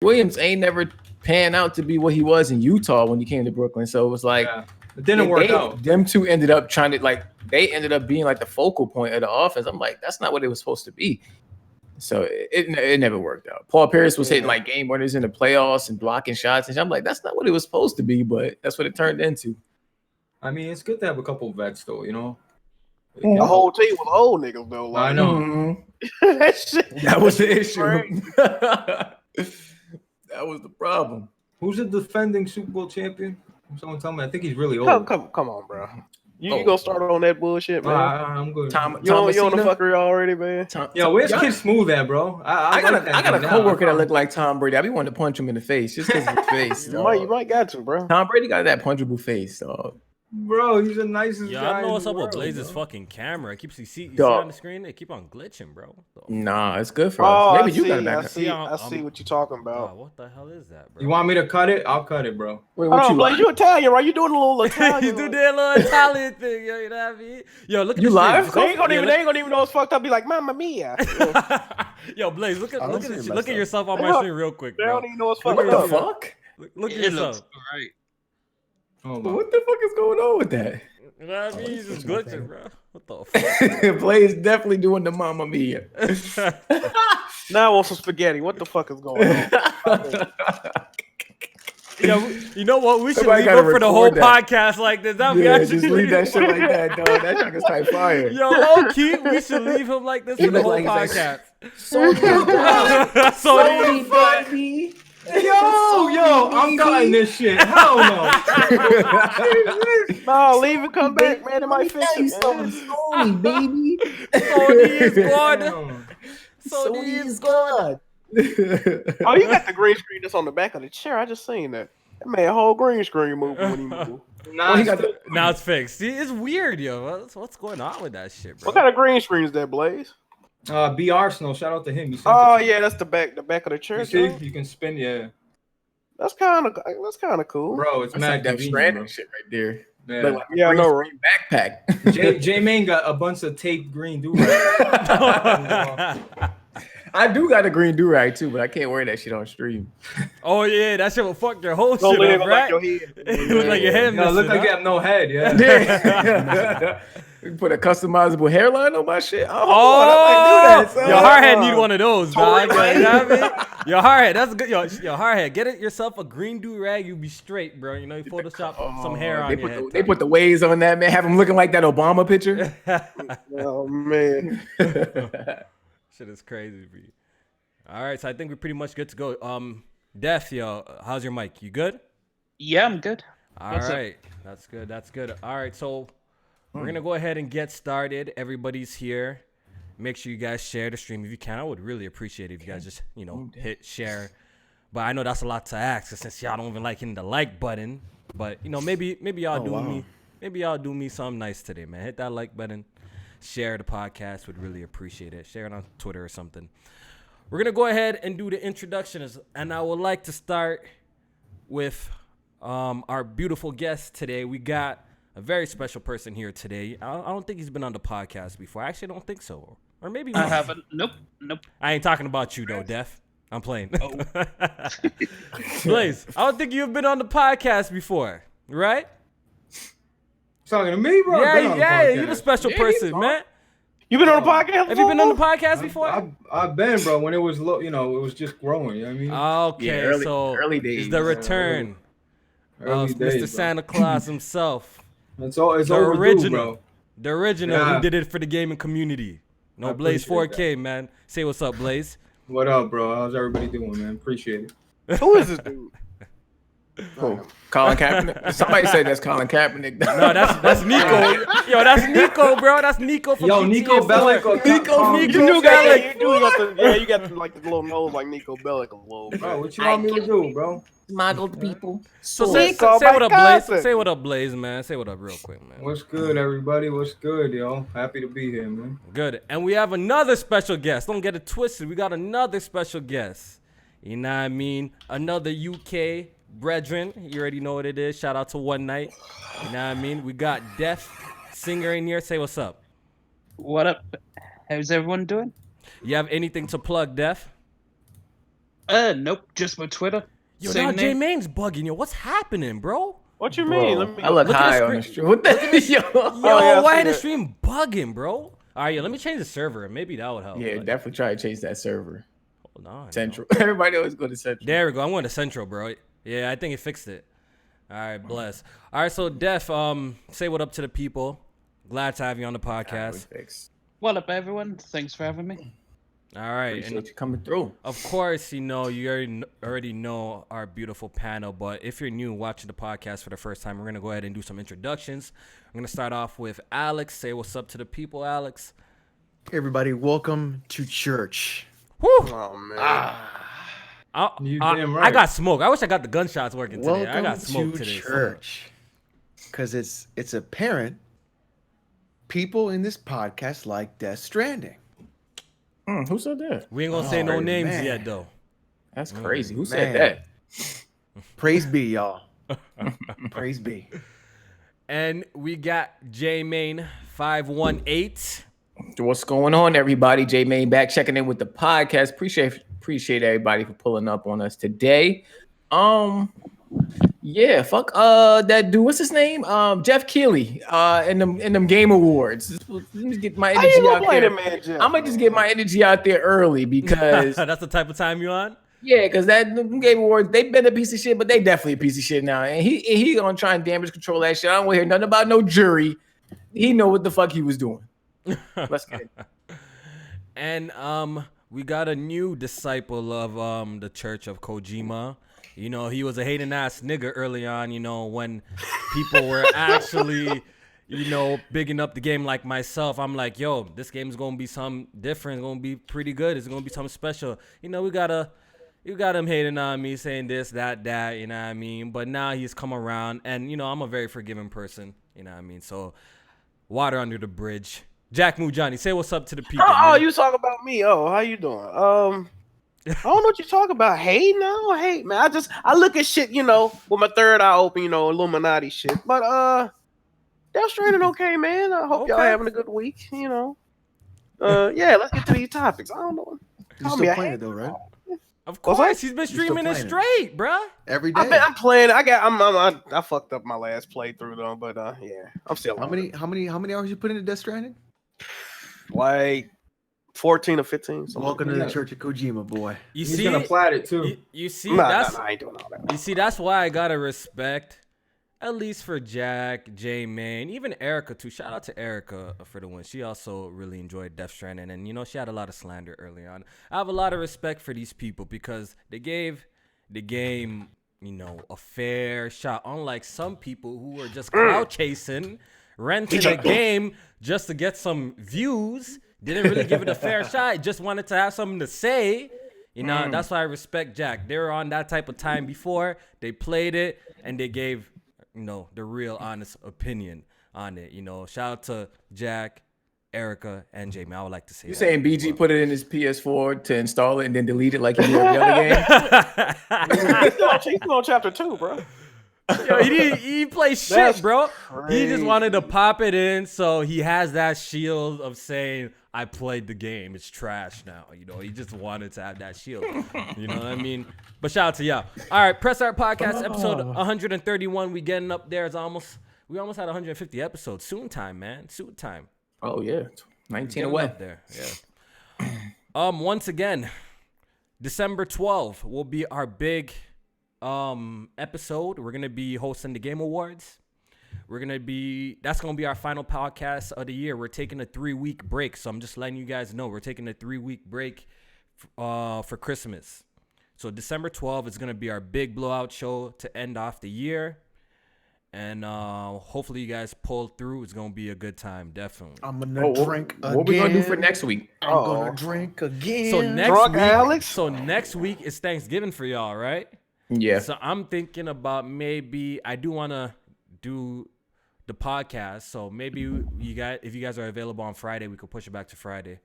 Williams ain't never pan out to be what he was in Utah when he came to Brooklyn. So it was like it didn't work out. Them two ended up trying to they ended up being like the focal point of the offense. I'm like, that's not what it was supposed to be. So it never worked out. Paul Pierce was hitting like game winners in the playoffs and blocking shots, and I'm like, that's not what it was supposed to be, but that's what it turned into. I mean, it's good to have a couple of vets, though. You know, the whole team was old niggas though. Like, I know that was the issue. That was the problem. Who's the defending Super Bowl champion? Someone tell me. I think he's really old. Come on, bro. You gonna start on that bullshit, man? I'm good. You on the fuckery already, man? Where's Kid Smooth at, bro? I got a coworker that look like Tom Brady. I be wanting to punch him in the face just because of his face. You might got to, bro. Tom Brady got that punchable face, dog. Bro, he's the nicest guy. I don't know what's up with Blaze's fucking camera. It keeps you see on the screen. They keep on glitching, bro. So. Nah, it's good for us. Maybe you got it back. I see what you're talking about. What the hell is that, bro? You want me to cut it? I'll cut it, bro. Wait, what Blaze, you Italian, right? You doing a little Italian? You do that little Italian thing, yo. You know what I mean? Yo, look at you live. They ain't gonna even know it's fucked up. Be like, Mamma Mia. Yo, Blaze, look at yourself on my screen real quick, bro. They don't even know it's fucked up. What the fuck? Look at yourself. Right. What the fuck is going on with that? You know what I mean? He's just glitching, bro. What the fuck? Blaze definitely doing the Mamma Mia. Now I want some spaghetti. What the fuck is going on? You know what? We should leave it for the whole podcast like this. Just leave that shit like that, dog. That shit is type fire. Yo, low key, we should leave him like this for the whole podcast. Sony, baby. Yo, I'm cutting this shit. Hell no. No, leave and come back, man. It might fix it. Sony, baby. Sony is gone. Sony is gone. Oh, you got the green screen that's on the back of the chair. I just seen that. That man, whole green screen moving when he moved. Now it's fixed. See, it's weird, yo. What's going on with that shit, bro? What kind of green screen is that, Blaze? B Arsenal. Shout out to him. Yeah, that's the back of the chair. You see, you can spin, yeah. That's kind of cool, bro. It's mad that Stranding shit right there. Yeah, I know, right? Backpack. J Main got a bunch of taped green do. I do got a green do-rag too, but I can't wear that shit on stream. Oh yeah, that shit will fuck your whole shit up, right? It look like your head. No, look like you have no head. Yeah. You put a customizable hairline on my shit. I might do that. Your hardhead need one of those, dog. You know what I mean? Your hardhead, that's good. Your hardhead, get it yourself a green do-rag, you be straight, bro. You know, you Photoshop some hair on your head. They put the waves on that, man. Have him looking like that Obama picture. Oh man. Shit is crazy, bro. All right, so I think we're pretty much good to go. Def, yo, how's your mic? You good? Yeah, I'm good. All right, that's good. That's good. All right, so we're gonna go ahead and get started. Everybody's here. Make sure you guys share the stream if you can. I would really appreciate it if you guys just hit share. But I know that's a lot to ask since y'all don't even like hitting the like button. But maybe y'all me. Maybe y'all do me something nice today, man. Hit that like button. Share the podcast, would really appreciate it. Share it on Twitter or something. We're gonna go ahead and do the introductions, and I would like to start with our beautiful guest today. We got a very special person here today. I don't think he's been on the podcast before. I actually don't think so, or maybe I haven't. Nope. I ain't talking about you though, Def. I'm playing. Oh. Blaze, I don't think you've been on the podcast before, right? Talking to me, bro? Yeah, you're the special person, man. You been on the podcast before? Have you been on the podcast before? I've been, bro. When it was low, it was just growing. You know what I mean? Okay, early days. It's the return of Mr. Santa Claus himself. It's overdue, original, bro. The original who did it for the gaming community. No, Blaze 4K, that. Man. Say what's up, Blaze. What up, bro? How's everybody doing, man? Appreciate it. Who is this dude? Oh, Colin Kaepernick. Somebody said that's Colin Kaepernick. No, that's Nico. Yo, that's Nico, bro. That's Nico from Nico Bellic. Nico You got like the little nose like Nico Bellic a little bit. Bro, what you want me to do, bro? Smuggled people. So say what up, Blaze. Say what up, Blaze, man. Say what up real quick, man. What's good, everybody? What's good, yo? Happy to be here, man. Good. And we have another special guest. Don't get it twisted. We got another special guest. You know what I mean? Another UK brethren. You already know what it is. Shout out to One Night. You know what I mean? We got Def Singer in here. Say what's up. What up? How's everyone doing? You have anything to plug, Def? Nope, just my Twitter. Yo, Same now J name. Main's bugging. Yo, what's happening, bro? What you mean? Let me I look Look at the high on the screen. street. What the yo? Yo, yeah, I why see the that. stream bugging, bro? All right, yeah, let me change the server. Maybe that would help. Yeah, Like, definitely try to chase that server. hold on. Central. Everybody always go to Central. There we go. I'm going to Central, bro. Yeah, I think it fixed it. All right, bless. All right, so Def, say what up to the people. Glad to have you on the podcast. What up, everyone? Thanks for having me. All right, Appreciate and you coming through. of course, you already know our beautiful panel. But if you're new watching the podcast for the first time, we're gonna go ahead and do some introductions. I'm gonna start off with Alex. Say what's up to the people, Alex. Everybody, welcome to church. Whew. Oh man. You I damn right. got smoke. I wish I got the gunshots working today. I Welcome got smoke to today. church. Because it's apparent people in this podcast like Death Stranding. Who said that? We ain't gonna say no names man. yet, though. That's crazy. Who man. said that? Praise be, y'all. Praise be. And we got J Main 518. What's going on, everybody? J Main back checking in with the podcast. Appreciate everybody for pulling up on us today. Yeah, fuck that dude. What's his name? Jeff Keighley. In them Game Awards. Let me get my How energy you gonna out play there. the man, Jeff? I'm gonna just get my energy out there early because That's the type of time you on? yeah, because that them Game Awards, they've been a piece of shit, but they definitely a piece of shit now. And he gonna try and damage control that shit. I don't want to hear nothing about no jury. He know what the fuck he was doing. Let's get it. And we got a new disciple of the Church of Kojima. You know, he was a hating ass nigga early on, you know, when people were actually, you know, bigging up the game like myself. I'm like, yo, this game is gonna be something different, it's gonna be pretty good, it's gonna be something special. You know, you got him hating on me, saying this, that, you know what I mean? But now he's come around, and you know, I'm a very forgiving person, you know what I mean? So water under the bridge. Jack Mujani, say what's up to the people. Oh, man. you talk about me. Oh, how you doing? I don't know what you talk about. Hate? No, hate, man. I look at shit, you know, with my third eye open, you know, Illuminati shit. But Death Stranding okay, man. I hope y'all Okay. having a good week, you know. Yeah, let's get to these topics. I don't know. You're Call me still a playing it hater. though, right? Of What's course, that? he's been still streaming it playing it? straight, bruh. Every day. I'm playing. I fucked up my last playthrough though, but yeah, I'm still How on many it. hours you put into Death Stranding? Like 14 or 15. something Welcome like to that. the Church of Kojima, boy. You He's see gonna it? plat it too. You see, Nah, that's I ain't doing all that. you see, that's why I gotta respect, at least for Jack, J Man, even Erica too. Shout out to Erica for the win. She also really enjoyed Death Stranding, and you know, she had a lot of slander early on. I have a lot of respect for these people because they gave the game, you know, a fair shot. Unlike some people who were just clout chasing, renting a game just to get some views, didn't really give it a fair shot, just wanted to have something to say. You know, that's why I respect Jack. They were on that type of time before. They played it and they gave, you know, the real honest opinion on it. You know, shout out to Jack, Erica, and Jamie. I would like to say You that. saying BG put it in his PS4 to install it and then delete it like he did every other game? He's still on chapter 2, bro. Yo, he didn't play shit, That's bro. He just crazy. wanted to pop it in, so he has that shield of saying, I played the game. It's trash now. You know, he just wanted to have that shield. You know what I mean? But shout out to y'all. All right, Press Art Podcast, episode 131. We getting up there. We almost had 150 episodes. Soon time, man. Soon time. Oh yeah, 19 Getting away. up there. Yeah. Once again, December 12th will be our big episode. We're gonna be hosting the Game Awards. That's gonna be our final podcast of the year. We're taking a 3-week break, so I'm just letting you guys know we're taking a 3-week break for Christmas. So December 12th is gonna be our big blowout show to end off the year, and hopefully you guys pull through. It's gonna be a good time, definitely. I'm gonna drink again. What we gonna do for next week? I'm gonna drink again. So next Drunk week, Alex? so next week is Thanksgiving for y'all, right? Yeah. So I'm thinking about maybe I do want to do the podcast. So maybe if you guys are available on Friday, we could push it back to Friday.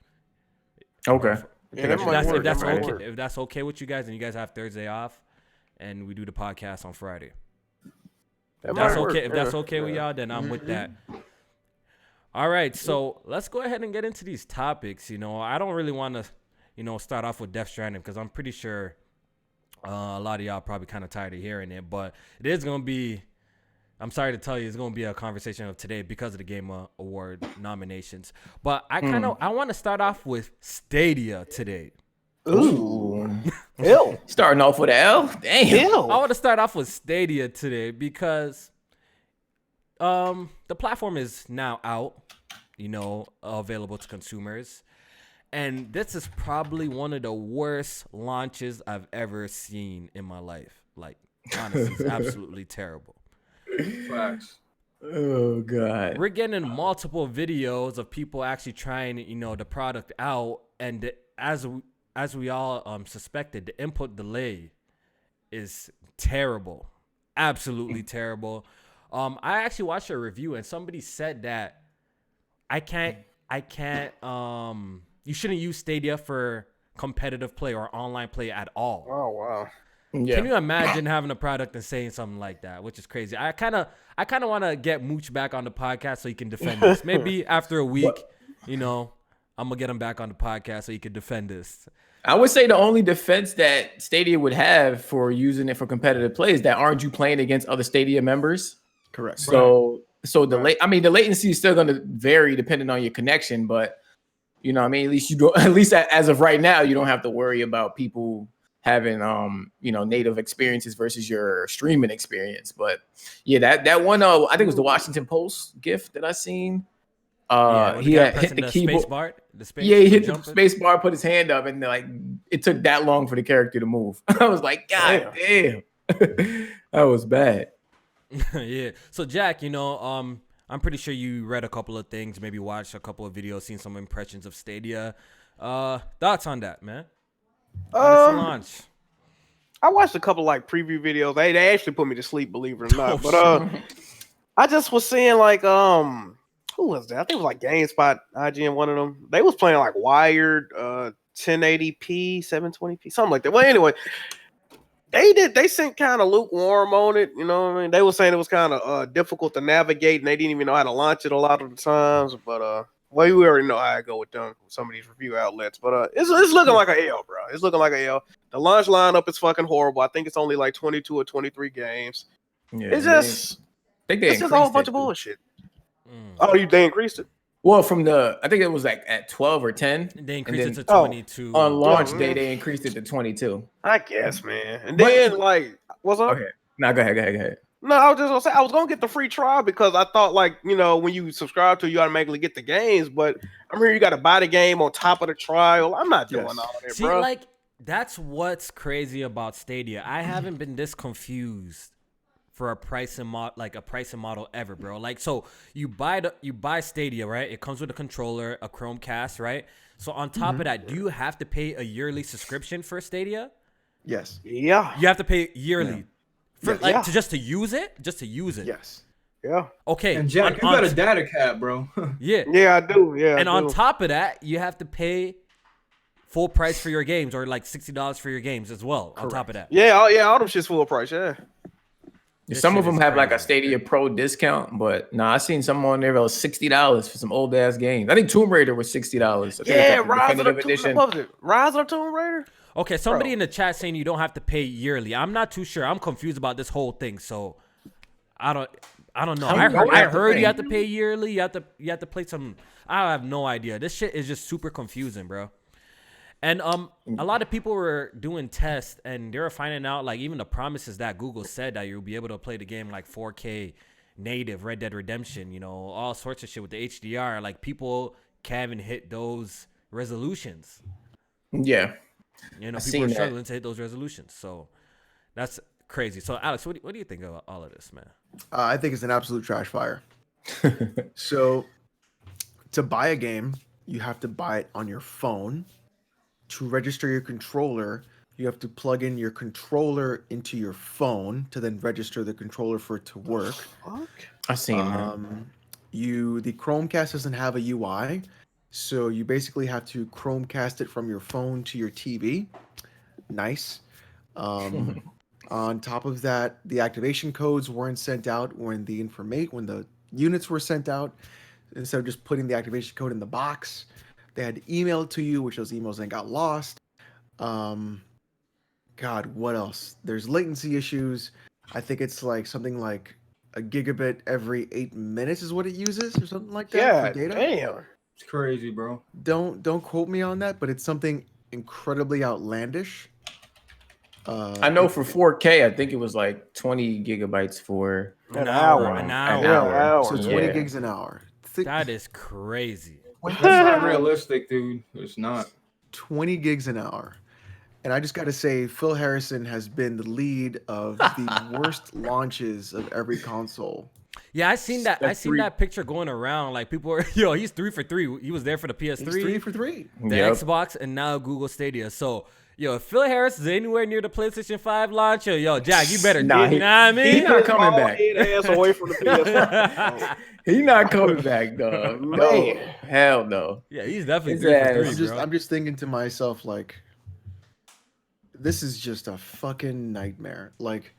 Okay. Yeah, that might work. That might work. If that's okay with you guys, and you guys have Thursday off, and we do the podcast on Friday. If that's okay. If that's okay with y'all, then I'm with that. All right, so let's go ahead and get into these topics. You know, I don't really want to, you know, start off with Death Stranding because I'm pretty sure A lot of y'all probably kind of tired of hearing it, but it is gonna be. I'm sorry to tell you, it's gonna be a conversation of today because of the Game Award nominations. But I want to start off with Stadia today. Ooh. Ew. Starting off with an L? Damn. Ew. I want to start off with Stadia today because the platform is now out, available to consumers. And this is probably one of the worst launches I've ever seen in my life. Like, honestly, it's absolutely terrible. Facts. Oh God. We're getting multiple videos of people actually trying, the product out, and as we all suspected, the input delay is terrible, absolutely terrible. I actually watched a review and somebody said that you shouldn't use Stadia for competitive play or online play at all. Oh wow. Yeah. Can you imagine having a product and saying something like that, which is crazy? I kind of want to get Mooch back on the podcast so he can defend this. Maybe after a week, I'm gonna get him back on the podcast so he can defend this. I would say the only defense that Stadia would have for using it for competitive play is that aren't you playing against other Stadia members? Correct. So the latency is still going to vary depending on your connection, but at least as of right now, you don't have to worry about people having native experiences versus your streaming experience. But yeah, that one I think it was the Washington Post GIF that I seen. He had hit the keyboard. He hit the space bar, put his hand up, and it took that long for the character to move. I was like, God damn. That was bad. Yeah. So Jack, I'm pretty sure you read a couple of things, maybe watched a couple of videos, seen some impressions of Stadia. Thoughts on that, man? Launch. I watched a couple preview videos. They actually put me to sleep, believe it or not. But I just was seeing who was that? I think it was GameSpot, IGN, one of them. They was playing Wired, 1080p, 720p, something like that. Well, anyway, they seemed kind of lukewarm on it. You know what I mean? They were saying it was kind of difficult to navigate, and they didn't even know how to launch it a lot of the times. But we already know how I go with them, with some of these review outlets. But it's looking like a L, bro. It's looking like a L. The launch lineup is fucking horrible. I think it's only 22 or 23 games. Yeah, it's just a whole bunch of bullshit. Oh, they increased it? Well, I think it was at 12 or 10. They increased it to 22. On launch day, they increased it to 22. I guess, man. And then, what's up? Okay. No, go ahead. No, I was just gonna say I was gonna get the free trial because I thought when you subscribe to it, you automatically get the games. But I'm here, you got to buy the game on top of the trial. I'm not doing all that, bro. See, that's what's crazy about Stadia. I haven't been this confused for a pricing model ever, bro. So you buy Stadia, right? It comes with a controller, a Chromecast, right? So on top of that, do you have to pay a yearly subscription for Stadia? Yes. Yeah. You have to pay yearly just to use it? Just to use it. Yes. Yeah. Okay. And Jack, you got a data cap, bro. Yeah. Yeah, I do. Yeah. And on top of that, you have to pay full price for your games, or $60 for your games as well. Correct. On top of that. Yeah, all them shit's full price, yeah. Some of them have a Stadia Pro discount, but I seen some on there that was $60 for some old ass games. I think Tomb Raider was $60. Yeah, Rise of the Tomb Raider. Okay, somebody in the chat saying you don't have to pay yearly. I'm not too sure. I'm confused about this whole thing, so I don't know. I heard you have to pay yearly. You have to play some. I have no idea. This shit is just super confusing, bro. And a lot of people were doing tests, and they were finding out even the promises that Google said that you'll be able to play the game 4K native, Red Dead Redemption, all sorts of shit with the HDR. People can't even hit those resolutions. Yeah. People are struggling to hit those resolutions. So that's crazy. So Alex, what do you think about all of this, man? I think it's an absolute trash fire. So to buy a game, you have to buy it on your phone. To register your controller, you have to plug in your controller into your phone to then register the controller for it to work. I've seen that. The Chromecast doesn't have a UI, so you basically have to Chromecast it from your phone to your TV. Nice. On top of that, the activation codes weren't sent out when the units were sent out. Instead of just putting the activation code in the box, they had to email it to you, which those emails then got lost. God, what else? There's latency issues. I think it's like something like a gigabit every 8 minutes is what it uses, or something like that Yeah, for data. damn. It's crazy, bro. Don't quote me on that, but it's something incredibly outlandish. I know for 4K, I think it was like 20 gigabytes for An hour. An an hour. hour. So 20 gigs an hour. That is crazy. That's not realistic, dude. It's not. 20 gigs an hour. And I just got to say, Phil Harrison has been the lead of the worst launches of every console. Yeah, I seen that. That's I seen that picture going around. Like people were, he's 3 for 3. He was there for the PS3, He's 3 for 3. the Yep. Xbox, and now Google Stadia. So, if Phil Harris is anywhere near the PlayStation 5 launch, Jack, you better Nah, you know what I He mean? not coming back. Ass away from the PS5. He not coming back, dog. No, Man. hell no. Yeah, he's definitely His 3 ass. for 3, bro. I'm just thinking to myself, like, this is just a fucking nightmare. Like,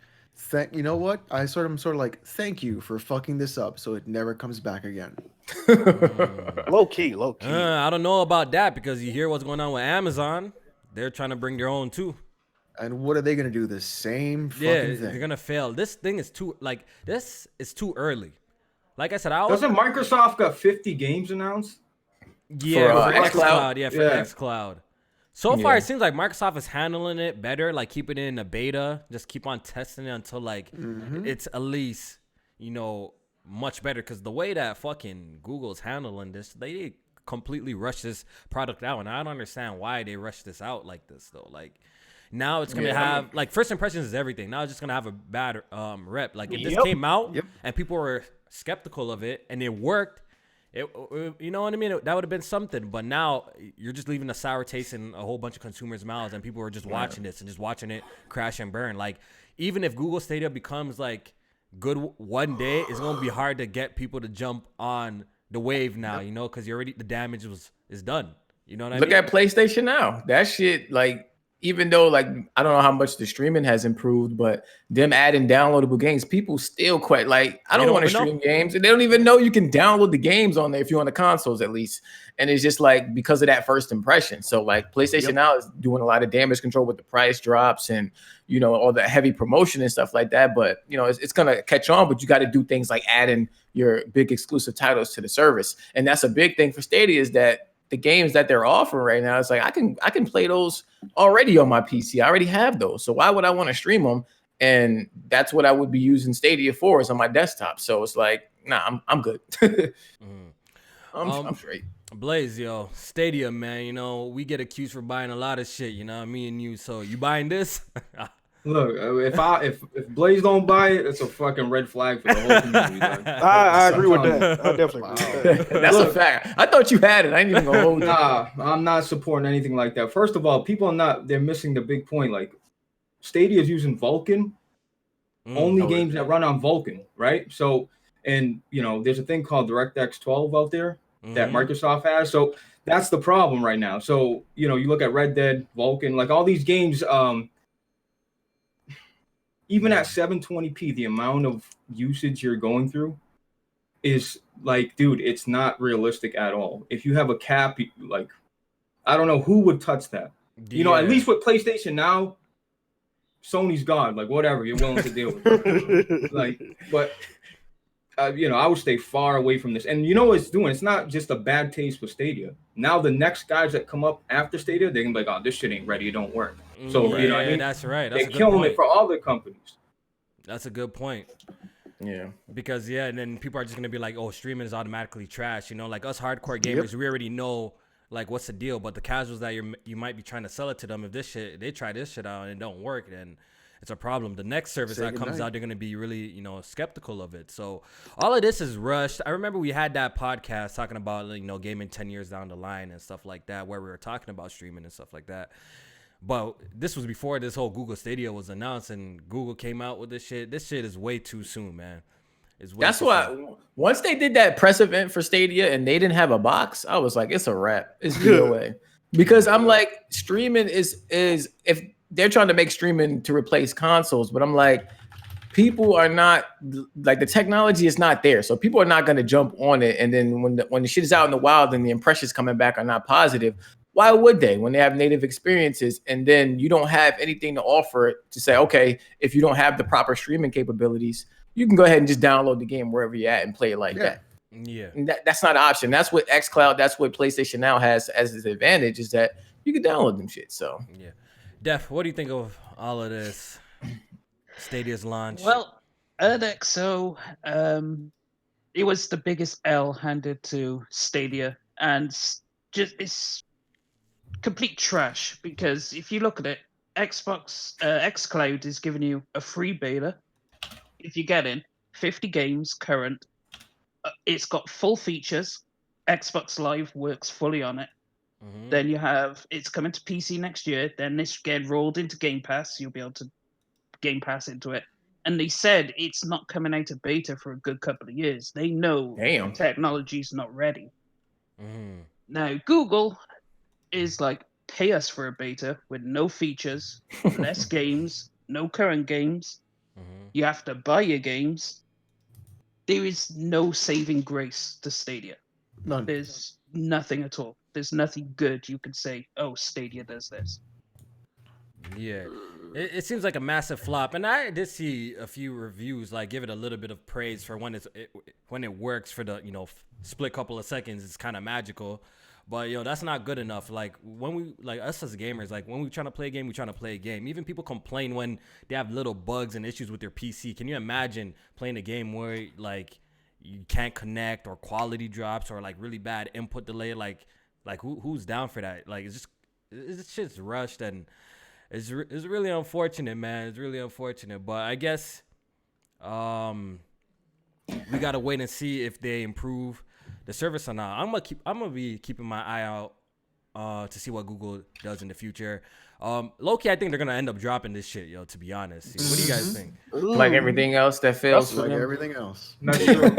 you know what? I'm sort of like, thank you for fucking this up so it never comes back again. Low key. I don't know about that because you hear what's going on with Amazon. They're trying to bring their own too. And what are they gonna do? The same fucking Yeah, thing. they're gonna fail. This thing is too this is too early. Like I said, Doesn't Microsoft got 50 games announced? Yeah, For, for xCloud? xCloud. Yeah, for xCloud. So far, it seems like Microsoft is handling it better. Like keeping it in a beta, just keep on testing it until like it's at least much better. Because the way that fucking Google's handling this, they completely rushed this product out, and I don't understand why they rushed this out like this though. Like now it's gonna have like first impressions is everything. Now it's just gonna have a bad rep. Like if this came out and people were skeptical of it and it worked. You know what I mean? That would have been something. But now you're just leaving a sour taste in a whole bunch of consumers' mouths, and people are just watching this and just watching it crash and burn. Like, even if Google Stadia becomes like good one day, it's gonna be hard to get people to jump on the wave now. Because the damage is done. You know what I mean? Look at PlayStation now. That shit, like, even though, like, I don't know how much the streaming has improved, but them adding downloadable games, people still quite like, I don't want to stream games. And they don't even know you can download the games on there if you're on the consoles at least. And it's just like because of that first impression. So like PlayStation now is doing a lot of damage control with the price drops and, all the heavy promotion and stuff like that. But, it's going to catch on, but you got to do things like adding your big exclusive titles to the service. And that's a big thing for Stadia is that the games that they're offering right now, it's like I can play those already on my PC. I already have those. So why would I want to stream them? And that's what I would be using Stadia for is on my desktop. So it's like, nah, I'm good. I'm straight. Blaze, Stadia, man. We get accused for buying a lot of shit. Me and you. So you buying this? Look, if Blaze don't buy it, it's a fucking red flag for the whole community. I agree with that. I definitely agree with that. That's a fact. I thought you had it. I ain't even gonna hold you. Nah, I'm not supporting anything like that. First of all, people they're missing the big point. Like, Stadia is using Vulkan. Only games that run on Vulkan, right? So, and there's a thing called DirectX 12 out there that Microsoft has. So that's the problem right now. So, you look at Red Dead, Vulkan, like all these games, even at 720p, the amount of usage you're going through is like, dude, it's not realistic at all. If you have a cap, like, I don't know who would touch that. At least with PlayStation now, Sony's gone. Like, whatever, you're willing to deal with it. Like, but I would stay far away from this. And what it's doing? It's not just a bad taste with Stadia. Now the next guys that come up after Stadia, they can be like, oh, this shit ain't ready. It don't work. So what I mean? That's right. That's they're killing it for all the companies. That's a good point. Yeah. Because and then people are just gonna be like, oh, streaming is automatically trash. Like us hardcore gamers, we already know like what's the deal. But the casuals that you might be trying to sell it to them, if they try this shit out and it don't work, then it's a problem. The next service that comes out, they're gonna be really skeptical of it. So all of this is rushed. I remember we had that podcast talking about gaming 10 years down the line and stuff like that, where we were talking about streaming and stuff like that. But this was before this whole Google Stadia was announced, and Google came out with this shit. This shit is way too soon, man. That's why once they did that press event for Stadia and they didn't have a box, I was like, it's a wrap. It's no way. Because I'm like, streaming is if they're trying to make streaming to replace consoles, but I'm like, people are not like the technology is not there, so people are not going to jump on it. And then when the shit is out in the wild and the impressions coming back are not positive, Why would they when they have native experiences and then you don't have anything to offer it to say, okay, if you don't have the proper streaming capabilities, you can go ahead and just download the game wherever you're at and play it like that. Yeah. And that's not an option. That's what xCloud, that's what PlayStation now has as its advantage, is that you can download them shit. So Yeah. Def, what do you think of all of this? Stadia's launch. Well, XO, it was the biggest L handed to Stadia, and just it's complete trash because if you look at it, xCloud is giving you a free beta. If you get in 50 games current, it's got full features. Xbox Live works fully on it. Mhm. Then you have it's coming to PC next year. Then this get rolled into Game Pass. You'll be able to Game Pass into it. And they said it's not coming out of beta for a good couple of years. They know damn. technology's not ready. Mhm. Now Google is like, pay us for a beta with no features, less games, no current games. Mhm. You have to buy your games. There is no saving grace to Stadia. None. There's nothing at all. There's nothing good you could say, oh, Stadia does this. Yeah, it seems like a massive flop, and I did see a few reviews like give it a little bit of praise for when when it works for the split couple of seconds. It's kind of magical, but that's not good enough. Like when we like us as gamers, like when we trying to play a game, we trying to play a game. Even people complain when they have little bugs and issues with their PC. Can you imagine playing a game where like you can't connect or quality drops or like really bad input delay? Like who's down for that? Like it's shit's rushed and. It's really unfortunate, man. It's really unfortunate, but I guess we gotta wait and see if they improve the service or not. I'm gonna be keeping my eye out to see what Google does in the future. Low-key, I think they're gonna end up dropping this shit, to be honest. What do you guys think? Like everything else that fails That's for like them. everything else. That's true.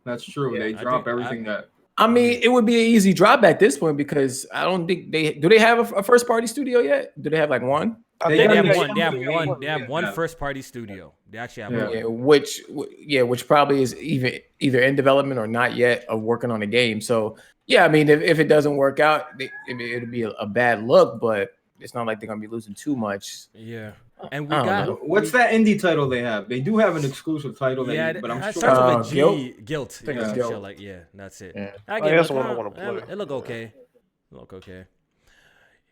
That's true. Yeah, They I drop think- everything that. I mean, it would be an easy drop at this point because I don't think they have a first party studio yet? Do they have like one? They They got have it. one. They have Yeah, one. They have yeah. one first-party studio. They actually have Yeah. one. Which probably is either in development or not yet of working on a game. So yeah, I mean, if it doesn't work out, it'd be a bad look, but it's not like they're gonna be losing too much. Yeah, and we I don't got know. What's that indie title they have? They do have an exclusive title. Yeah, but I'm it sure. starts with a G. Guilt? Guilt. think Yeah, it's some Guilt. shit like that's it. Yeah. I Oh, get that's it. the one I wanna play. It look okay.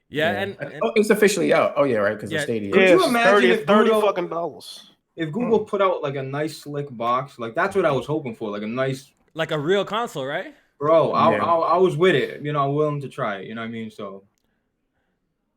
Yeah, and Oh, it's officially out. Oh yeah, right, because Yeah. of Stadia. Could Yeah, you it's imagine 30 if $30 Google- fucking dollars. If Google put out like a nice slick box, like that's what I was hoping for, like a nice. like a real console, right? Bro, Yeah. I was with it. I'm willing to try it. You know what I mean? So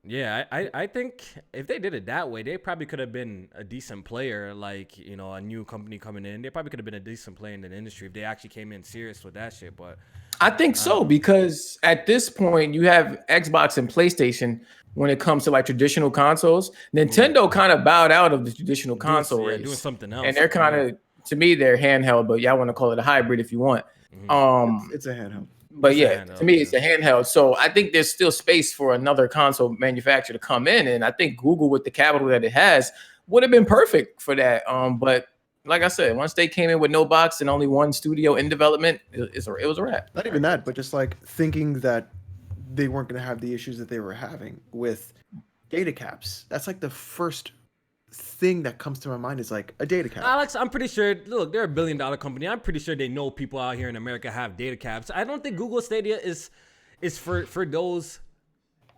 Yeah, I think if they did it that way, they probably could have been a decent player, like, a new company coming in. They probably could have been a decent player in the industry if they actually came in serious with that shit. But I think so, because at this point you have Xbox and PlayStation when it comes to like traditional consoles. Nintendo kind of bowed out of the traditional console race. doing something else. And they're kind of, to me, they're handheld, but y'all want to call it a hybrid if you want. It's a handheld. But It's a yeah, handheld, to me, yeah. it's a handheld. So I think there's still space for another console manufacturer to come in, and I think Google, with the capital that it has, would have been perfect for that. But like I said, once they came in with no box and only one studio in development, it was a wrap. Not even that, but just like thinking that they weren't going to have the issues that they were having with data caps. That's like the first thing that comes to my mind is like a data cap. Alex, I'm pretty sure. Look, they're $1 billion company. I'm pretty sure they know people out here in America have data caps. I don't think Google Stadia is for those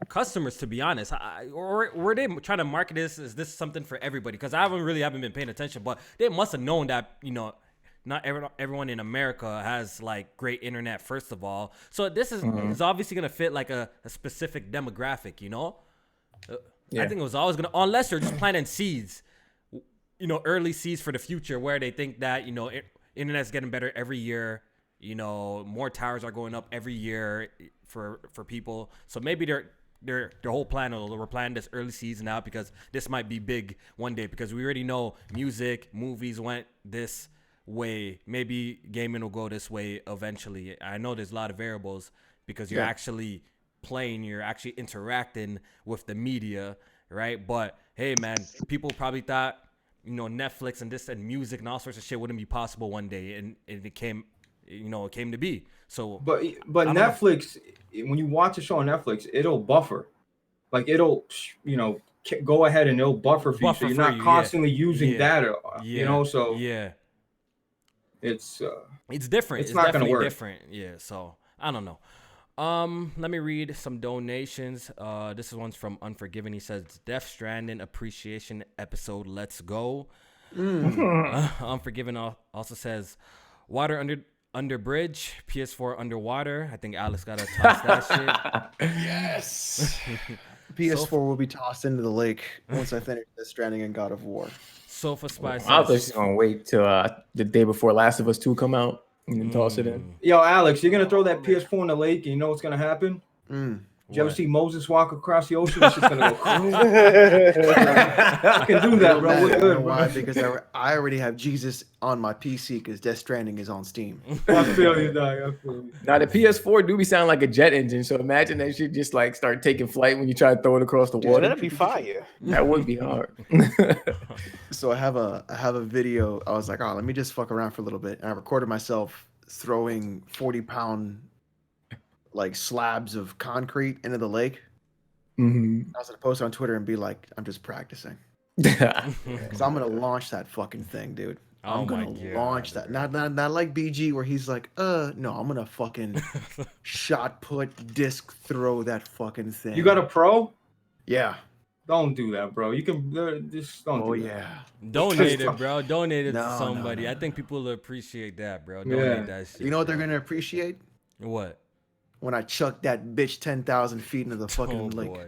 customers, to be honest. Or were they trying to market this? Is this something for everybody? Because I haven't been paying attention, but they must have known that not everyone in America has like great internet. First of all, so this is obviously gonna fit like a specific demographic. Yeah. I think it was always gonna, unless you're just planting seeds, early seeds for the future, where they think that internet's getting better every year. More towers are going up every year for people. So maybe their whole plan, we're planning this early season out because this might be big one day, because we already know music, movies went this way. Maybe gaming will go this way eventually. I know there's a lot of variables because you're actually playing, you're actually interacting with the media, right? But hey, man, people probably thought Netflix and this and music and all sorts of shit wouldn't be possible one day, and it it came to be. So, But I don't know. Netflix, when you watch a show on Netflix, it'll buffer. Like it'll go ahead and it'll buffer for you, so you're not constantly using data. So it's different. It's It's not gonna definitely work. different. Yeah. So I don't know. Let me read some donations. This one's from Unforgiven. He says, Death Stranding appreciation episode. Let's go. Unforgiven also says, water under bridge, PS4 underwater. I think Alex gotta toss that shit. Yes. PS4 will be tossed into the lake once I finish Death Stranding and God of War. Sofa Spy I was says, just gonna wait till the day before Last of Us 2 come out and then toss it in. Yo, Alex, you're gonna throw that PS4 in the lake, and you know what's gonna happen? Did you ever see Moses walk across the ocean? It's just gonna go crazy. I can do that, bro. We're good, Why? bro. Because I already have Jesus on my PC because Death Stranding is on Steam. I feel you, dog. I feel you. Now the PS4 do be sound like a jet engine, so imagine that shit just like start taking flight when you try to throw it across the Dude, water. that'd be fire. That would be hard. So I have a video. I was like, oh, let me just fuck around for a little bit, and I recorded myself throwing 40-pound like slabs of concrete into the lake. Mm-hmm. I was gonna post it on Twitter and be like, I'm just practicing. Because I'm gonna launch that fucking thing, dude. I'm gonna launch that. Not like BG where he's like, no, I'm gonna fucking shot put, disc throw that fucking thing. You got a pro? Yeah. Don't do that, bro. You can just don't. Oh do yeah. That. Donate it, bro. Donate it to No, somebody. no. I think people will appreciate that, bro. Donate that shit. You know what they're gonna appreciate? What? When I chuck that bitch 10,000 feet into the fucking lake. Boy.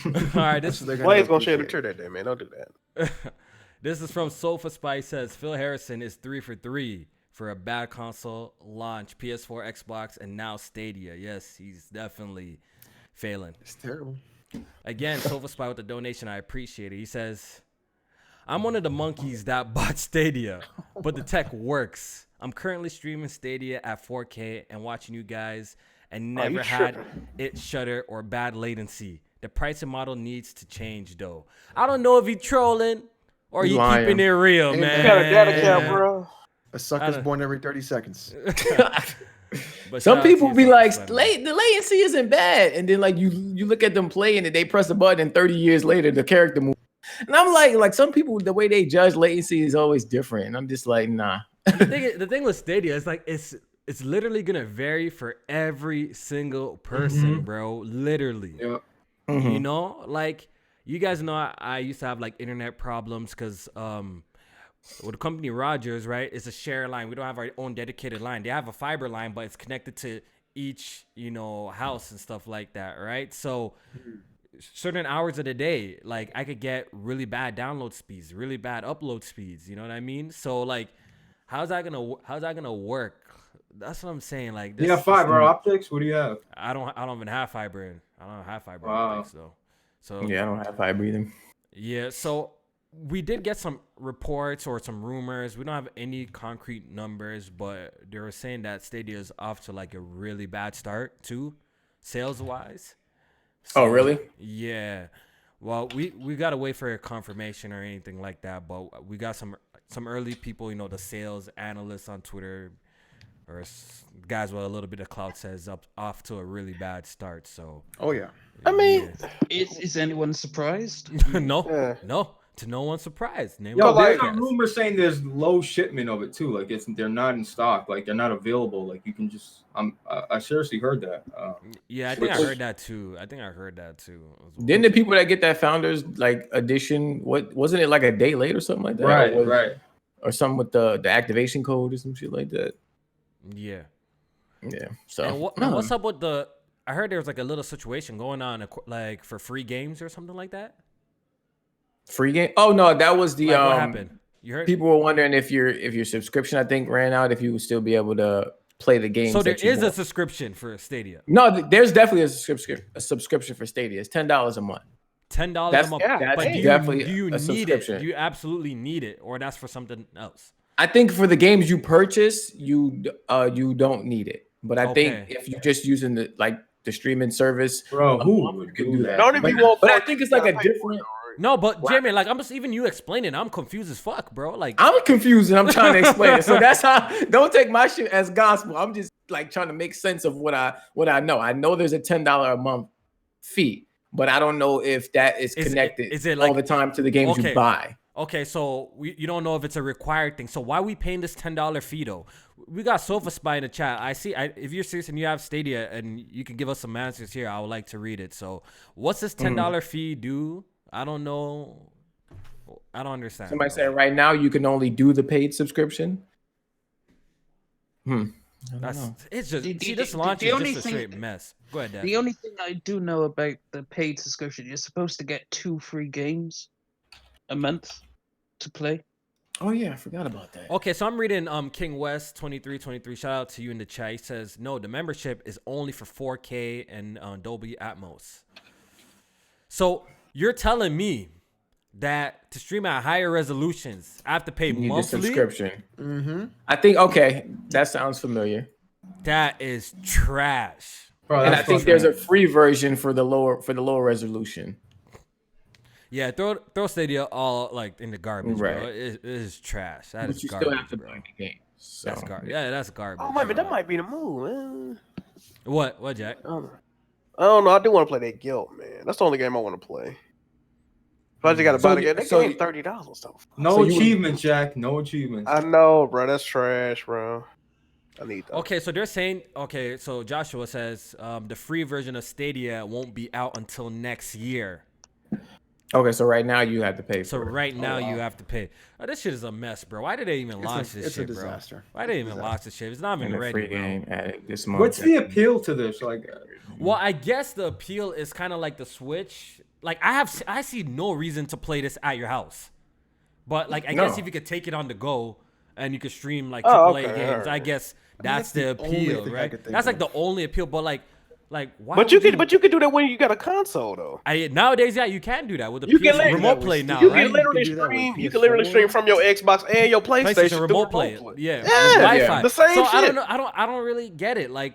All right, this is Blaze gonna share the Twitter that day, man. Don't do that. This is from Sofa Spy. Says Phil Harrison is 3 for 3 for a bad console launch, PS4, Xbox, and now Stadia. Yes, he's definitely failing. It's terrible. Again, Sofa Spy with the donation. I appreciate it. He says, I'm one of the monkeys that bought Stadia, but the tech works. I'm currently streaming Stadia at 4K and watching you guys and never had it shudder or bad latency. The pricing model needs to change, though. I don't know if he trolling or he keeping it real, Hey, man. You got a data cap, bro. A sucker's born every 30 seconds. But some people be like, the the latency isn't bad, and then like you look at them play and they press a button, and 30 years later the character moves. And I'm like some people, the way they judge latency is always different, and I'm just like, nah. The thing with Stadia is like it's literally gonna vary for every single person, bro. Literally. Yeah. Mm-hmm. You know, like you guys know I used to have like internet problems because with the company Rogers, right? It's a share line. We don't have our own dedicated line. They have a fiber line, but it's connected to each, house and stuff like that, right? So certain hours of the day, like I could get really bad download speeds, really bad upload speeds. You know what I mean? So like, how's that gonna work? That's what I'm saying. Like, You have fiber optics? What do you have? I don't even have fiber. I don't have fiber Wow. optics though. So Yeah, I don't have fiber either. yeah, so we did get some reports or some rumors. We don't have any concrete numbers, but they were saying that Stadia is off to like a really bad start too, sales wise. Oh, really? Yeah. Well, we got to wait for a confirmation or anything like that, but we got some early people, the sales analysts on Twitter or guys with a little bit of clout says off to a really bad start. So. Oh yeah. I mean, Is anyone surprised? No, Yeah. no, to no one's surprise. Yo, there's a rumor saying there's low shipment of it too. Like they're not in stock. Like they're not available. Like you can just. I seriously heard that. Yeah, I think I heard that too. Didn't the people that get that founders like edition? What wasn't it like a day late or something like that? Right. Or something with the activation code or some shit like that. Yeah. Yeah. So and what's up with the? I heard there was like a little situation going on, like for free games or something like that. Free game? Oh no, that was the Like, what happened? You heard? People were wondering if your subscription, I think, ran out. If you would still be able to play the games. So there is a a subscription for Stadia. No, there's definitely a subscription for Stadia. It's $10 a month. $10 a month. That's But definitely do you a need it? subscription. Do you absolutely need it, or that's for something else? I think for the games you purchase, you don't need it. But I think if you're just using the streaming service, Bro, who would do that? don't even want. But I think it's like a different. No, but Jamie, like I'm just even you explaining, I'm confused as fuck, bro. Like I'm confused and I'm trying to explain it. So that's how. Don't take my shit as gospel. I'm just like trying to make sense of what I know. I know there's a $10 a month fee, but I don't know if that is connected is it like, all the time to the games you buy. Okay, so you don't know if it's a required thing. So why are we paying this $10 fee though? We got Sofa Spy in the chat. If you're serious and you have Stadia and you can give us some answers here, I would like to read it. So what's this $10 fee do? I don't know. I don't understand. Somebody said right now you can only do the paid subscription. It's just this launch is just a straight mess. Go ahead, Dad. The only thing I do know about the paid subscription, you're supposed to get 2 free games a month to play. Oh yeah, I forgot about that. Okay, so I'm reading King West 2323. Shout out to you in the chat. He says no, the membership is only for 4K and Dolby Atmos. So you're telling me that to stream at higher resolutions, I have to pay monthly? Subscription. I think that sounds familiar. That is trash. Bro, and I think there's a free version for the lower resolution. Yeah, throw Stadia all like in the garbage, right. bro. It is trash. That but is you garbage, still have to bro. play the game. So. That's garbage. Yeah, that's garbage. Oh, man, that might be the move, man. What, Jack? I don't know. I do want to play that Guild, man. That's the only game I want to play. But I just got to buy the game. That game $30 though. No achievements, Jack. No achievements. I know, bro. That's trash, bro. I need that. Okay, so they're saying, so Joshua says the free version of Stadia won't be out until next year. Okay, so right now you have to pay. So right now you have to pay. This shit is a mess, bro. Why did they even launch this shit, bro? It's a disaster. Why did they even launch this shit? It's not even ready, free bro. game this month. What's the appeal to this? Like, well, I guess the appeal is kind of like the Switch. Like I see no reason to play this at your house, but like I guess if you could take it on the go and you could stream like AAA games, I guess that's the appeal, right? That's like the only appeal, but like why? But you can do that when you got a console though. Nowadays, you can do that with the remote play now. You right? can literally stream. You can literally stream from your Xbox and your PlayStation remote play. Yeah, Wi-Fi. The same shit. I don't know. I don't really get it. Like.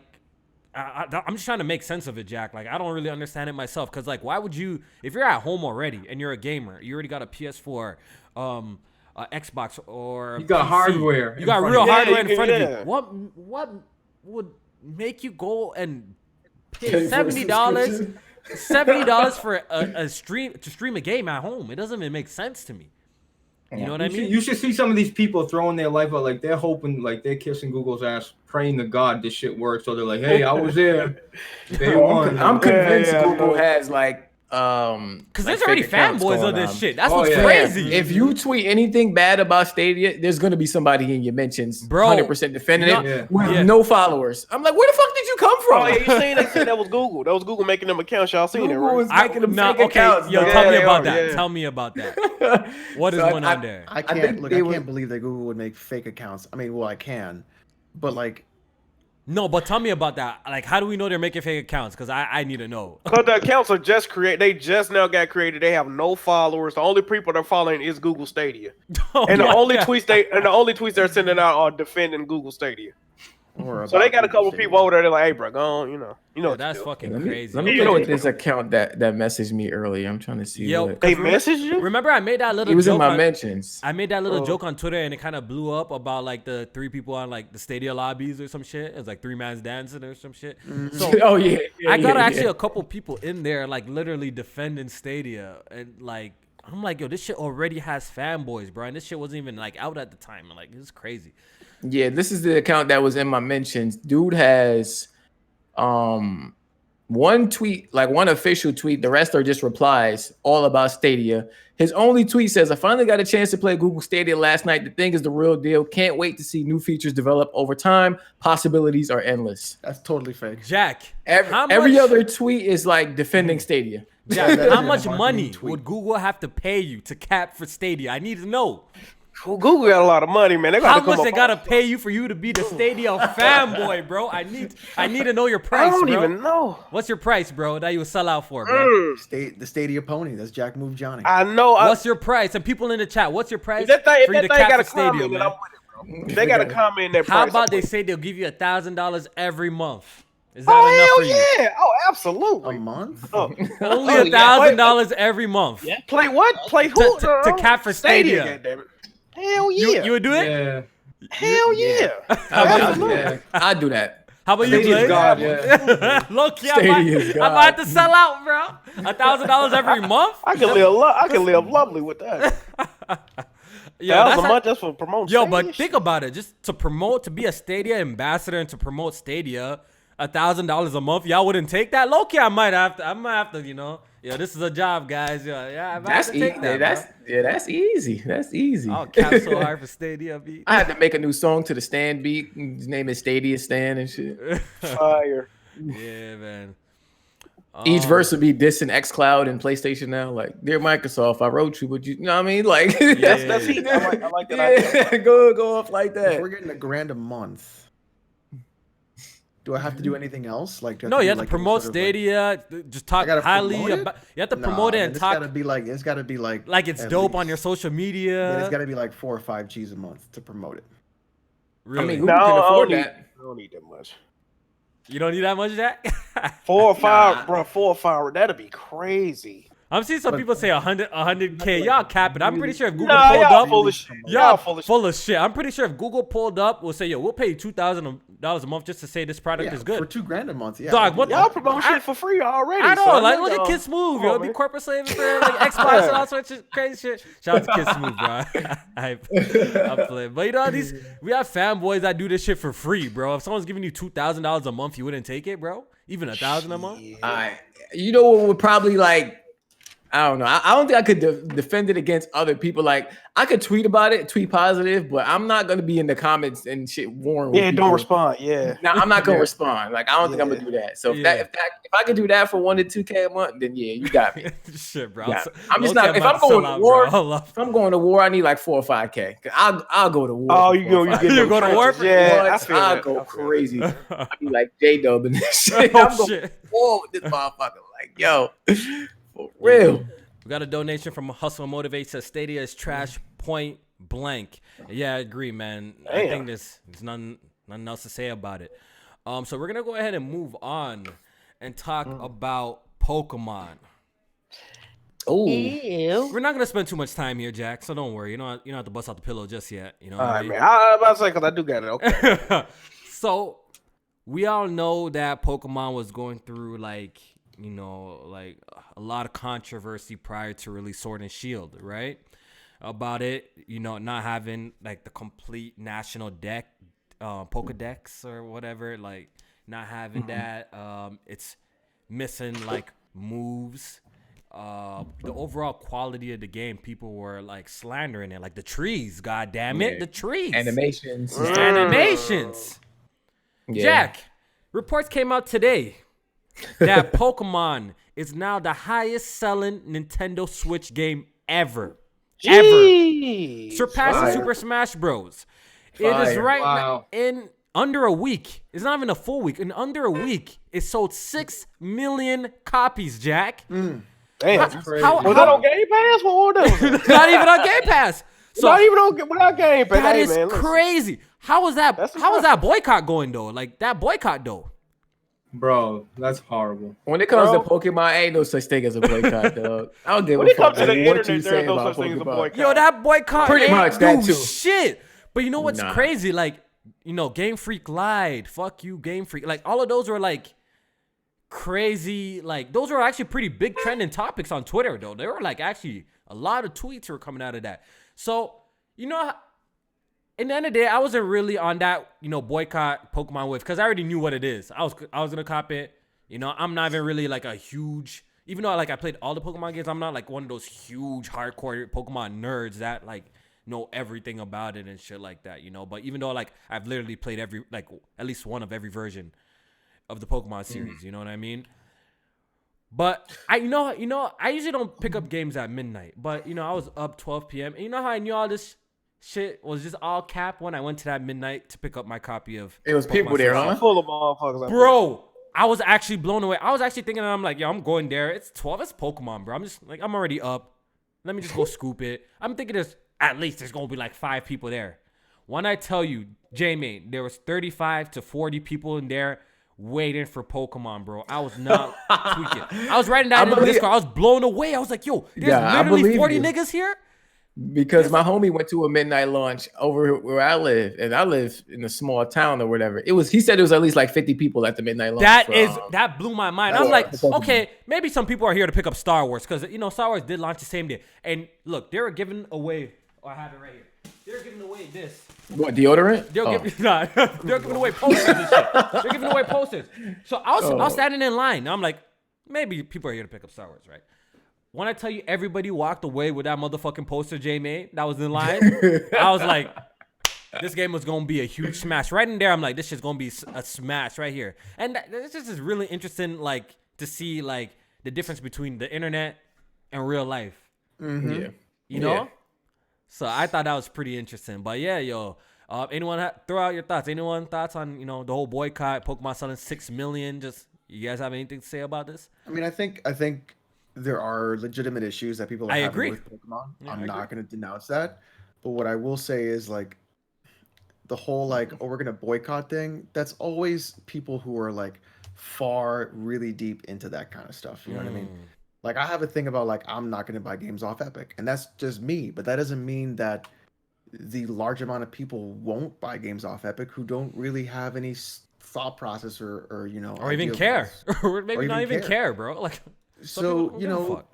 I'm just trying to make sense of it, Jack. Like, I don't really understand it myself. Because, like, why would you... If you're at home already and you're a gamer, you already got a PS4, Xbox, or you got PC, hardware. You got real hardware in front of you. What would make you go and pay $70 for a stream to stream a game at home? It doesn't even make sense to me. You know what I mean? You should see some of these people throwing their life out, like they're hoping, like they're kissing Google's ass, praying to God this shit works. So they're like, "Hey, I was there." I'm convinced Google has like because there's already fanboys of this shit. That's what's crazy. If you tweet anything bad about Stadia, there's gonna be somebody in your mentions, bro, 100% defending it with no followers. I'm like, where the fuck did you come from? Oh, yeah, you seen that shit? That was Google. That was Google making them accounts. Y'all seen it, right? Was making them fake accounts. Yo, tell me about that. Tell me about that. What is going on there? I can't believe that Google would make fake accounts. I mean, well, I can, but like. No, but tell me about that. Like, how do we know they're making fake accounts? Because I need to know. Because the accounts are just created. They just now got created. They have no followers. The only people they're following is Google Stadia. And the only tweets they're sending out are defending Google Stadia. So they got a couple people over there. They're like, "Hey, bro, go on, you know." That's fucking crazy. Let me look at this account that messaged me earlier. I'm trying to see. They messaged you. Remember, I made that little. It was in my mentions. I made that little joke on Twitter, and it kind of blew up about like the 3 people on like the Stadia lobbies or some shit. It was like 3 man's dancing or some shit. Mm-hmm. So, I got actually a couple people in there like literally defending Stadia, and like I'm like, yo, this shit already has fanboys, bro, and this shit wasn't even like out at the time. I'm like, it's crazy. Yeah, this is the account that was in my mentions. Dude has one tweet, like one official tweet. The rest are just replies all about Stadia. His only tweet says, "I finally got a chance to play Google Stadia last night. The thing is the real deal. Can't wait to see new features develop over time. Possibilities are endless." That's totally fake. Jack, every other tweet is like defending Stadia. Jack, how much money would Google have to pay you to cap for Stadia? I need to know. Well, Google got a lot of money, man. How much they gotta pay you for you to be the Stadia fanboy, bro? I need to know your price, bro. I don't even know. What's your price, bro, that you would sell out for, bro? The Stadia pony. That's Jack Move Johnny. I know. What's your price? And people in the chat, what's your price for you to cap for for Stadia, man? man? They got to comment their price. How about they say they'll give you $1,000 every month? Is that enough for you? Yeah. Oh, absolutely. A month? Oh, Only Oh, yeah. $1,000 every month. Yeah. play what? Play who? To cap for Stadia. goddammit. Hell yeah. You would do it? Yeah. Hell yeah. Yeah, I'd do that. How about you, Stadia's Blake? God, yeah. Look, yeah, Stadia's I might have to sell out, bro. $1,000 every month? I can live lovely with that. Yo, That was that's a month just for promoting. Yo, Stadia but think about it. Just to be a Stadia ambassador and to promote Stadia, $1,000 a month, y'all wouldn't take that? Low-key, I might have to, you know. Yo, this is a job, guys. Yeah, I might have to take that. That's easy. That's easy. I'll cap so hard for Stadia beat. I had to make a new song to the Stan beat. His name is Stadia Stan and shit. fire. Yeah, man. Each verse would be dissing xCloud and PlayStation now. Like, dear Microsoft, I wrote you, but you know what I mean? Like, That's heat. I like that idea. yeah, go off like If that. we're getting $1,000 a month, do I have to do anything else? Like, do I No, you have do, to like, promote sort of, like- Stadia. Just talk I gotta highly promote it? about. You have to Nah, promote it man, and it's talk gotta be like it's at dope on least. your social Yeah, media. it's gotta be like 4 or 5 G's a month to promote it. Really? I mean, who No, can I afford don't that? I don't need that much. You don't need that much, Jack? 4 or 5, Nah. bro. 4 or 5. That'd be crazy. I'm seeing some people say 100K. Y'all cap it. I'm pretty sure if Google Nah, pulled y'all up, full of shit. y'all full of full of shit. I'm pretty sure if Google pulled up, we'll say, yo, we'll pay you $2,000 a month just to say this product Yeah, is good. for $2,000 a month. Yeah, Dog, what Y'all promote shit for free already. I know, so like let look at y'all- Kid Smooth, Come yo, on, be man. corporate slaving for like Xbox and all sorts of crazy shit. Shout out to Kid Smooth, bro. I'm playing, but you know we have fanboys that do this shit for free, bro. If someone's giving you $2,000 a month, you wouldn't take it, bro. Even $1,000 a month. You know what would probably like, I don't know. I don't think I could defend it against other people. Like, I could tweet about it, tweet positive, but I'm not gonna be in the comments and shit warring. Yeah, with don't people. respond. Yeah. No, I'm not gonna Yeah. respond. Like, I don't think I'm gonna do that. So Yeah. if I could do that for 1 to 2K a month, then yeah, you got me. Shit, bro. Yeah. I'm just Low-key, not. If about I'm to going sell to out, war, bro. if I'm going to war, I need like 4 or 5K. I'll go to war. Oh, for you 4 or go. You 5K. get You them go to war trenches. for Yeah, I What? feel I'll that. go I feel crazy. I'll be like J-Dub and this shit. Oh, I'm going shit. war with this motherfucker. Like, yo, for real. We got a donation from Hustle and Motivate. Says Stadia is trash, point blank. Yeah, I agree, man. I think there's nothing else to say about it. So we're gonna go ahead and move on and talk about Pokemon. Oh, We're not gonna spend too much time here, Jack. So don't worry. You don't have to bust out the pillow just yet. You know what All I right, mean? man. I'm about to say because I do got it. Okay. So we all know that Pokemon was going through like a lot of controversy prior to release Sword and Shield, right? About it, not having like the complete national deck, Pokedex or whatever, like not having that. It's missing like moves. The overall quality of the game, people were like slandering it, like the trees. God damn it, Yeah. the trees, animations. animations. Yeah. Jack, reports came out today that Pokemon is now the highest selling Nintendo Switch game ever. Jeez. Surpassing Fire. Super Smash Bros. It is Fire. right Wow. in under a week. It's not even a full week. In under a week, it sold 6 million copies, Jack. Damn. crazy. Was that on Game Pass? What was that? Not even on Game Pass. So Not even on without Game Pass. that Hey, is man, listen. crazy. How was that? That's How was that boycott going though? Like that boycott though. Bro, that's horrible. When it comes Bro. to Pokemon, ain't no such thing as a boycott, dog. I don't give When a it comes fuck to the what internet, you there say is no about such thing as a Pokemon. boycott. Yo, that boycott Pretty ain't much, that do too. shit. But you know what's Nah. crazy? Like, Game Freak lied. Fuck you, Game Freak. Like, all of those were like crazy. Like, those were actually pretty big trending topics on Twitter, though. There were like actually a lot of tweets were coming out of that. So, in the end of the day, I wasn't really on that, boycott Pokemon wave because I already knew what it is. I was gonna cop it. I'm not even really like a huge, even though like I played all the Pokemon games, I'm not like one of those huge hardcore Pokemon nerds that like know everything about it and shit like that, But even though like I've literally played at least one of every version of the Pokemon series, you know what I mean? But I usually don't pick up games at midnight, but I was up 12 p.m. and you know how I knew all this shit was just all cap when I went to that midnight to pick up my copy of It was Pokemon people there, Sword and huh? Shield. Full of motherfuckers. Bro, I was actually blown away. I was actually thinking, I'm like, yo, I'm going there. It's 12. It's Pokemon, bro. I'm just like, I'm already up. Let me just go scoop it. I'm thinking at least there's going to be like 5 people there. When I tell you, J-Mate, there was 35 to 40 people in there waiting for Pokemon, bro. I was not tweaking. I was writing that in the Discord. I was blown away. I was like, yo, there's literally 40 niggas here? Because my homie went to a midnight launch over where I live, and I live in a small town or whatever. He said it was at least like 50 people at the midnight launch. That blew my mind. I'm like, okay, maybe some people are here to pick up Star Wars because Star Wars did launch the same day. And look, they were giving away. Oh, I have it right here. They're giving away this. What, deodorant? They're giving away posters and shit. They're giving away posters. So I was standing in line. I'm like, maybe people are here to pick up Star Wars, right? When I tell you everybody walked away with that motherfucking poster Jay made that was in line, I was like, this game was going to be a huge smash. Right in there, I'm like, this shit's going to be a smash right here. And this just is really interesting, like, to see, like, the difference between the internet and real life. Mm-hmm. Yeah. You know? Yeah. So I thought that was pretty interesting. But yeah, yo, anyone throw out your thoughts? Anyone thoughts on, the whole boycott, Pokemon selling 6 million? Just, you guys have anything to say about this? I mean, I think there are legitimate issues that people are having with Pokemon. Yeah, I'm not going to denounce that. But what I will say is, like, the whole, like, we're going to boycott thing, that's always people who are, like, far really deep into that kind of stuff. You know what I mean? Like, I have a thing about, like, I'm not going to buy games off Epic. And that's just me. But that doesn't mean that the large amount of people won't buy games off Epic who don't really have any thought process or or even care. Or maybe not even care, bro. Like, so,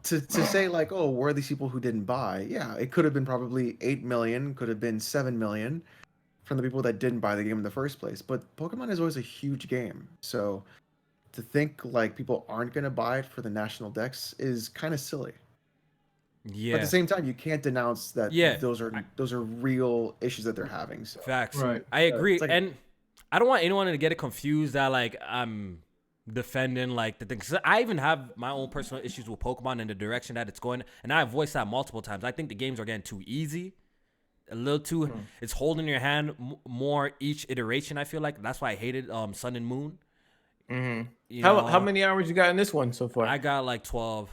to say, like, oh, where are these people who didn't buy? Yeah, it could have been probably 8 million, could have been 7 million from the people that didn't buy the game in the first place. But Pokemon is always a huge game. So to think, like, people aren't going to buy it for the national decks is kind of silly. Yeah. But at the same time, you can't denounce that those are real issues that they're having. So. Facts. Right. I agree. Like, and I don't want anyone to get it confused that, like, I'm defending, like, the thing. 'Cause I even have my own personal issues with Pokemon and the direction that it's going. And I've voiced that multiple times. I think the games are getting too easy. A little too, it's holding your hand more each iteration, I feel like. That's why I hated Sun and Moon. Mm-hmm. How many hours you got in this one so far? I got like 12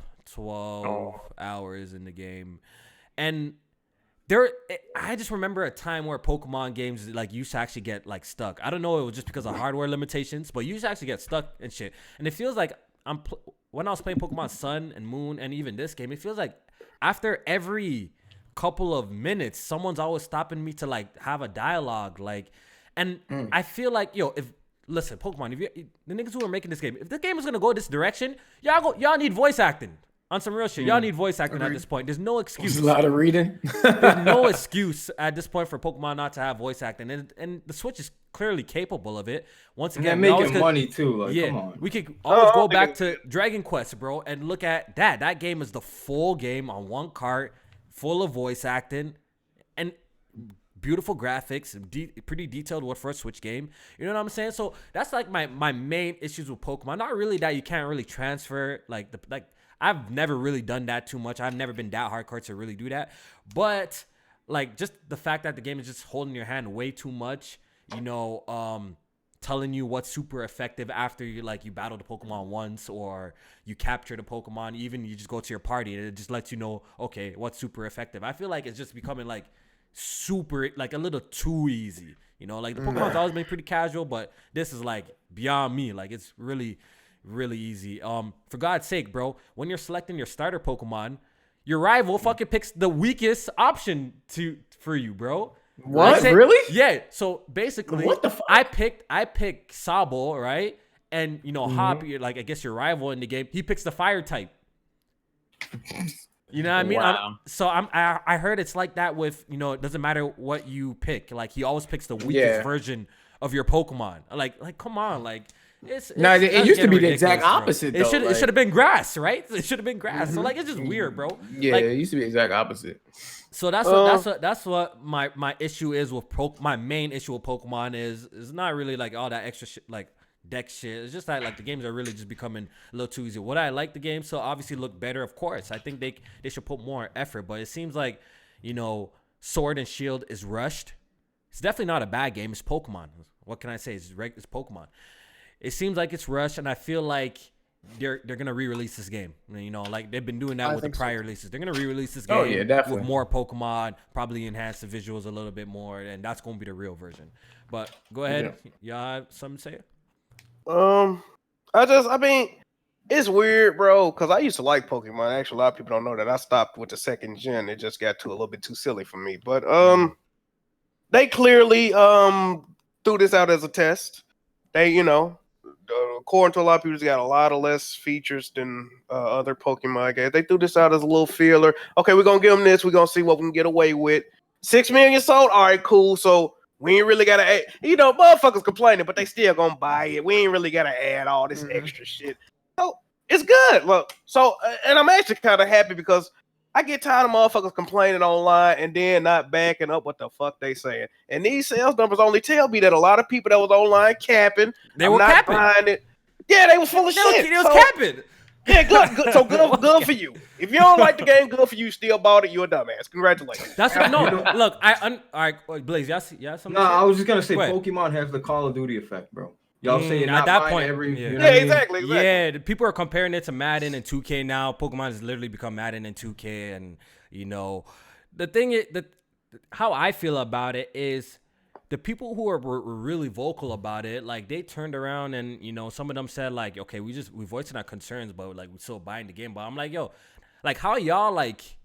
hours in the game. And I just remember a time where Pokemon games like used to actually get like stuck. I don't know, it was just because of hardware limitations, but you used to actually get stuck and shit. And it feels like when I was playing Pokemon Sun and Moon and even this game, it feels like after every couple of minutes, someone's always stopping me to like have a dialogue. Like, and I feel like, listen, Pokemon, if the niggas who are making this game, if the game is gonna go this direction, y'all need voice acting. On some real shit, y'all need voice acting at this point. There's no excuse. There's a lot of reading. There's no excuse at this point for Pokemon not to have voice acting, and the Switch is clearly capable of it. Once again, they're making money too. Like, come on. We could always go back to Dragon Quest, bro, and look at that. That game is the full game on one cart, full of voice acting, and beautiful graphics, pretty detailed for a Switch game. You know what I'm saying? So that's like my main issues with Pokemon. Not really that you can't really transfer I've never really done that too much. I've never been that hardcore to really do that. But like just the fact that the game is just holding your hand way too much, telling you what's super effective after you battle the Pokemon once or you capture the Pokemon, even you just go to your party and it just lets you know, okay, what's super effective. I feel like it's just becoming like super, like a little too easy. Like the Pokemon's always been pretty casual, but this is like beyond me. Like it's really easy. For God's sake, bro, when you're selecting your starter Pokemon, your rival fucking picks the weakest option for you, bro. What? Really? Yeah. So basically, what the fuck? I picked Sabo, right? And Hop, I guess your rival in the game, he picks the fire type. You know what I mean? Wow. I heard it's like that with, it doesn't matter what you pick. Like he always picks the weakest version of your Pokemon. Like come on, like it used to be the exact opposite. It should have been grass, right? It should have been grass. So like it's just weird, bro. Yeah, it used to be the exact opposite. So that's what my issue is with my main issue with Pokemon is not really like all that extra shit like deck shit. It's just that like the games are really just becoming a little too easy. Would I like the game so obviously look better? Of course. I think they should put more effort, but it seems like, Sword and Shield is rushed. It's definitely not a bad game. It's Pokemon. What can I say? It's Pokemon. It seems like it's rushed, and I feel like they're gonna re-release this game. You know, like they've been doing that with the prior releases. They're gonna re-release this game Oh, yeah, definitely. with more Pokemon, probably enhance the visuals a little bit more, and that's gonna be the real version. But go ahead, y'all have something to say? I mean, it's weird, bro, because I used to like Pokemon. Actually, a lot of people don't know that I stopped with the second gen. It just got a little bit too silly for me. But they clearly threw this out as a test. They, you know, according to a lot of people, it's got a lot of less features than other Pokemon games. They threw this out as a little feeler. Okay, we're gonna give them this. We're gonna see what we can get away with. 6 million sold. All right, cool. So we ain't really gotta, you know, motherfuckers complaining, but they still gonna buy it. We ain't really gotta add all this extra shit. So it's good. Look, so and I'm actually kind of happy because I get tired of motherfuckers complaining online and then not backing up what the fuck they saying. And these sales numbers only tell me that a lot of people that was online capping, They were not capping. buying it. Yeah, they was full of shit. They was capping. Yeah, good. So good for you. If you don't like the game, good for you. Still bought it. You a dumbass. Congratulations. That's no. Look, all right, Blaze. Y'all something? No, I was just gonna say Go ahead. Pokemon has the Call of Duty effect, bro. Y'all say at that point, Exactly. Yeah, people are comparing it to Madden and 2K now. Pokemon has literally become Madden and 2K, and you know, the thing is how I feel about it is the people who were really vocal about it, like they turned around and you know some of them said like, okay, we voiced our concerns, but like we're still buying the game. But I'm like, yo, like how y'all like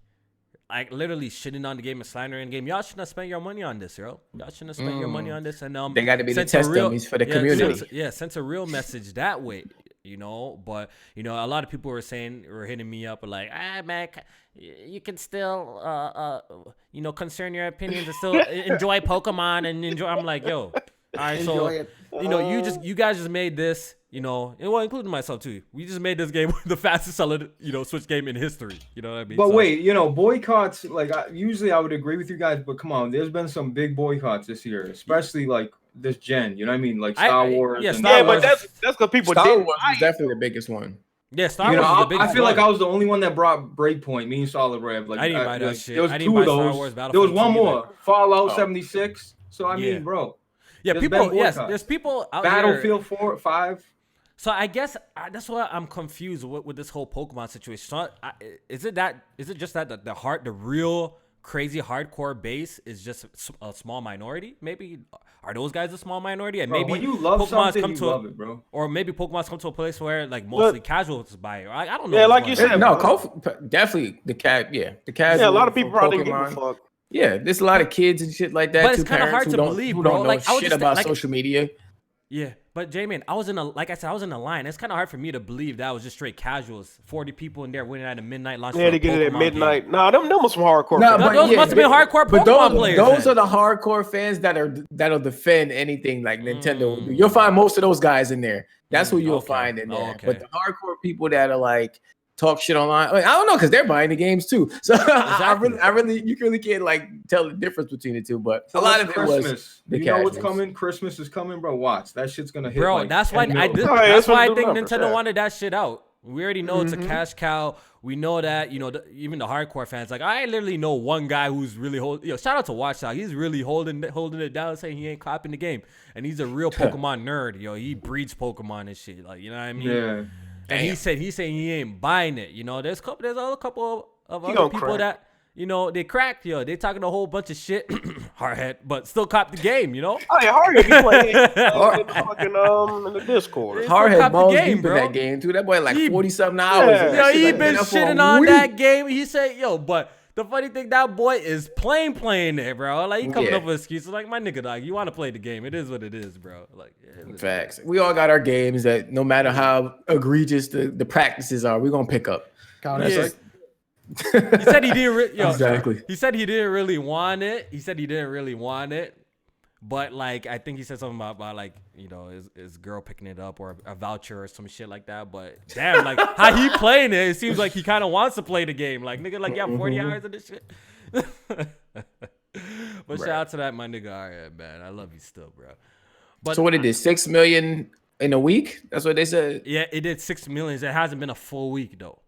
literally shitting on the game and slandering the game. Y'all shouldn't have spent your money on this, yo. Y'all shouldn't have spent your money on this. And they got to be the test dummies for the community. Sent a real message that way, you know. But you know, a lot of people were hitting me up like, man, you can still, you know, concern your opinions and still enjoy Pokemon and enjoy. I'm like, yo, all right, so you know, you guys just made this. You know, well, including myself too. We just made this game the fastest selling, you know, Switch game in history. You know what I mean? But wait, you know, boycotts. Like, usually I would agree with you guys, but come on, there's been some big boycotts this year, especially like this gen. You know what I mean? Like Star Wars. Yeah, Yeah, but that's because people Star didn't. Wars was definitely the biggest one. Yeah, Star Wars is the biggest I feel one. like I was the only one that brought Breakpoint, me and Solid Rev. Like, I didn't buy that shit. There was I didn't two buy of Star those. Wars There was Battlefield one 2 more, either. Fallout 76. So I mean, bro. Yeah, there's people. been Yes, boycotts. there's people out Battlefield here. 4, 5. So I guess that's why I'm confused with this whole Pokemon situation. So is it just that the real crazy hardcore base is just a small minority? Maybe are those guys a small minority? And Bro, maybe when you love Pokemon's something, come you to love it, bro. or maybe Pokemon's come to a place where like mostly casuals buy it. I don't know. Yeah, what's like going you on. said, No, Kofi, definitely the casual. Yeah, a lot of people for probably give a Pokemon. fuck. Yeah, there's a lot of kids and shit like that. But it's too, kinda parents hard who to don't- believe, who bro. don't know Like, I was shit just about like- social media. Yeah, but J-Man, I was in a line. It's kind of hard for me to believe that was just straight casuals. 40 people in there waiting at a midnight launch. Yeah, for they a get it at Pokemon midnight. game. Nah, them was some hardcore. No, fans. but those must have been hardcore but Pokemon those, players. Those then. are the hardcore fans that'll defend anything like Nintendo will do. You'll find most of those guys in there. That's who you'll find in there. Okay. But the hardcore people that are like talk shit online, I don't know, because they're buying the games too. So I really, you really can't like tell the difference between the two. But So a lot that's of it Christmas. was the You know what's casuals. coming? Christmas is coming, bro. Watch. That shit's gonna hit. Bro, like that's why 10 mil. that's why I the think numbers, Nintendo yeah. wanted that shit out. We already know it's a cash cow. We know that, you know, even the hardcore fans. Like, I literally know one guy who's really shout out to Watchdog. He's really holding it down, saying he ain't copying the game, and he's a real Pokemon nerd. Yo, he breeds Pokemon and shit. Like, you know what I mean? Yeah. And he's saying he ain't buying it. You know, there's a couple of He other gonna people crack. that, you know, they cracked. Yo, they talking a whole bunch of shit, hardhead, but still cop the game. You know. Oh yeah, Hardhead be playing in the fucking in the Discord. Still Hardhead cop the balls game, deep bro. in that game too. That boy like He- 40-something hours. Yeah. and Yo, that shit, he like, been up for a shitting on week. that game. He said, yo, but the funny thing, that boy is playing it, bro. Like, he coming Yeah. up with excuses. Like, my nigga, dog, you want to play the game. It is what it is, bro. Like, yeah, Facts. We all got our games that no matter how egregious the practices are, we're gonna pick up. Counter Yeah. Strike. He said he didn't Exactly. He said he didn't really want it. But like, I think he said something about like, you know, his girl picking it up or a voucher or some shit like that. But damn, like how he playing it seems like he kind of wants to play the game. Like, nigga, like, you have 40 hours of this shit. But shout out to that, my nigga. All right, man, I love you still, bro. But So what it did, 6 million in a week? That's what they said. yeah, it did 6 million. It hasn't been a full week though.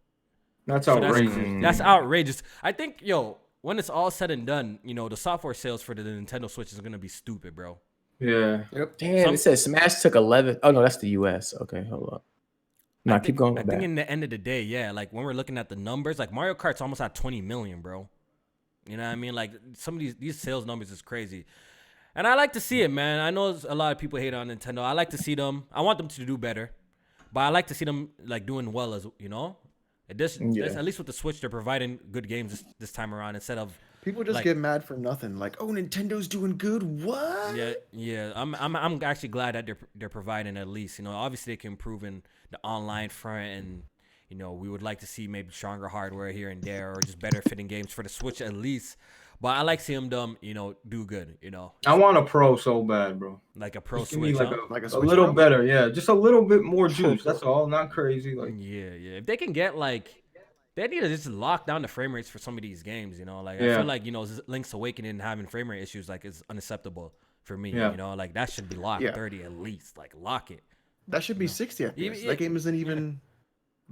That's So outrageous. that's outrageous. I think, yo, when it's all said and done, you know, the software sales for the Nintendo Switch is gonna be stupid, bro. Yeah. Damn, it says Smash took 11. Oh no, that's the US. Okay, hold up. Nah, keep going with I think that. in the end of the day, yeah, like when we're looking at the numbers, like Mario Kart's almost at 20 million, bro. You know what I mean? Like some of these sales numbers is crazy. And I like to see it, man. I know a lot of people hate on Nintendo. I like to see them. I want them to do better. But I like to see them like doing well, as you know. This at least with the Switch, they're providing good games this time around instead of People just like, get mad for nothing. Like, oh, Nintendo's doing good. What? yeah. I'm actually glad that they're providing at least. You know, obviously they can improve in the online front, and you know we would like to see maybe stronger hardware here and there, or just better fitting games for the Switch at least. But I like seeing them, you know, do good. You know, I want a Pro so bad, bro. like a Pro Just give Switch, me Like a a Switch little Pro? better, yeah. Just a little bit more juice. That's all. Not crazy. Like, Yeah. If they can get like, they need to just lock down the frame rates for some of these games. You know, like I Yeah. feel like Link's Awakening and having frame rate issues like is unacceptable for me. Yeah. You know, like that should be locked 30 at least. Like lock it. That should be 60 FPS. Even- That game isn't even.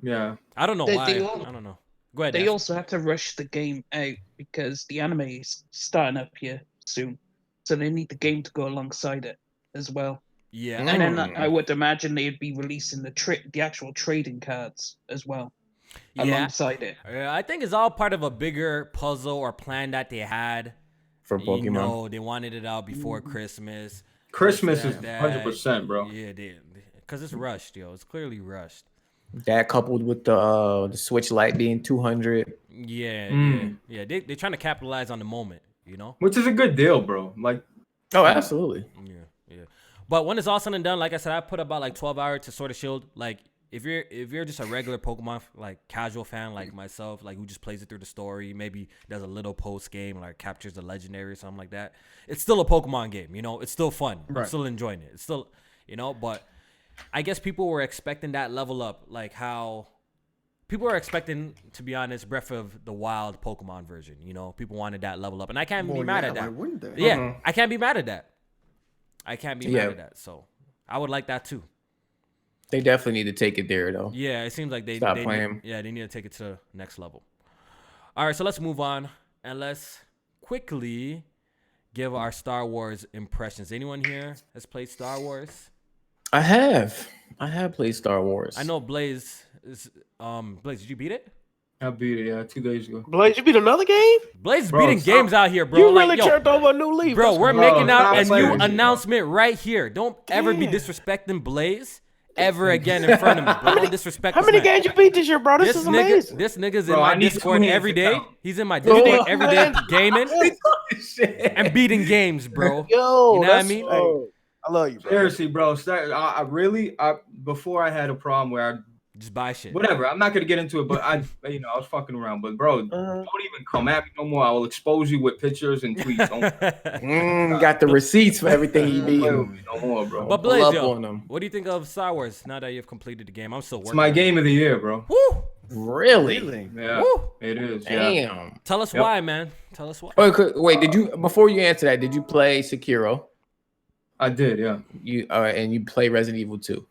yeah. I don't know They- why. they I don't know. Go ahead. They Dash. also have to rush the game out because the anime is starting up here soon, so they need the game to go alongside it as well. Yeah. And then I would imagine they'd be releasing the actual trading cards as well alongside it. Yeah, I think it's all part of a bigger puzzle or plan that they had For Pokemon. You know, they wanted it out before Christmas. Christmas is That- 100%, bro. Yeah, because it's rushed, yo. It's clearly rushed. That coupled with the Switch Lite being 200. Yeah. They're trying to capitalize on the moment, you know. Which is a good deal, bro. Like, Oh, absolutely. Yeah. But when it's all said and done, like I said, I put about like 12 hours to Sword of Shield. Like if you're just a regular Pokemon like casual fan like myself, like who just plays it through the story, maybe does a little post game, like captures the legendary or something like that. It's still a Pokemon game, you know. It's still fun. I'm still enjoying it. It's still, you know. But I guess people were expecting that level up, like how people were expecting, to be honest, Breath of the Wild Pokemon version. You know, people wanted that level up, and I can't be mad at that. Why wouldn't they? Yeah, I can't be mad at that. I can't be mad at that. So I would like that too. They definitely need to take it there, though. Yeah, it seems like they playing. they need to take it to the next level. All right, so let's move on and let's quickly give our Star Wars impressions. Anyone here has played Star Wars? I have played Star Wars. I know Blaze is Blaze, did you beat it? I beat it, 2 days ago. Blaze, you beat another game? Blaze is Bro, beating stop. games out here, bro. You Like, really yo, turned over a new leaf. bro, That's we're cool. making out stop a playing new with me, announcement right here. Don't ever be Damn. disrespecting Blaze ever again in front of me, bro. Don't disrespect How this many man. games you beat this year, bro? This is amazing. This nigga's Bro, in I my need Discord 2 hands every to day. count. He's in my Bro, Discord every day man. gaming and beating games, bro. Yo, You know what I that's, mean? hey, I love you, bro. Seriously, bro. I really, before I had a problem where I, Just buy shit. whatever, I'm not gonna get into it, but I was fucking around. But bro, don't even come at me no more. I will expose you with pictures and tweets. Don't Got the receipts for everything you play with beat. me no more, bro. But Pull Blaze, up yo, on them. what do you think of Star Wars now that you've completed the game? I'm still working. It's my on game of the year, bro. It. Woo! Really? Yeah, Woo! it is. Yeah. Damn. Tell us Yep. why, man. Tell us why. Wait, did you, before you answer that, did you play Sekiro? I did. Yeah. And you play Resident Evil 2?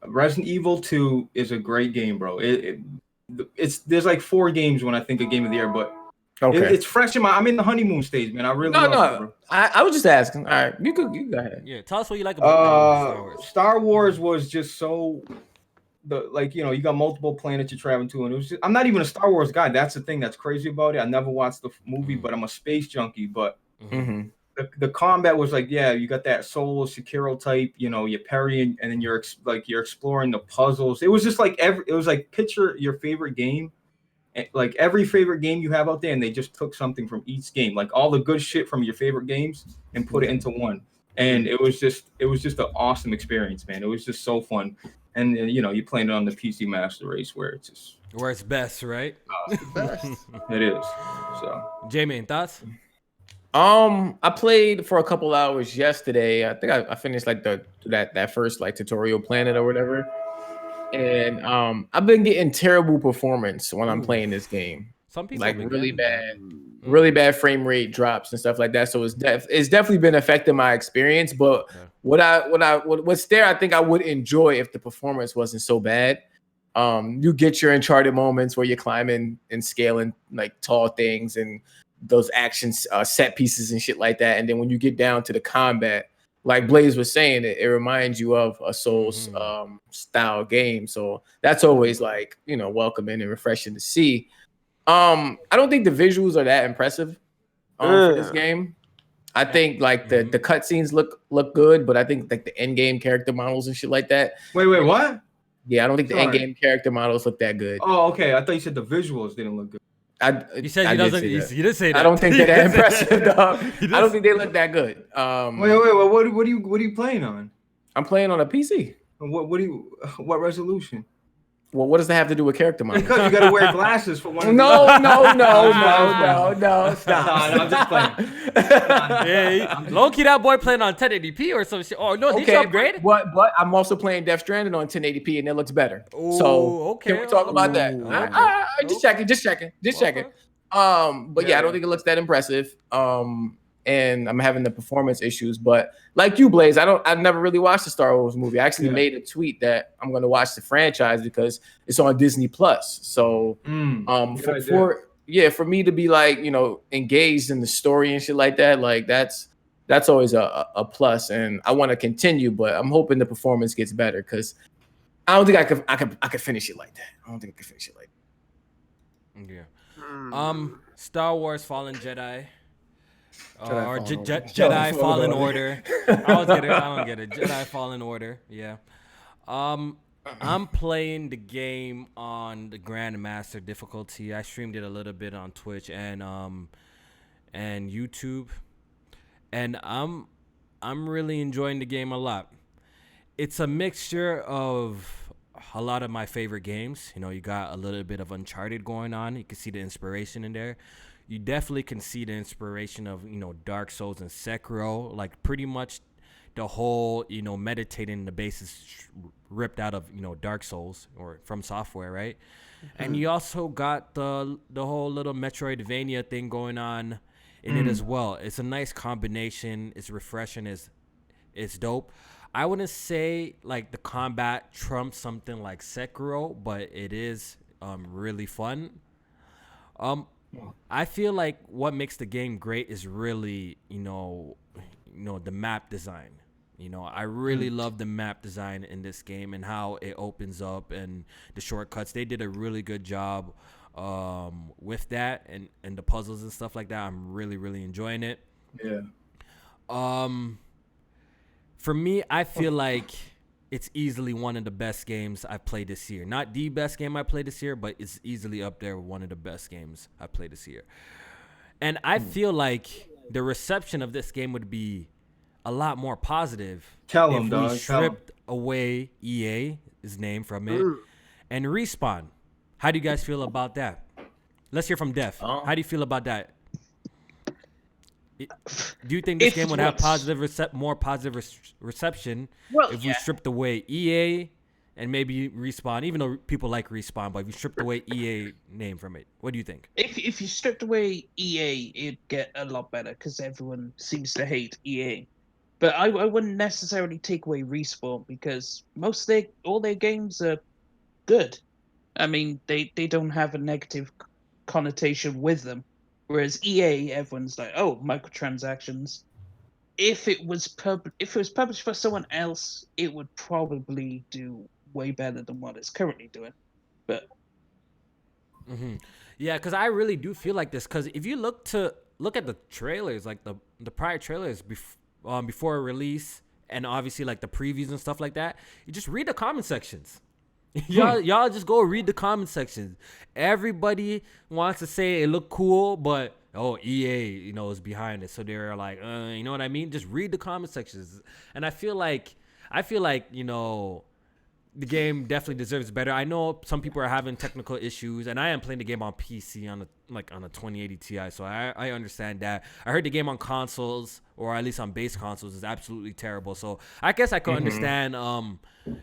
Resident Evil 2 is a great game, bro. There's like 4 games when I think of game of the year, but it's fresh in my. I'm in the honeymoon stage, man. I really love it, bro. I was just asking. All right, you go ahead. Yeah, tell us what you like about Star Wars. Star Wars was just so you got multiple planets you're traveling to, and it was just, I'm not even a Star Wars guy. That's the thing that's crazy about it. I never watched the movie, but I'm a space junkie. But Mm-hmm. the combat was like, yeah, you got that solo Sekiro type, you parry and then you're exploring the puzzles. It was just like picture your favorite game, like every favorite game you have out there, and they just took something from each game, like all the good shit from your favorite games, and put it into one. And it was just an awesome experience, man. It was just so fun. And you playing it on the PC Master Race where It's best, right? it is. So Jamie, thoughts? I played for a couple hours yesterday. I think I finished like that first like tutorial planet or whatever. And I've been getting terrible performance when I'm playing this game. Some people Like really bad frame rate drops and stuff like that. So it's definitely been affecting my experience. But what's there, I think I would enjoy if the performance wasn't so bad. You get your Uncharted moments where you're climbing and scaling like tall things and those action set pieces and shit like that. And then when you get down to the combat, like Blaze was saying, it reminds you of a Souls style game. So that's always like, welcoming and refreshing to see. I don't think the visuals are that impressive for this game. I think like the cutscenes look good, but I think like the end game character models and shit like that. Wait, what? Yeah, I don't think the end game character models look that good. Oh, okay. I thought you said the visuals didn't look good. You said he doesn't. You didn't say that. I don't think they're that impressive, dog. I don't think they look that good. Wait. What are you playing on? I'm playing on a PC. What resolution? Well, what does that have to do with character models? Because you got to wear glasses for one. No. Stop. No, I'm just playing. Yeah, low key, that boy playing on 1080p or some shit. Oh no, did you upgrade? But I'm also playing Death Stranding on 1080p and it looks better. Ooh, so okay. Can we talk about that? Just checking. But yeah, I don't think it looks that impressive. And I'm having the performance issues. But like you, Blaze, I never really watched the Star Wars movie. I actually made a tweet that I'm going to watch the franchise because it's on Disney Plus. So for me to be like, engaged in the story and shit like that, like that's always a plus. And I want to continue, but I'm hoping the performance gets better because I don't think I could finish it like that. I don't think I could finish it like that. Yeah. Star Wars Fallen Jedi. Jedi Fallen Order. I don't get it. Jedi Fallen Order. Yeah. I'm playing the game on the Grandmaster difficulty. I streamed it a little bit on Twitch and YouTube, and I'm really enjoying the game a lot. It's a mixture of a lot of my favorite games. You got a little bit of Uncharted going on. You can see the inspiration in there. You definitely can see the inspiration of, Dark Souls and Sekiro. Like pretty much the whole, meditating the basis ripped out of, Dark Souls or From Software, right? Mm-hmm. And you also got the whole little Metroidvania thing going on in it as well. It's a nice combination. It's refreshing. It's dope. I wouldn't say like the combat trumps something like Sekiro, but it is really fun. I feel like what makes the game great is really, the map design. I really love the map design in this game and how it opens up and the shortcuts. They did a really good job with that and the puzzles and stuff like that. I'm really, really enjoying it. Yeah. For me, I feel like it's easily one of the best games I've played this year. Not the best game I played this year, but it's easily up there with one of the best games I played this year. And I feel like the reception of this game would be a lot more positive if we stripped away EA's name from it and Respawn. How do you guys feel about that? Let's hear from Def. How do you feel about that? Do you think this game would have more positive reception if we stripped away EA and maybe Respawn, even though people like Respawn, but if you stripped away EA name from it, what do you think? If you stripped away EA, it'd get a lot better because everyone seems to hate EA. But I wouldn't necessarily take away Respawn because all their games are good. I mean, they don't have a negative connotation with them. Whereas EA, everyone's like, oh, microtransactions. If it was published for someone else, it would probably do way better than what it's currently doing. But yeah, because I really do feel like this. Because if you look at the trailers, like the prior trailers before release, and obviously like the previews and stuff like that, you just read the comment sections. Y'all just go read the comment sections. Everybody wants to say it looked cool, but EA, is behind it. So they're like, you know what I mean? Just read the comment sections. And I feel like, the game definitely deserves better. I know some people are having technical issues, and I am playing the game on PC on a 2080 Ti, so I understand that. I heard the game on consoles, or at least on base consoles, is absolutely terrible. So I guess I could understand,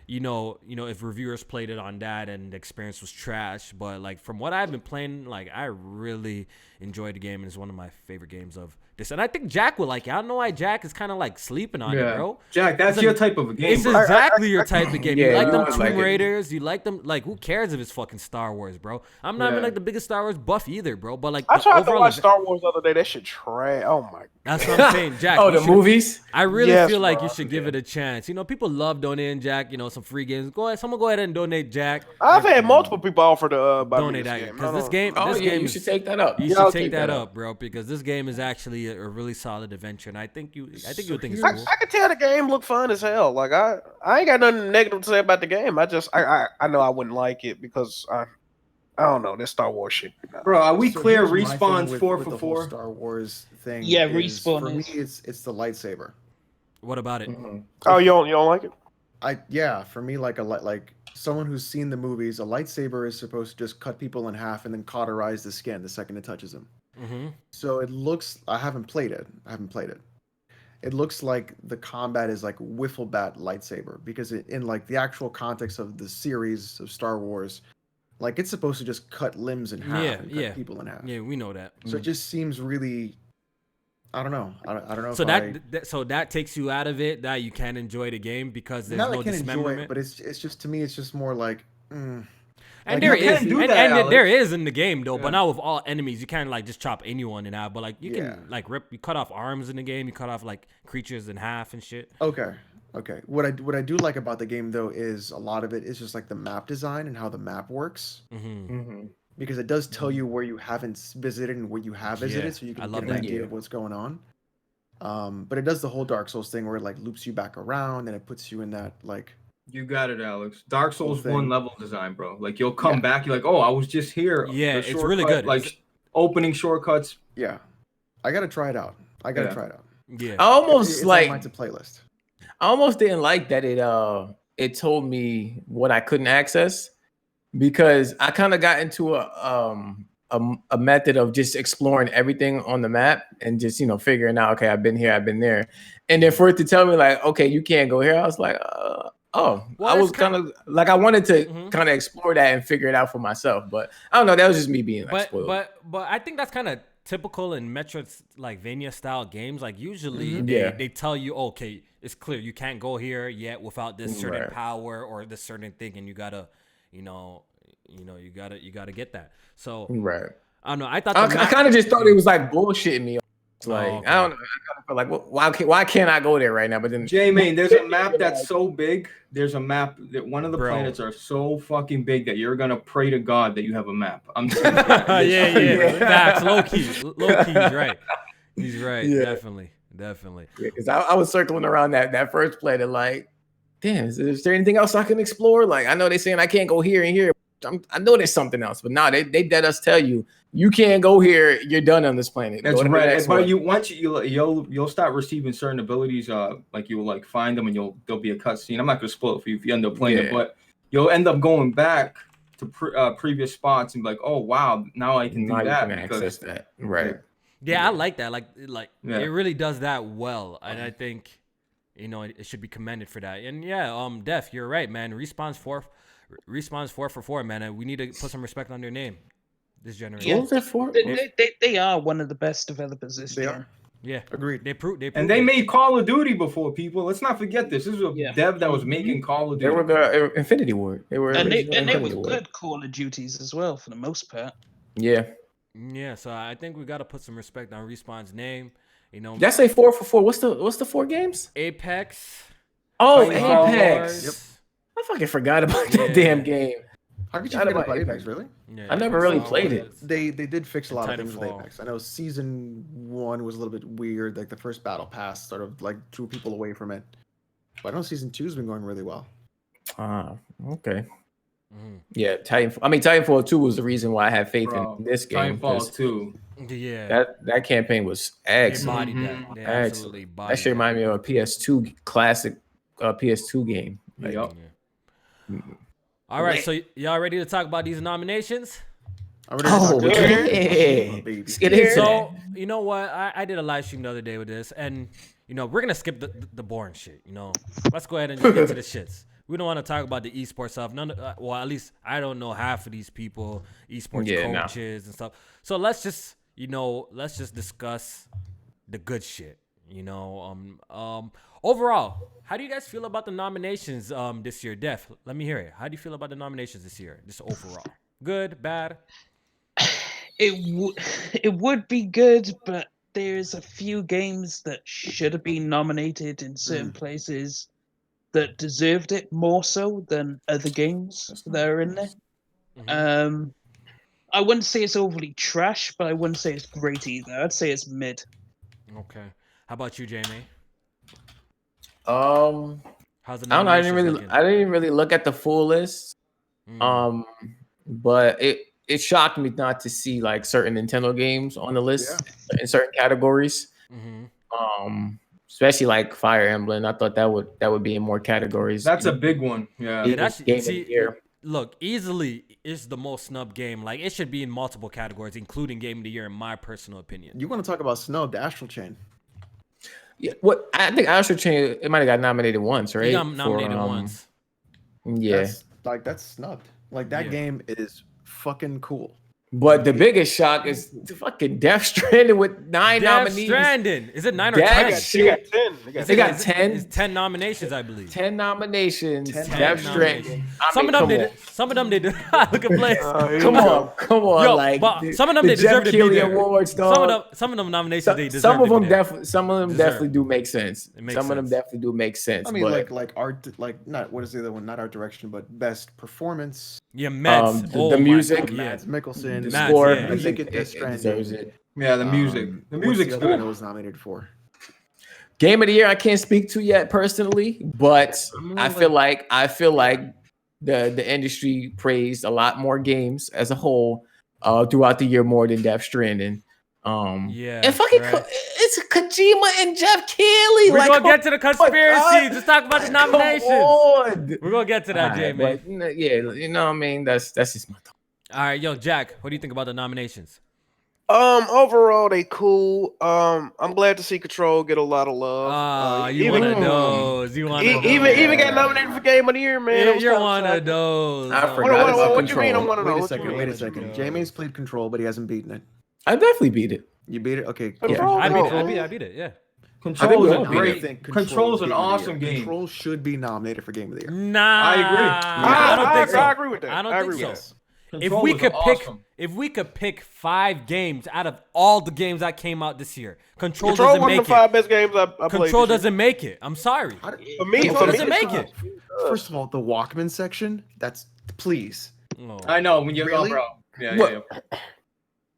if reviewers played it on that and the experience was trash. But like from what I've been playing, like I really enjoyed the game, and it's one of my favorite games of this. And I think Jack would like it. I don't know why Jack is kind of like sleeping on it, bro. Jack, that's your type of a game. It's exactly your type of game. You like them Tomb Raiders. You like them. Like, who cares if it's fucking Star Wars, bro? I'm not even like the biggest Star Wars buff either, bro. But like, I the tried to overall watch event- Star Wars the other day. That shit trash. Oh my god. That's what I'm saying, Jack. Oh, you the should- movies. I really Yes, feel like bro. you should give it a chance. You know, people love donating, Jack. You know, some free games. Someone go ahead and donate, Jack. I've had multiple people offer to buy me Donate this that game. because I this don't- game. Oh this yeah, game you is, should take that up. You Yeah, should I'll take take that that up, bro, because this game is actually a really solid adventure, and I think you would think it's I, cool. I can tell the game look fun as hell. Like I ain't got nothing negative to say about the game. I know I wouldn't like it because I don't know this Star Wars shit. Bro, are we So clear? here's my thing Respawn's with- 4 with for the whole 4. Star Wars thing. Yeah, is, Respawn for me, is. it's the lightsaber. What about it? Oh, you don't like it? For me, like someone who's seen the movies, a lightsaber is supposed to just cut people in half and then cauterize the skin the second it touches them. Mm-hmm. So it looks. I haven't played it. It looks like the combat is like wiffle bat lightsaber because in like the actual context of the series of Star Wars, like it's supposed to just cut limbs in half and cut people in half. Yeah, we know that. So it just seems really. I don't know. I don't know. So if that takes you out of it, that you can't enjoy the game because there's not no I can enjoy dismemberment. it, but it's just to me, it's just more like. And Like, there you is, can't do and, that, and Alex. there is in the game though, Yeah. but not with all enemies. You can't like just chop anyone in half, but like you Yeah. can like you cut off arms in the game. You cut off like creatures in half and shit. Okay. What I do like about the game though is a lot of it is just like the map design and how the map works Mm-hmm. because it does tell you where you haven't visited and where you have visited, Yeah, so you I can love get an that. idea Yeah. of what's going on. But it does the whole Dark Souls thing where it like loops you back around and it puts you in that like. You got it, Alex. Dark Souls thing. 1 level design, bro. Like you'll come back, you're like, oh, I was just here. Yeah, The it's really shortcut, good. Like It's- opening shortcuts. Yeah, I gotta try it out. Yeah. Yeah. I almost It's like on my playlist. I almost didn't like that it told me what I couldn't access because I kind of got into a method of just exploring everything on the map and just figuring out, okay, I've been here, I've been there, and then for it to tell me like, okay, you can't go here, I was like, oh, Well, I was it's kind of like I wanted to Mhm. kind of explore that and figure it out for myself, but I don't know, that was just me being like, spoiled. But I think that's kind of typical in Metroid like Vania style games. Like usually Mhm. they, Yeah. they tell you, okay, it's clear you can't go here yet without this certain Right. power or this certain thing, and you gotta, you gotta get that. So Right. I don't know. I thought I the map- kind of just thought it was like bullshitting me. Like okay. I don't know. I kind of feel like why can't I go there right now? But then J-Main, there's a map that's so big. There's a map that one of the Bro. planets are so fucking big that you're gonna pray to God that you have a map. I'm just yeah. Facts, low key. He's right. He's right. Yeah. Definitely. because I was circling around that first planet, like, damn, is there anything else I can explore? Like I know they saying I can't go here and here. I know there's something else, but now they dead us tell you can't go here. You're done on this planet. That's Go to the right. next But one. you once you'll start receiving certain abilities. Like you'll like find them and there'll be a cutscene. I'm not gonna spoil it for you if you end up playing it, Yeah. but you'll end up going back to previous spots and be like, oh wow, now I can Now do you that can because access that. Right. Yeah, I like that. Like Yeah. it really does that well, and I think it should be commended for that. And yeah, Def, you're right, man. Respawn's 4 for 4, man. And we need to put some respect on their name this generation. What was that for? They are one of the best developers this They year. are. Yeah, Agreed. they proved. and they made Call of Duty before, people. Let's not forget this. This is a Yeah. dev that was making Call of They Duty. were the Infinity Ward. They were And they original were Infinity Ward. good Call of Duties as well for the most part. Yeah. Yeah, so I think we got to put some respect on Respawn's name. Did I say 4 for 4? What's the 4 games? Apex. Oh, Titanfall. Apex. Yep. I fucking forgot about that Yeah. damn game. How could you Forgot forget about about Apex? Apex. Really? Yeah, I never really Apex played it. was- They did fix a lot of things with Titanfall. Apex. I know season 1 was a little bit weird. Like the first battle pass sort of like drew people away from it. But I know season 2's been going really well. Okay. Mhm. Yeah, Titanfall 2 was the reason why I had faith Bro, in this game. Titanfall 'cause 2. Yeah, That campaign was they excellent. bodied that. Mhm. They Excellent. absolutely bodied That shit reminded me of a PS2 classic PS2 game. Like, Yup. Yeah. All right, so y'all ready to talk about these nominations? I'm ready to talk about yeah. Oh, baby. Let's get into So that. you know what? I did a live stream the other day with this, and we're gonna skip the boring shit. Let's go ahead and get to the shits. We don't want to talk about the esports stuff. Well, at least I don't know half of these people, esports Yeah, no. coaches and stuff. So let's just discuss the good shit. Overall, how do you guys feel about the nominations this year? Def, let me hear it. How do you feel about the nominations this year? Just overall, good, bad? it would be good, but there's a few games that should have been nominated in certain places that deserved it more so than other games that are in there. Mhm. I wouldn't say it's overly trash, but I wouldn't say it's great either. I'd say it's mid. Okay. How about you, Jamie? Um, How's the I don't know. nominations looking? I didn't really look at the full list. Mm. But it shocked me not to see like certain Nintendo games on the list in certain categories. Especially like Fire Emblem. I thought that would be in more categories. That's a big one. Yeah. Yeah, that's Game of the Year. Look, easily is the most snubbed game. Like it should be in multiple categories, including Game of the Year, in my personal opinion. You want to talk about snubbed Astral Chain? Yeah, what I think Astral Chain, it might have got nominated once, right? He got nominated once. Yeah, That's snubbed. Like that game is fucking cool. but the biggest shock is the fucking Death Stranding with 9 Death nominees. Stranding. Is it 9 or That 10? shit- They got 10. It's 10 nominations, I believe. 10 nominations. 10 Death Stranding. nominations. I Some mean, of them come did. Some of them did. Look at Blaze. Come on. Yo, like but some of them the they deserve Jeff to be Keighley there. Awards, dog. Some of them nominations they deserve. Some of to them be there. definitely Deserve. do make sense. It makes Some of them sense. definitely do make sense. I mean, but, like art, like not what is the other one? Not art direction, but best performance. Yeah, Mets. the Oh my music, God, yeah. Mads Mikkelsen, the Mads, score, yeah. I music think in Death it Stranding. deserves it. Yeah, the music. The What's music's the other one cool. it was nominated for? Game of the Year, I can't speak to yet personally, but I feel like the industry praised a lot more games as a whole throughout the year more than Death Stranding. Yeah, and fucking right. it's Kojima and Jeff Keighley. We're like, gonna get to the conspiracies. God. Let's talk about the nominations. Come on. We're gonna get to that, Jamie. But, yeah, you know what I mean. That's just my thought. All right, yo, Jack, what do you think about the nominations? Overall they cool. I'm glad to see Control get a lot of love. You one of those. You one of those. Even got nominated for Game of the Year, man. Yeah, I'm you're so one excited. of those. I forgot about What you mean? Control. I'm one of Wait those. a What you second. mean? Wait a second. Jamie's played Control, but he hasn't beaten it. I definitely beat it. You beat it? Okay. Control, I beat it. Control. I beat it. Yeah. Control is we a all beat great. think Control's an Game of the awesome Year. game. Control should be nominated for Game of the Year. Nah, I agree. I don't think so. I agree with that. I don't I think agree so. with that. Control If we was could awesome. if we could pick 5 games out of all the games that came out this year, Control Control doesn't one of make the 5 it. best games I played. Control this year. doesn't make it. I'm sorry. For me, Control doesn't make it. First of all, the Walkman section. That's please. Oh. I know when you're Really? bro. Yeah, What?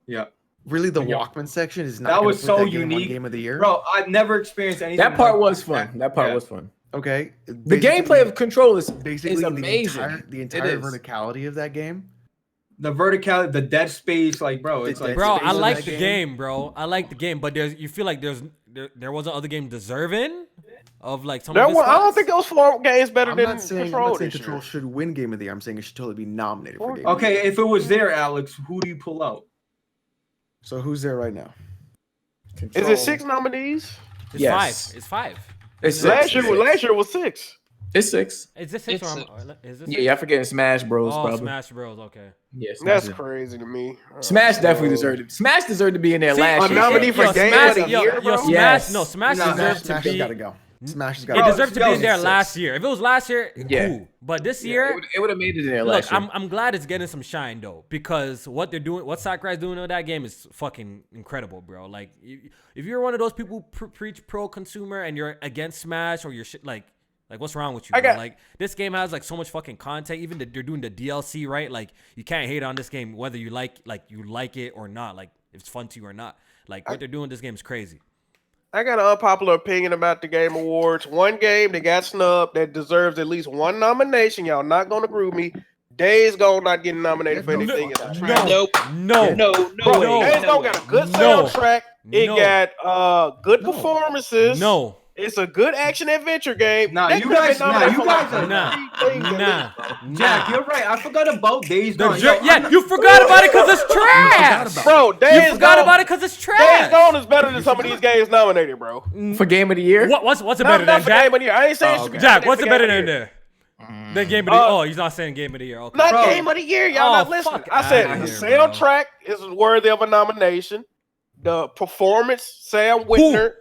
yeah. Really, the Yeah. Walkman section is not. That gonna was put so that game on unique. Game of the Year. Bro, I've never experienced anything. That part like was fun. That part Yeah. was fun. Okay. The gameplay of Control is basically amazing. The It entire is. verticality of that game. The verticality, the dead space, like bro, it's The like dead Bro, space I in like that the game. game, bro. I like the game, but you feel like there wasn't other game deserving of like some There of his was, I don't spots? think those 4 games better I'm than not saying Control. Control this year. should win Game of the Year. I'm saying it should totally be nominated for Game of the okay. Year. If it was there, Alex, who do you pull out? So who's there right now? Is it 6 nominees? It's Yes. 5. It's 5. It's Last six. year was 6. It's 6. Is this 6 It's or is this? Yeah, I'm forgetting Smash Bros. Oh, probably. Smash Bros. Okay. Yeah, That's Smash. crazy to me. Smash definitely deserved it. Smash deserved to be in there See, last a year. nominee for Yo, Game Smash, of the Year, bro? Smash, Yes. no, Smash No, deserves to Smash be. has got to go. Smash has got It to go. deserves to be in there six. last year. If it was last year, Yeah. cool. But this Yeah, year, it would have made it in there look, last year. I'm glad it's getting some shine though, because what they're doing, what Sakurai's doing with that game is fucking incredible, bro. Like, if you're one of those people who preach pro consumer and you're against Smash or you're shit, like what's wrong with you? Bro? Like, this game has like so much fucking content. Even they're doing the DLC, right? Like, you can't hate on this game whether you like it or not. Like, if it's fun to you or not. Like, what they're doing in this game is crazy. I got an unpopular opinion about the Game Awards. One game that got snubbed that deserves at least 1 nomination. Y'all not gonna agree with me. Days Gone not getting nominated for anything. Nope. No. No Bro, way. Days Gone got a good No. soundtrack. It No. got good performances. No. It's a good action adventure game. Nah, That you could've guys- been nominated nah, you for like guys are- 3 things at Nah. least. Jack, you're right. I forgot about Days Gone. You forgot about it because it's trash. Bro, You Days forgot Gone, about it because it's Days trash. Gone is better than some of these games nominated, bro. For Game of the Year? What's it Not better than, for Jack? Game of the Year. I ain't saying it should be Jack, nominated what's for it better Game of than the Year. there? Then Game of the Year. Oh, he's not saying Game of the Year. Okay. Not Bro. Game of the Year. Y'all Oh, not listening. fuck I said outta the here, bro. soundtrack is worthy of a nomination. The performance, Sam Whitner.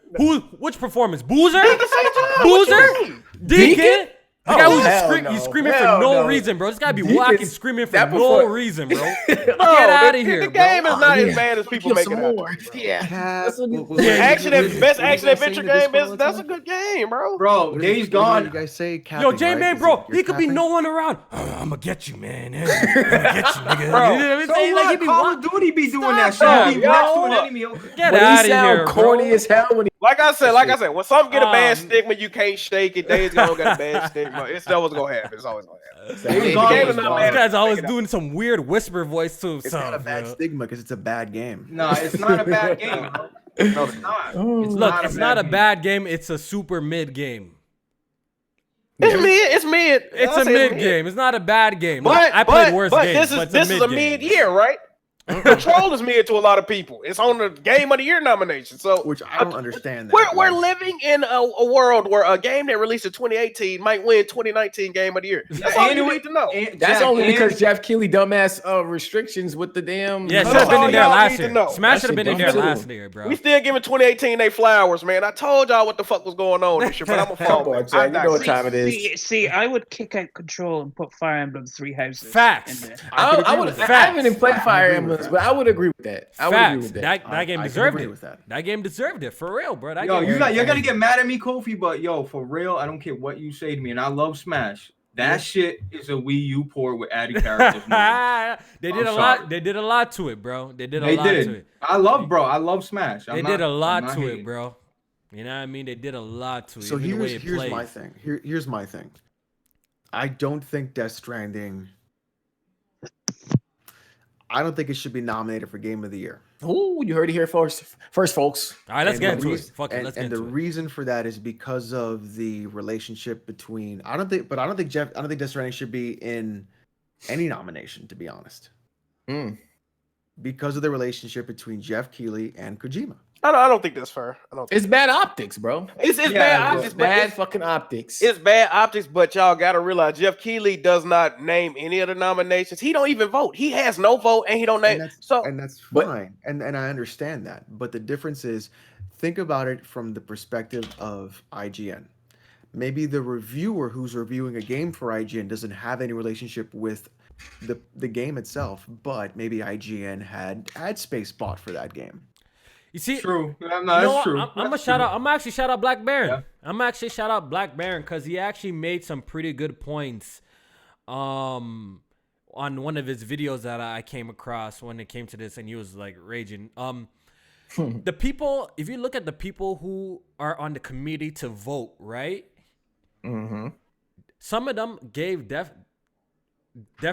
Which performance? Boozer? At the same time, what you Boozer? mean? Deacon? The guy who's hell no. screaming for Hell no no. reason, bro. This guy be Deep walking is- screaming for that no before- reason, bro. Get No, out the of here, The bro. game is not Yeah. as bad as people Kill make some it out. more. Yeah. Cap. That's what What- he- Action, what- what- best what you action guys say adventure in the game Discord is all the that's a time? good game, bro. Bro, What Days do you Gone. guys say? Yo, Capping, J-Man, right? bro, Is it- he could be you're no one around. I'm gonna get you, man. I'm gonna get you, nigga. Bro, You know what I'm So saying? Like, he what? be Call walking. of Duty be doing that shit. Stop, He yo. next to an enemy. Okay. Get But he out of sound here, corny bro. as hell when he. Like I said, when something get a bad Um, stigma, you can't shake it. Days Gone got a bad stigma. It's always gonna happen. It's always gonna happen. Days The Gone game was is not fun. bad. This guy's always Take it out. doing some weird whisper voice to It's not a himself, bad bro. stigma because it's a bad game. Nah, it's not a bad game. Bro. No, It's not. Oh. Look, not a it's bad not a game. bad game. It's a super mid game. It's mid. It's mid. It's I'll a say mid game. It's not a bad game. Look, But I played worse but games. this but is it's a game. mid year, right? Control is mid to a lot of people. It's on the Game of the Year nomination. So Which I don't understand. That. we're living in a world where a game that released in 2018 might win 2019 Game of the Year. That's all you need to know. That's only because Jeff Keighley dumbass restrictions with the damn. Yeah, That's should have been all in there y'all last need to year. know. Smash should have That been in shit there dumb. last year, bro. We still giving 2018 they flowers, man. I told y'all what the fuck was going on this year, but I'm a Come fall on, back. Jack, you know what I time it is. See, I would kick out Control and put Fire Emblem Three Houses. Facts. in there. I haven't even played Fire Emblems, but I would agree with that. I would agree Facts. with that. That game I can deserved agree it. with that. That game deserved it for real, bro. That Yo, game you're gonna get mad at me, Kofi, but yo, for real, I don't care what you say to me, and I love Smash. That shit is a Wii U port with added characters. They did I'm a sorry. lot. They did a lot to it, bro. They did a lot to it. I love Smash. They did a lot to it, bro. You know what I mean? They did a lot to it. So even the way it here's plays. my thing. Here's my thing. I don't think Death Stranding. I don't think it should be nominated for Game of the Year. Ooh, you heard it here first, folks. All right, let's And get the into it. reason- Fuck it, let's get and the into it. reason for that is because of the relationship between. I don't think Death Stranding should be in any nomination, to be honest. Mm. Because of the relationship between Jeff Keighley and Kojima. I don't think that's fair. I don't think It's bad optics, bro. it's Yeah, bad but- optics, It's but bad fucking optics. it's bad optics, but y'all gotta realize Jeff Keighley does not name any of the nominations. He don't even vote. He has no vote and he don't name. And that's but- fine. And I understand that. But the difference is, think about it from the perspective of IGN. Maybe the reviewer who's reviewing a game for IGN doesn't have any relationship with the game itself, but maybe IGN had ad space bought for that game. You see, True. No, you know that's what? true. I'm gonna That's shout true. out. I'm actually shout out Black Baron. Yeah. I'm actually shout out Black Baron because he actually made some pretty good points, on one of his videos that I came across when it came to this, and he was like raging. The people, if you look at the people who are on the committee to vote, right? Mm-hmm. Some of them gave Death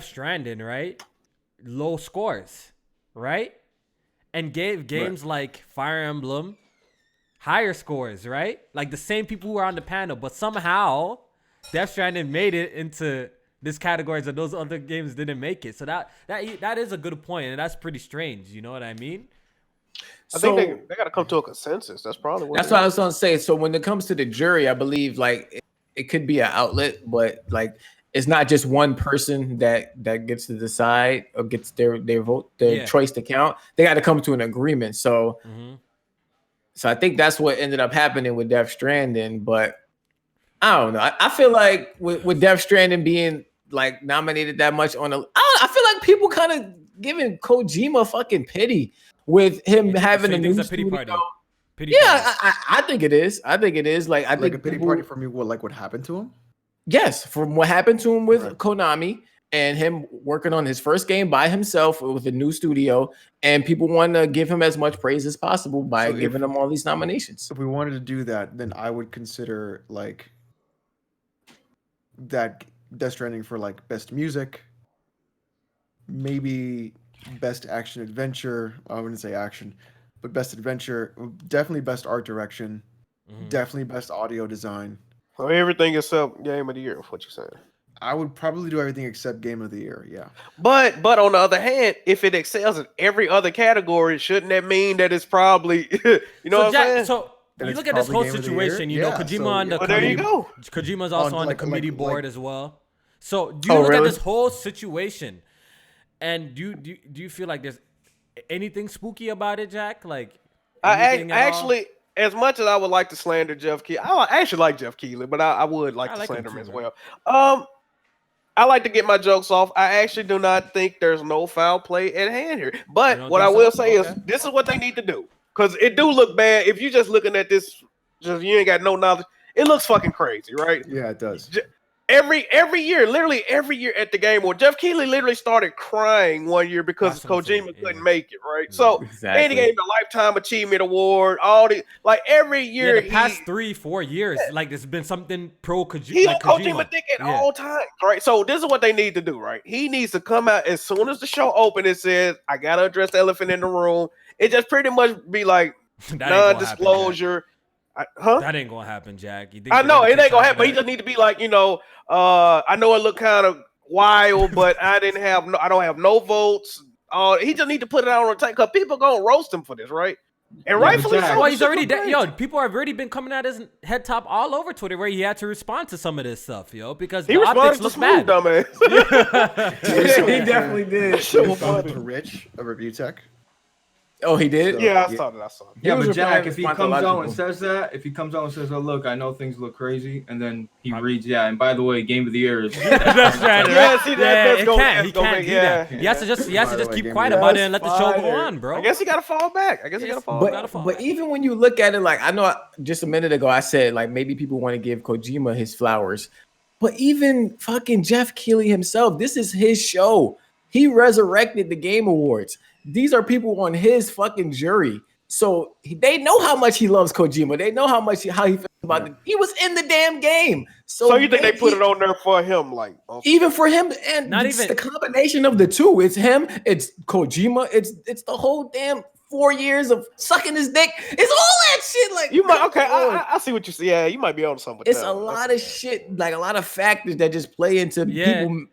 Stranding, right, low scores, right, and gave games like Fire Emblem higher scores, right? Like the same people who are on the panel, but somehow Death Stranding made it into this categories and those other games didn't make it. So that is a good point, and that's pretty strange. You know what I mean? I think they got to come to a consensus. That's probably what. That's what I was gonna say. So when it comes to the jury, I believe like it could be an outlet, but like it's not just one person that gets to decide or gets their vote, their choice to count. They got to come to an agreement. So, so I think that's what ended up happening with Death Stranding. But I don't know. I feel like with Death Stranding being like nominated that much I feel like people kind of giving Kojima fucking pity with him having a new pity party. I think it is. I think it is. Like I think a pity party for me. What happened to him? Yes, from what happened to him with Konami and him working on his first game by himself with a new studio, and people want to give him as much praise as possible by giving him all these nominations. If we wanted to do that, then I would consider like that Death Stranding for like best music, maybe best action adventure. I wouldn't say action, but best adventure, definitely best art direction, definitely best audio design. So everything except Game of the Year. What you saying? I would probably do everything except Game of the Year. Yeah. But on the other hand, if it excels in every other category, shouldn't that mean that it's probably you know what I'm saying? So Then you it's look at this whole probably Game of the Year? situation. You know, Yeah, Kojima so, on the yeah. Well, there you committee. go. Kojima's also on the like- committee like- board as well. So do you look at this whole situation, and do you feel like there's anything spooky about it, Jack? Like I anything at all? as much as I would like to slander Jeff Keighley, I actually like Jeff Keighley, but I would like to like him slander him too, as man. well. I like to get my jokes off. I actually do not think there's no foul play at hand here. But You don't what I think will so? say Okay. is this is what they need to do. Because it do look bad. If you're just looking at this, just you ain't got no knowledge, it looks fucking crazy, right? Yeah, it does. Every year, literally every year at the Game Awards, Jeff Keighley literally started crying one year because That's what I'm saying, Kojima yeah. couldn't make it, right? So Exactly. and he gave him a Lifetime Achievement Award, all the like every year. Yeah, the past 3-4 years, like there's been something pro Kojima. He Like Kojima dick at all times, right? So this is what they need to do, right? He needs to come out as soon as the show opens. It says, "I gotta address the elephant in the room." It just pretty much be like That ain't gonna happen, non-disclosure. Jack. That ain't gonna happen, Jack. You think I they're know gonna it take ain't gonna time happen. for But he that? just need to be like, I know it looked kind of wild, but I don't have no votes. He just need to put it out on the tape because people gonna roast him for this, right? And but rightfully Jack- so. Well, This he's shit already look dead. great. Yo, people have already been coming at his head top all over Twitter where he had to respond to some of this stuff, yo, because He the responded optics to look Smooth, bad. dumbass. He definitely did. Shit We was found funny. to Rich, a review tech. Oh, he did. So- Yeah, I saw it. He Yeah, was but Jack, replying if he to comes out logical. and says that, oh look, I know things look crazy, and then he Right. reads, yeah, and by the way, game of the year is That's right. Yeah, see, that's he gonna- can't. that's He gonna can't make- do that. yeah. He has to just By the way, keep Game quiet of the about it Year. and let the show go Fire. on, bro. I guess he gotta fall back. Gotta fall But back. even when you look at it, like I know just a minute ago I said like maybe people want to give Kojima his flowers, but even fucking Jeff Keighley himself, this is his show. He resurrected the Game Awards. These are people on his fucking jury, so they know how much he loves Kojima. They know how he feels about it. He was in the damn game. So you think they maybe- put it on there for him, like okay. even for him, and Not it's even- the combination of the two. It's him, it's Kojima, it's the whole damn 4 years of sucking his dick. It's all that shit. Like You might okay. come on. I see what you see. Yeah, you might be on something. With It's that a one. lot of shit, like a lot of factors that just play into Yeah. people.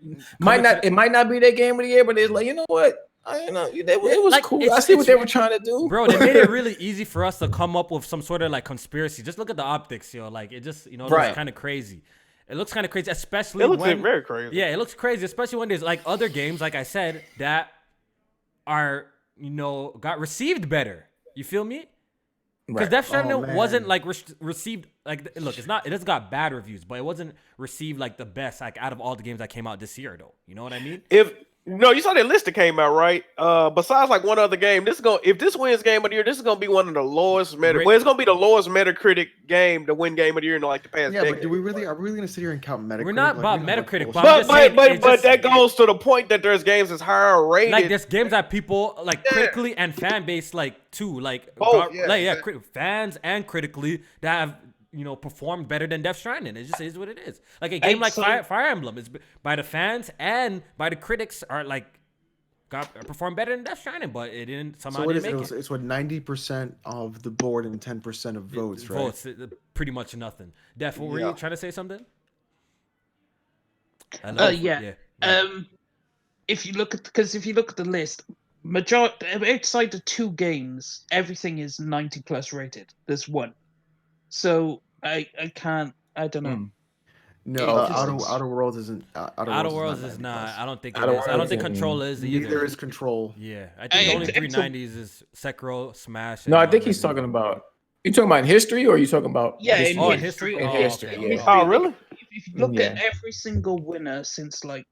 It might not be their game of the year, but it's like, you know what? It was Like, cool. it's- I see what it's- they were trying to do. Bro, they made it really easy for us to come up with some sort of like conspiracy. Just look at the optics, yo. Like it just, it Right. looks kind of crazy. It looks kind of crazy, especially It looks when very crazy. Yeah, it looks crazy, especially when there's like other games, like I said, that are got received better. You feel me? Because Right. Death Stranding Oh, man. wasn't like received like look, it has got bad reviews, but it wasn't received like the best like out of all the games that came out this year though. You know what I mean? You saw that list that came out, right? Besides like one other game, if this wins Game of the Year, this is gonna be one of the lowest it's gonna be the lowest Metacritic game to win Game of the Year in like the past Yeah, decade. but are we really gonna sit here and count Metacritic? We're not Like, about we know how Metacritic, bullshit- but I'm just saying, it but just- that goes to the point that there's games that's higher rated. Like there's games that people like critically and fan base like too like Both, yeah, fans and critically that have performed better than Death Stranding. It just is what it is. Like a game like Fire Emblem is by the fans and by the critics are like performed better than Death Stranding, but it didn't somehow So what is didn't it? make it. It's what 90% of the board and 10% of votes, right? Votes, pretty much nothing. Def, what were you Yeah. trying to say something? Yeah. If you look at the list, majority outside the two games, everything is 90 plus rated. There's one, so I don't know. No, Oh, Outer Worlds isn't. Outer Worlds is not. I don't think it Outer is. I don't Worlds think isn't. Control is either. Neither is Control. Yeah, I think the only it's a- 390s is Sekiro, Smash. No, and, I think he's Resident talking about. You talking about in history, or are you talking about? Yeah, history? in Oh, history. history. In Oh, history, okay. yeah. Oh, really? If you look at Yeah. every single winner since like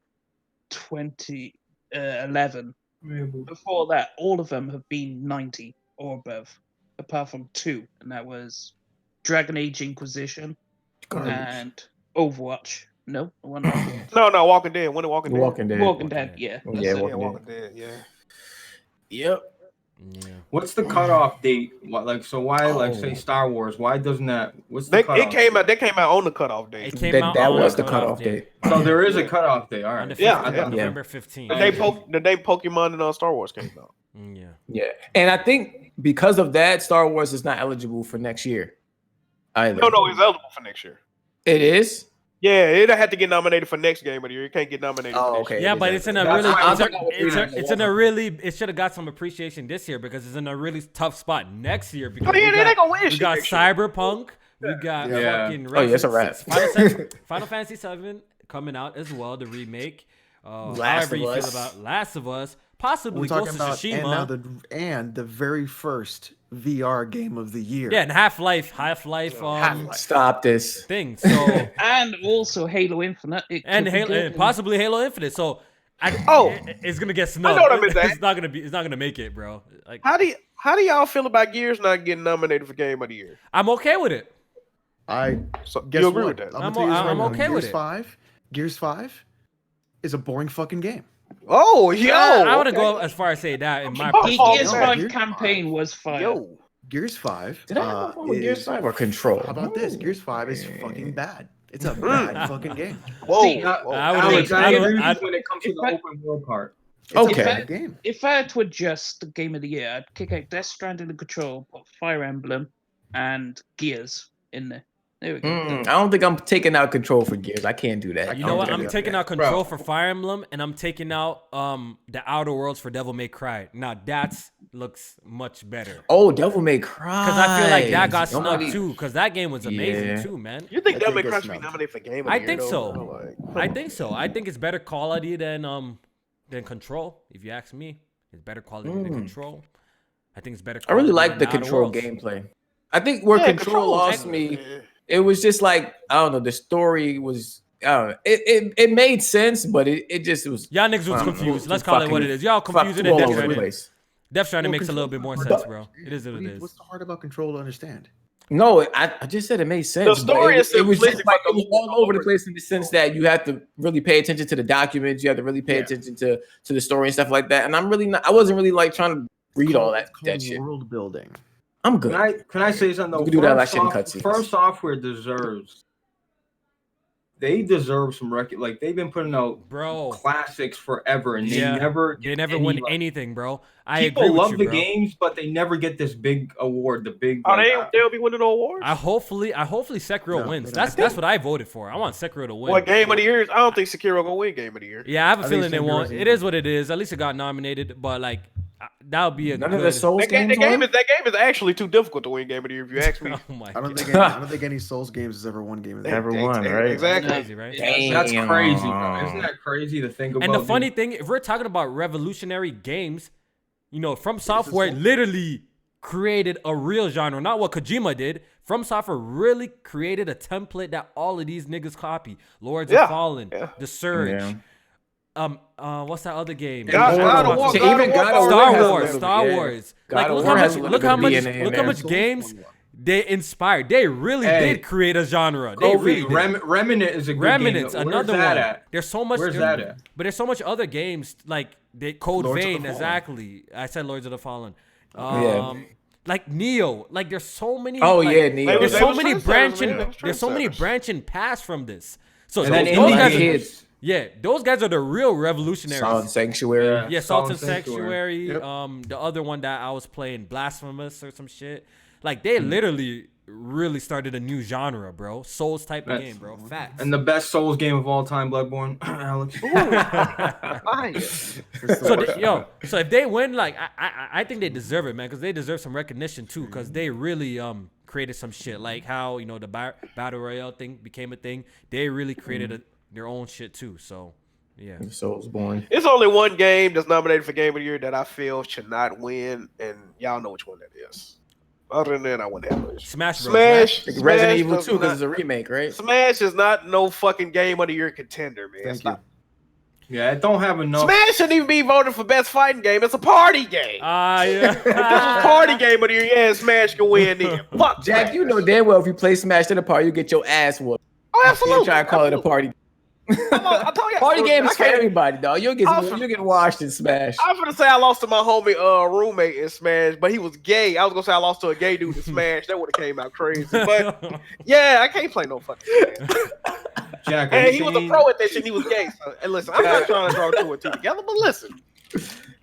2011, before that, all of them have been 90 or above, apart from two, and that was Dragon Age Inquisition and Overwatch. No, one Overwatch. No, Walking Dead. When did Walking Dead? Walking Dead. Walking Dead, yeah. Yeah, that's it. Yeah, Walking Walking Dead. Yeah. Yep. Yeah. What's the cutoff date? Why say Oh. Star Wars? Why doesn't that? What's the They cutoff? came out on the cutoff date. It came out That on was the cutoff cutoff date. So there is a cutoff date. All On the right. Yeah, 15th, yeah. on November 15th. The day Pokemon and Star Wars came out. Yeah. Yeah, and I think because of that, Star Wars is not eligible for next year either. No, it's eligible for next year. It is. Yeah, it had to get nominated for next Game of the Year. It can't get nominated. Oh, for next okay. year. Yeah, but it's in a That's really, why I'm talking about it should have got some appreciation this year because it's in a really tough spot next year because Oh, yeah, they ain't gonna win we shit got next year. Cyberpunk, we got Yeah. fucking Oh, yeah, it's a wrap. Final Fantasy VII coming out as well, the remake. Last However of you feel Us. about Last of Us, possibly We're talking Ghost of about Tsushima. and the very first VR game of the year. Yeah, and Half-Life Stop this. thing. So And also Halo Infinite. It and could be Halo, good. and possibly Halo Infinite. So Oh. it's gonna get I snubbed. know what I meant that. It's not gonna make it, bro. Like How do y'all feel about Gears not getting nominated for Game of the Year? I'm okay with it. So Guess you agree what? with that? I'm gonna tell you this I'm right now. okay with Gears 5 is a boring fucking game. Oh, yo! I wouldn't go as far as say that in my personal Gears no, 5 Gears campaign was fire. Yo, Gears 5. Did I have fun with Gears 5 or Control? How about this? Gears 5 is fucking bad. It's a bad fucking game. whoa! See, whoa. I would Alex, agree. I agree I- with you when it comes to the open world part. It's Okay. a bad game. If I had to adjust the Game of the Year, I'd kick out Death Stranding and Control, put Fire Emblem, and Gears in there. There we go. I don't think I'm taking out Control for Gears. I can't do that. You know what? Okay, I'm yeah, taking yeah. out Control for Fire Emblem, and I'm taking out the Outer Worlds for Devil May Cry. Now that looks much better. Oh, Devil May Cry. Because I feel like that got snubbed Nobody- too. Because that game was amazing Yeah. too, man. You think I Devil May think Cry it's should be not. nominated for Game of the I Year? think though? so. Like, I think so. I think it's better quality than Control. If you ask me, it's better quality than Control. I think it's better. I really like than the Outer Control Worlds. gameplay. I think where yeah, Control lost me, it was just like, I don't know, the story was, I don't know, it made sense, but it just was. Y'all niggas was um, confused. too Let's call it what it fucking- is. Y'all fuck confusing all and Death over the Stranding. place. Death Stranding makes a Control- little bit more sense, bro. It is what it is. What's the hard about Control to understand? No, I just said it made sense. The but story is it was just simplistic, like but it was all over the place in the sense that you have to really pay attention to the documents. You have to really pay Yeah. attention to the story and stuff like that. And I wasn't really like trying to read all that It's called shit. world building. I'm good. Can I say something though? We can do that like shit in cutscenes. Firm Software deserves. They deserve some record. Like they've been putting out Bro, classics forever, and Yeah. they never win like, anything, bro. I people agree with love you, the bro. games, but they never get this big award. The big. Oh, like, they'll be winning the awards. I hopefully Sekiro No, wins. they don't. That's what I voted for. I want Sekiro to win. What Game of the Year? I don't think Sekiro gonna win Game of the Year. Yeah, I have a I think feeling they Sekiro's won't. easy. It is what it is. At least it got nominated, but like that would be a None good. of the Souls That game games won? is actually too difficult to win Game of the Year if you ask me. Oh my I don't god, think any Souls games has ever won game of the year. Never won, right? Exactly. crazy, right? Damn. That's crazy, bro. Isn't that crazy to think about? And the dude? funny thing, if we're talking about revolutionary games, you know, From Software literally created a real genre, not what Kojima did. From Software really created a template that all of these niggas copy. Lords Yeah, of Fallen, yeah. The Surge, Yeah. what's that other game? God of War, Shit, God of even War, God of Star War has a Wars, little Star bit, yeah. Wars. God Like of look War how has much a look little how bit much of DNA in look how there. much games they inspired. They really Hey. did create a genre. They Kofi, really did. Remnant is a good Remnants, game. another Where's that one. at? There's so much. Where's that at? But there's so much other games like they Code Lords of the Vein. Fallen. Exactly. I said Lords of the Fallen. Yeah. Like Neo. Like there's so many. Oh like, yeah, Neo. There's They so was many trendsetters, branching. man. They was There's so many trendsetters. branching paths from this. So And then those indie guys. kids. Yeah, those guys are the real revolutionaries. Solid Sanctuary. Yeah, Salt Salt and and Sanctuary. Yep. The other one that I was playing, Blasphemous or some shit. Like they literally really started a new genre, bro. Souls type of That's- game, bro. Facts. And the best Souls game of all time, Bloodborne. Alex. So if they win, like I think they deserve it, man, because they deserve some recognition too, because they really created some shit, like how you know the battle royale thing became a thing. They really created their own shit too. So yeah, Soulsborne. It's only one game that's nominated for Game of the Year that I feel should not win, and y'all know which one that is. Other than that, I wouldn't have it. Smash Bros. Smash, Like Smash Resident Evil does 2 because not- it's a remake, right? Smash is not no fucking Game of the Year contender, man. Thank It's you. not. Yeah, it don't have enough. Smash shouldn't even be voted for best fighting game. It's a party game. Yeah. If this was party game of the year, yeah, Smash can win then. Fuck Jack, Smash. you know damn well if you play Smash at a party, you get your ass whooped. Oh, You absolutely. try to call it a party. I told you. Party game is I for can't- everybody, dog. You'll Awesome. get washed in Smash. I was gonna say I lost to my homie roommate in Smash, but he was gay. I was gonna say I lost to a gay dude in Smash. That would have came out crazy. But yeah, I can't play no fucking Smash. Jack, have And you he was a seen- pro at that shit. He was gay. So, and listen, I'm not trying to draw two and two together, but listen.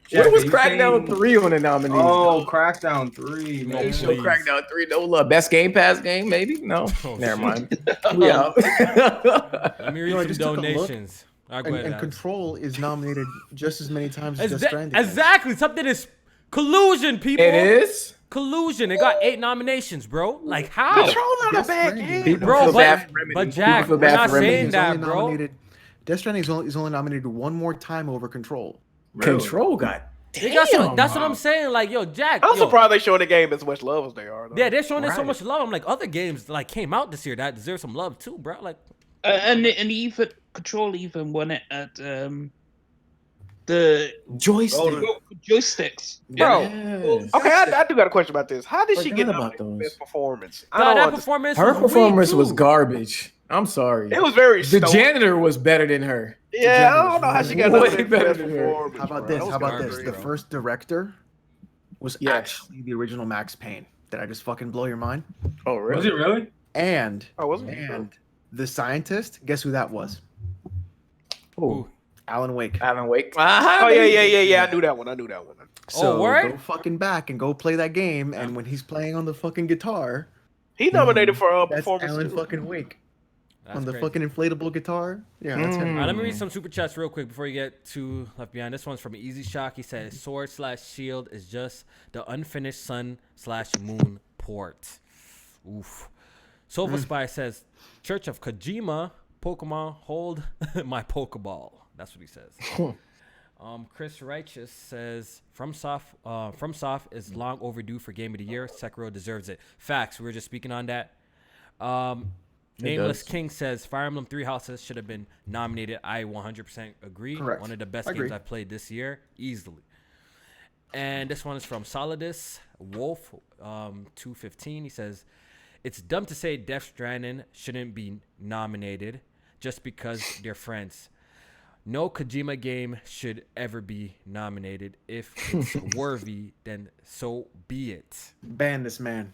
Jack, What was have you Crackdown seen- 3 on the nominees? Oh, Crackdown 3, They man. show please. Crackdown 3. No love. Best Game Pass game, maybe? No. Oh, Never shit. mind. We out. Let me read No, I some just took a look, donations. All right, go And, ahead, and Alex. Control is nominated just as many times as Death Stranding. Exactly. Something is collusion, people. It is? Collusion. It got 8 nominations, bro. Like how? Control not Death a bad Stranding. game. People Bro, feel but- bad for Remedy. but People Jack, feel we're bad not for Remedy. saying He's that, only bro. nominated. Death Stranding is only nominated one more time over Control. Really? Control got. They got some, that's what wow. I'm saying. Like, yo, Jack. I'm yo, surprised they showing the game as much love as they are. Though. Yeah, they're showing it so Right. much love. I'm like, other games like came out this year that deserve some love too, bro. Like, And even Control even won it at the Joystick. joysticks. Bro. Yes. Okay, I do got a question about this. How did she Forgot get about nominated for those. best performance? I no, don't that understand. performance. Her was performance weak, was too. garbage. I'm sorry. It was very. The stoic. janitor was better than her. Yeah, I don't know how she got Way nominated for better best than her. performance. How about bro. this? That was How about garbage, this? The bro. first director was Yes. actually the original Max Payne. Did I just fucking blow your mind? Oh, Was it really? And Oh, was it? the scientist, guess who that was? Ooh. Alan Wake. Alan Wake. Oh yeah. I knew that one. So word? go fucking back and go play that game. And when he's playing on the fucking guitar, He nominated for that's performance Alan too. fucking Wake That's on the crazy. fucking inflatable guitar. Yeah, that's him. All right, let me read some super chats real quick before you get too left behind. This one's from Easy Shock. He says, "Sword/Shield is just the unfinished Sun/Moon port." Oof. Sofa Spy says, "Church of Kojima, Pokemon, hold my Pokeball." That's what he says. Chris Righteous says, FromSoft is long overdue for Game of the Year. Sekiro deserves it. Facts. We were just speaking on that. Nameless does. King says Fire Emblem Three Houses should have been nominated. I 100% agree. Correct. One of the best I games agree. I've played this year, easily. And this one is from Solidus Wolf 215. He says, "It's dumb to say Death Stranding shouldn't be nominated just because they're friends. No Kojima game should ever be nominated. If it's worthy, then so be it." Ban this man.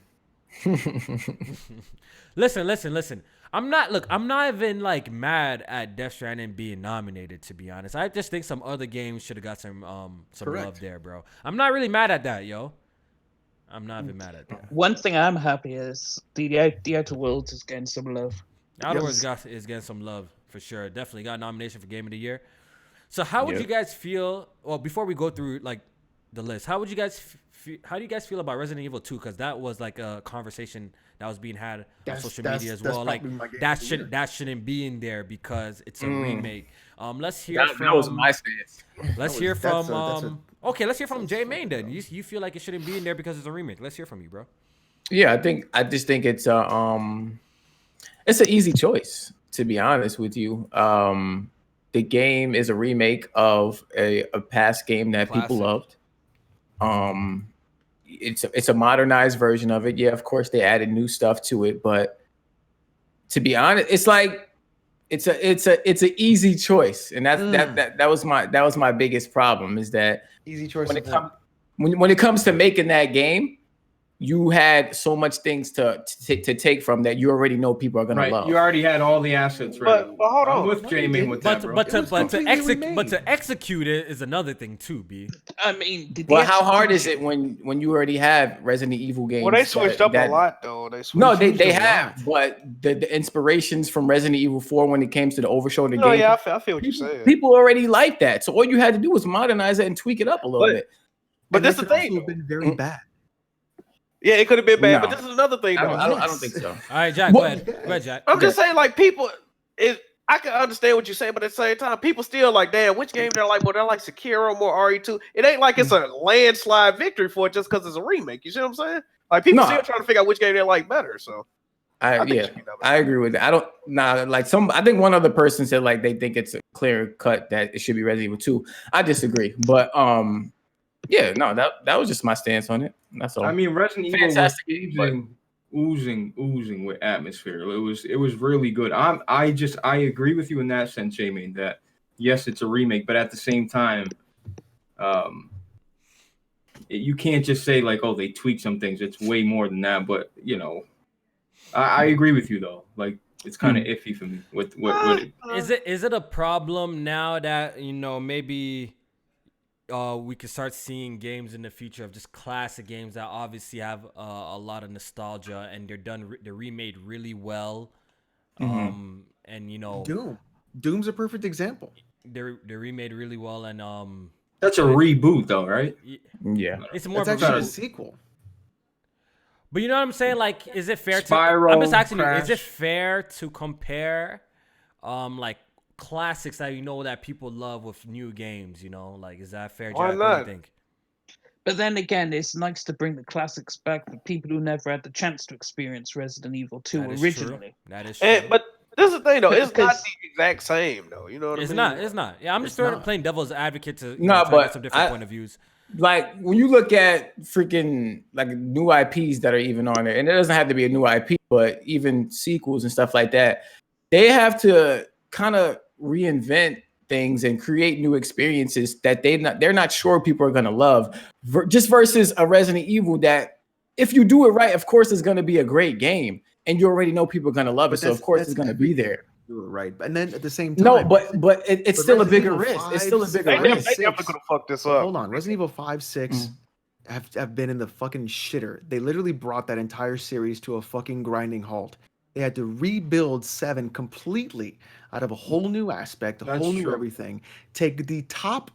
Listen. I'm not even like mad at Death Stranding being nominated, to be honest. I just think some other games should have got some Correct. love there, bro. I'm not really mad at that, yo. I'm not even mad at that. One thing I'm happy is the Outer Worlds is getting some love. Outer Worlds is getting some love for sure. Definitely got a nomination for Game of the Year. So how would you guys feel? Well, before we go through like the list, how would you guys? How do you guys feel about Resident Evil 2? Because that was like a conversation that was being had on social media as well. Like that shouldn't be in there because it's a remake. Let's hear from. That was my stance. Let's hear from. Okay, let's hear from J Main then. You feel like it shouldn't be in there because it's a remake. Let's hear from you, bro. Yeah, I just think it's an easy choice, to be honest with you. The game is a remake of a past game that people loved. It's a modernized version of it. Yeah, of course they added new stuff to it, but to be honest, it's like it's an easy choice, and that was my biggest problem is that Easy choice. when it comes to making that game, you had so much things to take from that you already know people are gonna love. You already had all the assets ready. But hold on. I'm with Jamie with that, bro. But to execute it is another thing too, B. I mean, Well, how hard is it when you already have Resident Evil games? Well, they switched up a lot though. They have, but the inspirations from Resident Evil 4 when it came to the over-shoulder game. Yeah, I feel what you're saying. People already like that, so all you had to do was modernize it and tweak it up a little bit. But that's the thing. It's been very bad. Yeah, it could have been bad, No. but this is another thing. Though. I don't think so. All right, Jack, go ahead. Go ahead, Jack. I'm just saying, like people, I can understand what you're saying, but at the same time, people still like, damn, which game they're like? Well, they're like Sekiro, more RE2. It ain't like it's a landslide victory for it just because it's a remake. You see what I'm saying? Like people still trying to figure out which game they like better. So I agree with that. I think one other person said like they think it's a clear cut that it should be Resident Evil 2. I disagree, but that was just my stance on it. That's all. I mean, Resident Evil Fantastic was oozing with atmosphere. It was really good. I agree with you in that sense, Jamie, that yes, it's a remake, but at the same time, you can't just say like, oh, they tweaked some things. It's way more than that. But you know, I agree with you though. Like it's kind of iffy for me with it. Is it a problem now that maybe we could start seeing games in the future of just classic games that obviously have a lot of nostalgia and they're remade really well, and Doom's a perfect example. They're remade really well and That's a reboot though, right? Yeah, it's more It's of actually a a sequel. But you know what I'm saying? Like, is it fair Spiral, I'm just asking Crash. you, is it fair to compare like classics that that people love with new games. Like, is that fair, Why Jack? What do not? you think? But then again, it's nice to bring the classics back for people who never had the chance to experience Resident Evil 2 That is originally. true. That is true. But this is the thing, though. It's not 'Cause- the exact same, though. You know what I It's mean? not. It's not. Yeah, I'm just playing devil's advocate to No, try to but get some different point of views. Like when you look at freaking like new IPs that are even on there, and it doesn't have to be a new IP, but even sequels and stuff like that, they have to kind of reinvent things and create new experiences that they're not sure people are gonna love. Just versus a Resident Evil that, if you do it right, of course, it's gonna be a great game, and you already know people are gonna love it, so of course it's gonna be there. Right, and then at the same time, No, but it's still a bigger Resident risk. Evil It's still a 5, bigger They risk. definitely could have fucked this So up. hold on, Resident Evil 5, 6 have been in the fucking shitter. They literally brought that entire series to a fucking grinding halt. They had to rebuild 7 completely out of a whole new aspect, a That's whole new true. everything. Take the top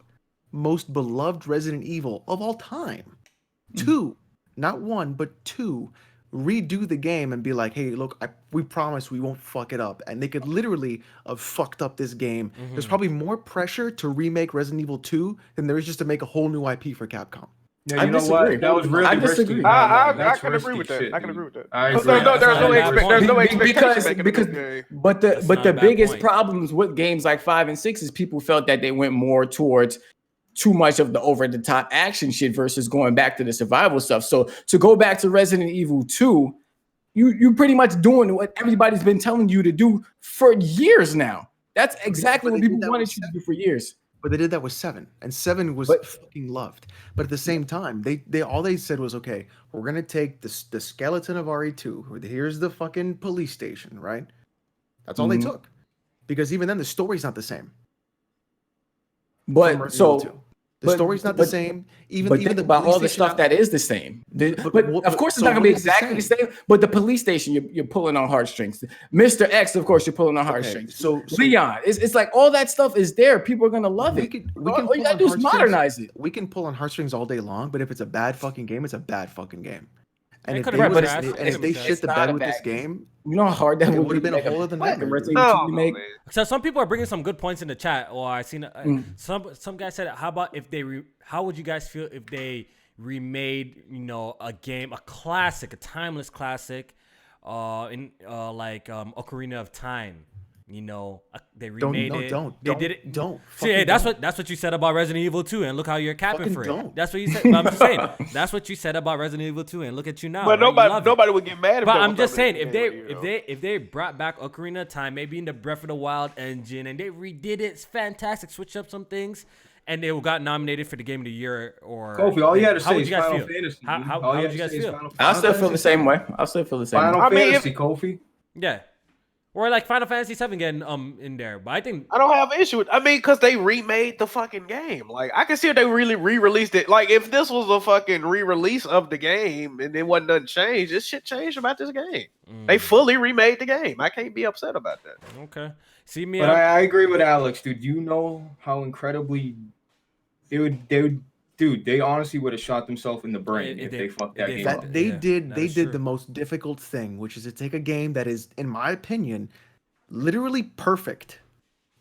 most beloved Resident Evil of all time, 2, not 1, but 2, redo the game and be like, hey, look, we promise we won't fuck it up. And they could literally have fucked up this game. There's probably more pressure to remake Resident Evil 2 than there is just to make a whole new IP for Capcom. Yeah, I you know disagree. what? That was really I risky. disagree. I That's can agree risky with that. shit, I can dude. agree with that. I There's agree. no That's expectation. But That's not a the bad biggest point. problems with games like 5 and 6 is people felt that they went more towards too much of the over the top action shit versus going back to the survival stuff. So to go back to Resident Evil 2, you pretty much doing what everybody's been telling you to do for years now. That's exactly what people wanted you to do for years. But they did that with 7, and 7 was fucking loved. But at the same time, they all they said was, okay, we're gonna take the skeleton of RE2. Here's the fucking police station, right? That's all they took, because even then the story's not the same. But so the story's not the same. Even think the about police all the station stuff that is the same. But of course, it's so not gonna be what is the exactly the same. But the police station, you're pulling on heartstrings. Mr. X, of course, you're pulling on heartstrings. So Leon, it's like all that stuff is there. People are gonna love we it. can All you gotta do is modernize it. We can pull on heartstrings all day long, but if it's a bad fucking game, it's a bad fucking game. And It if could've they, been was- trash. and if they It's shit the not bed a with this bad game, You know how hard that it would would have be been a to make whole other fucking nightmare. Resident Evil 2 remake. So some people are bringing some good points in the chat. Or I seen some guy said, how about if they how would you guys feel if they remade a game, a classic, a timeless classic, in like Ocarina of Time? They remade it. They did it. Don't. See, hey, that's what you said about Resident Evil 2, and look how you're capping Fucking for it. don't. That's what you said. But I'm just saying, that's what you said about Resident Evil 2, and look at you now. But right? You love it. nobody would get mad. But I'm just saying, if they brought back Ocarina of Time, maybe in the Breath of the Wild engine, and they redid it, it's fantastic. Switch up some things, and they got nominated for the Game of the Year. Or Kofi, all you had to how say would is you guys Final feel? Fantasy. How All would you guys feel? I'll still feel the same way. I'll still feel the same way. Final Fantasy, Kofi. Yeah, or like Final Fantasy 7 getting in there. But I think I don't have an issue with. Because they remade the fucking game. Like I can see if they really re-released it. Like if this was a fucking re-release of the game and it wasn't nothing changed, this shit changed about this game. They fully remade the game. I can't be upset about that. okay. See me. But I agree with Alex, dude. You know how incredibly they honestly would have shot themselves in the brain if they fucked that game up. They did true. the most difficult thing, which is to take a game that is, in my opinion, literally perfect,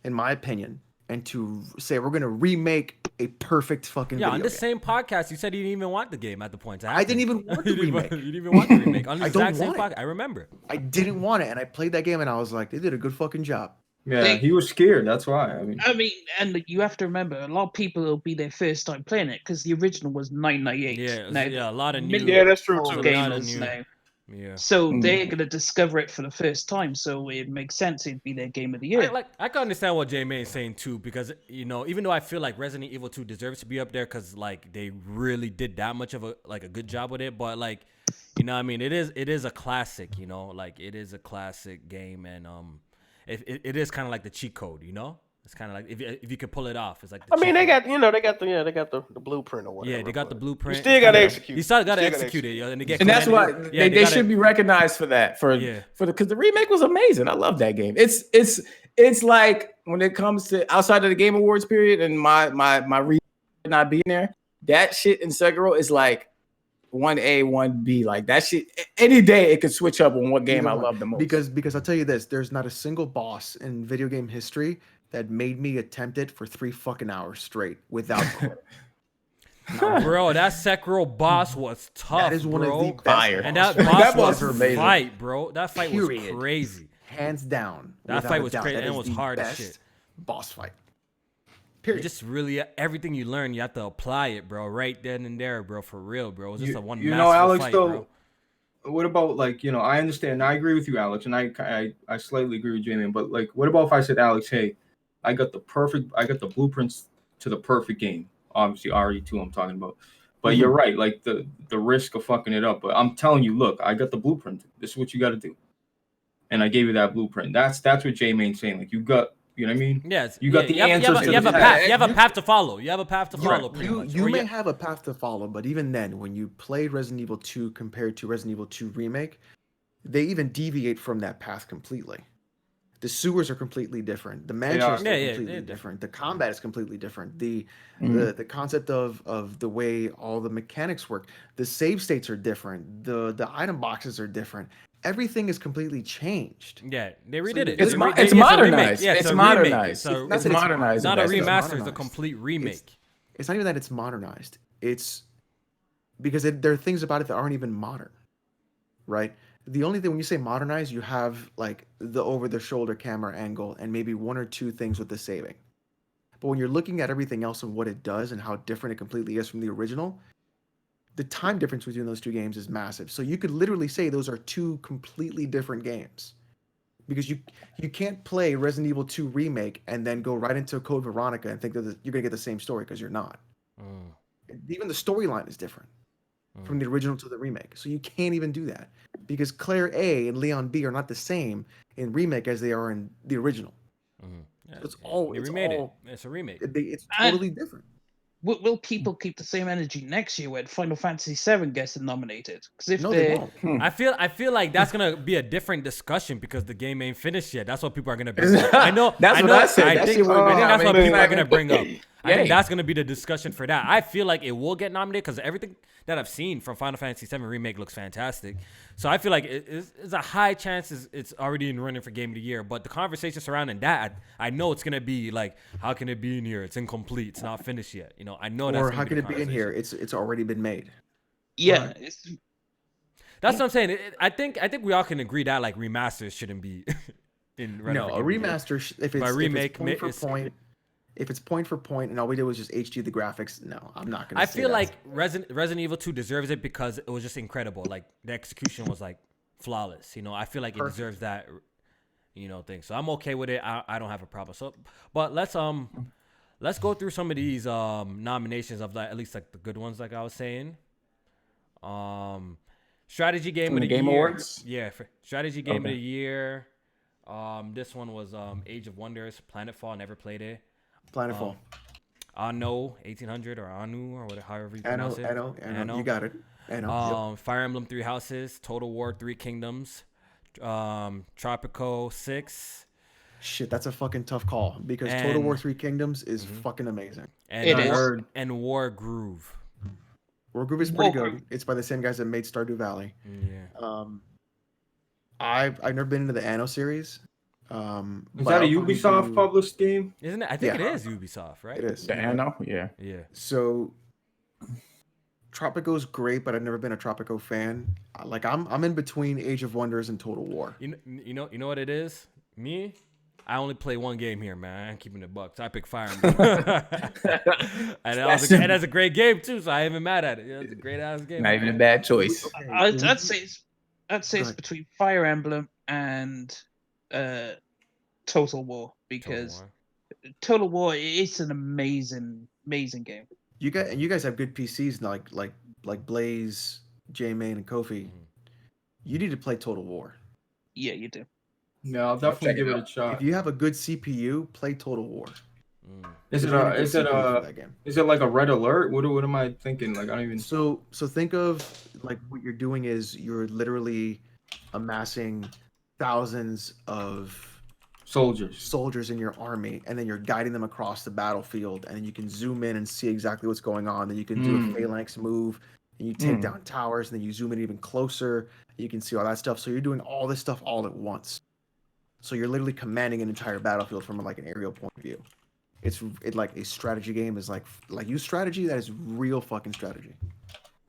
in my opinion, and to say we're gonna remake a perfect fucking Yeah, video on this game. same podcast, you said you didn't even want the game at the point. I didn't even want the remake. You didn't even want the remake on the I don't exact same want it. podcast. I remember. I didn't want it, and I played that game, and I was like, they did a good fucking job. Yeah, he was scared. That's why. I mean, and you have to remember, a lot of people will be their first time playing it because the original was 1998. Yeah, a lot of new. Yeah, that's true old too. gamers now. Yeah. So they're gonna discover it for the first time. So it makes sense it'd be their game of the year. I can understand what J May is saying too, because even though I feel like Resident Evil 2 deserves to be up there because like they really did that much of a good job with it, but like I mean it is a classic, like it is a classic game, and it is kind of like the cheat code, It's kind of like if you could pull it off, it's like. They got the blueprint or whatever. Yeah, they got the blueprint. You still gotta execute. You still gotta execute it, yo, and they get. And that's why Yeah, they should be recognized for that. Because the remake was amazing. I love that game. It's like when it comes to outside of the Game Awards period and my not being there, that shit in Sekiro is like 1A, 1B. Like that shit, any day it could switch up on what game I love the most. Because I'll tell you this, there's not a single boss in video game history that made me attempt it for 3 fucking hours straight without quitting. Bro, that Sekiro boss was tough, That is one of the bro. best Fire. And boss that fights boss That boss was was amazing. fight, bro. That fight was Period. crazy. hands down. That without fight a was doubt. crazy That and it is was the hard as best shit. boss fight. You Period. just really everything you learn, you have to apply it, bro, right then and there, bro, for real, bro. It was just a one You masterful know, Alex, fight, though, bro. what about, like, you know, I understand, I agree with you, Alex, and I slightly agree with Jamie, but, like, what about if I said, Alex, hey, I got the blueprints to the perfect game. Obviously, RE2 I'm talking about. But you're right, like, the risk of fucking it up. But I'm telling you, look, I got the blueprint. This is what you got to do. And I gave you that blueprint. That's what J-Main's saying. Like, you got, you know what I mean? Yes. You got the answers to you have the a path. test. You have a path to follow. You have a path to follow, pretty much. You Or may have a path to follow, but even then, when you play Resident Evil 2 compared to Resident Evil 2 Remake, they even deviate from that path completely. The sewers are completely different. The mansions are completely different. The combat is completely different. The concept of the way all the mechanics work, the save states are different. The item boxes are different. Everything is completely changed. Yeah, they redid it. It's They modernized. Yeah, It's a modernized. remake. It's modernized. Not a It's remaster. It's a complete remake. It's not even that it's modernized. It's because there are things about it that aren't even modern, right? The only thing when you say modernized, you have like the over-the-shoulder camera angle and maybe 1 or 2 things with the saving. But when you're looking at everything else and what it does and how different it completely is from the original, the time difference between those 2 games is massive. So you could literally say those are 2 completely different games. Because you can't play Resident Evil 2 Remake and then go right into Code Veronica and think that you're going to get the same story, because you're not. Even the storyline is different from the original to the remake. So you can't even do that, because Claire A and Leon B are not the same in remake as they are in the original. Yeah, So they remade it. It's a remake. It's totally different. Will people keep the same energy next year when Final Fantasy VII gets nominated? Because if No, they won't. I feel like that's gonna be a different discussion because the game ain't finished yet. That's what people are gonna bring up. I know. That's what I said. I That think shit wouldn't be that's what nominated. people are gonna bring up. I think Yeah. that's gonna be the discussion for that. I feel like it will get nominated because everything that I've seen from Final Fantasy VII Remake looks fantastic. So I feel like it's a high chance it's already in running for Game of the Year. But the conversation surrounding that, I know it's gonna be like, how can it be in here? It's incomplete. It's not finished yet. You know, I know that's. Or how can it be in here? It's already been made. yeah, That's what I'm saying. I think we all can agree that like remasters shouldn't be in. No, a remaster if it's remake, point for point. If it's point for point and all we did was just HD the graphics, no, I'm not gonna. I feel like Resident Evil 2 deserves it because it was just incredible. Like the execution was like flawless. You know, I feel like it deserves that. You know, thing. So I'm okay with it. I don't have a problem. So, but let's go through some of these nominations of like at least like the good ones, like I was saying. Strategy game of the Game year. Awards? Yeah, strategy game of the year. This one was Age of Wonders, Planetfall. Never played it. Planetfall. Anno 1800 or Anu or whatever, however you pronounce it. Anno. You got it. Anno. Fire Emblem 3 Houses, Total War 3 Kingdoms, Tropico 6. Shit, that's a fucking tough call because Total War 3 Kingdoms is fucking amazing. And and War Groove. War Groove is pretty good. It's by the same guys that made Stardew Valley. Yeah. I've never been into the Anno series. Is that a Ubisoft published game? Isn't it? I think it is Ubisoft, right? It is. The Anno, yeah. Yeah. So Tropico's great, but I've never been a Tropico fan. Like I'm in between Age of Wonders and Total War. You know what it is? Me, I only play one game here, man. I'm keeping it bucks. I pick Fire Emblem. and that's a great game too, so I ain't even mad at it. It's a great ass game. Not even a bad choice. I'd say it's between Fire Emblem and Total War, because Total War is an amazing game. You guys have good PCs like Blaze, J-Main, and Kofi. You need to play Total War. Yeah, you do. Yeah, I'll definitely give it a shot. If you have a good CPU, play Total War. Is it like a Red Alert? What am I thinking? Like I don't even. So think of like what you're doing is you're literally amassing thousands of soldiers in your army, and then you're guiding them across the battlefield, and then you can zoom in and see exactly what's going on. Then you can do a phalanx move, and you take down towers, and then you zoom in even closer. And you can see all that stuff. So you're doing all this stuff all at once. So you're literally commanding an entire battlefield from like an aerial point of view. It's like a strategy game is like use strategy that is real fucking strategy.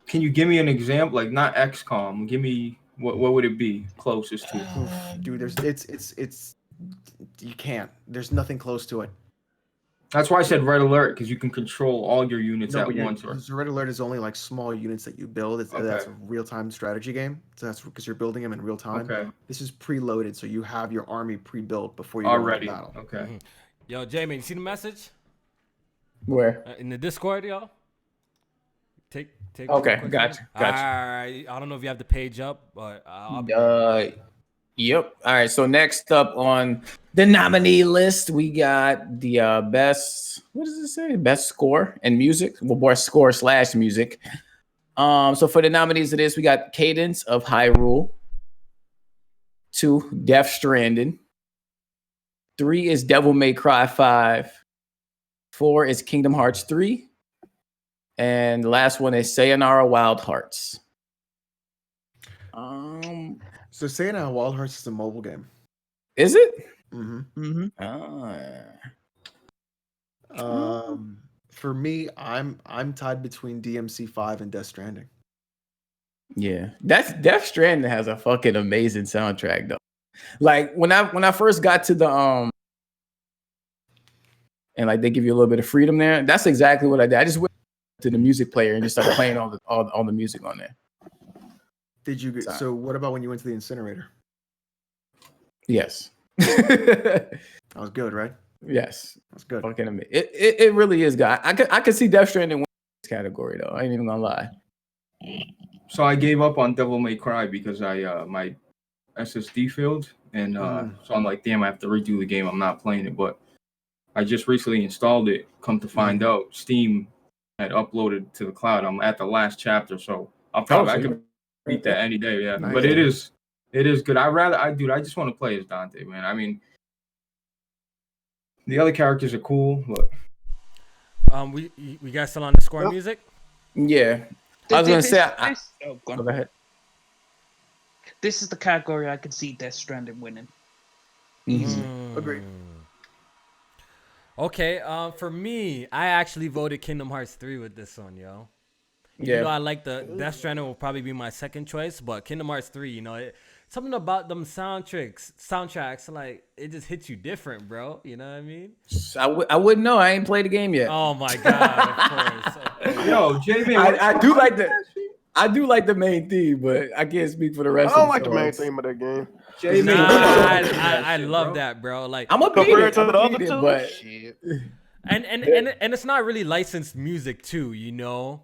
Can you give me an example? Like not XCOM. Give me what would it be closest to? Dude, it's you can't. There's nothing close to it. That's why I said Red Alert, because you can control all your units at once. Or Red Alert is only like small units that you build. That's a real-time strategy game. So that's because you're building them in real time. Okay. This is preloaded, so you have your army pre-built before you already go into battle. Okay. Mm-hmm. Yo, Jamie, you see the message? Where? In the Discord, y'all? Take Okay, gotcha. All right. I don't know if you have the page up, but Yep. All right. So next up on the nominee list, we got the best. What does it say? Best score and music. Well, more score / music. So for the nominees of this, we got Cadence of Hyrule. 2, Death Stranding. 3 is Devil May Cry 5. 4 is Kingdom Hearts 3. And the last one is Sayonara Wild Hearts. So Sayonara Wild Hearts is a mobile game. Is it? Mm-hmm. For me, I'm tied between DMC 5 and Death Stranding. Yeah, that's Death Stranding has a fucking amazing soundtrack though. Like when I first got to the and like they give you a little bit of freedom there. That's exactly what I did. I just went to the music player and just started playing all the music on there. Did you? So what about when you went to the incinerator? Yes. That was good, right? Yes. That's good. Fucking amazing. It really is, guy. I could see Death Stranding in this category though. I ain't even gonna lie. So I gave up on Devil May Cry because I my SSD failed, and so I'm like, damn, I have to redo the game. I'm not playing it, but I just recently installed it. Come to find out, Steam had uploaded to the cloud. I'm at the last chapter, so I could beat that any day. Yeah, nice. But it is good. I just want to play as Dante, man. I mean, the other characters are cool, but we got still on the score music. Yeah, I was gonna say. Go ahead. This is the category I can see Death Stranding winning. Easy. Agreed. Okay, for me, I actually voted Kingdom Hearts 3 with this one, yo. Yeah. You know, I like the Death Stranding will probably be my second choice, but Kingdom Hearts 3, you know, something about them soundtracks, like it just hits you different, bro. You know what I mean? I wouldn't know. I ain't played the game yet. Oh my god, of course. Yo, JB, I do like the main theme, but I can't speak for the rest. I don't like the main theme of that game. I love that, bro. Like I'm a compared to the other two, but shit. And it's not really licensed music too, you know.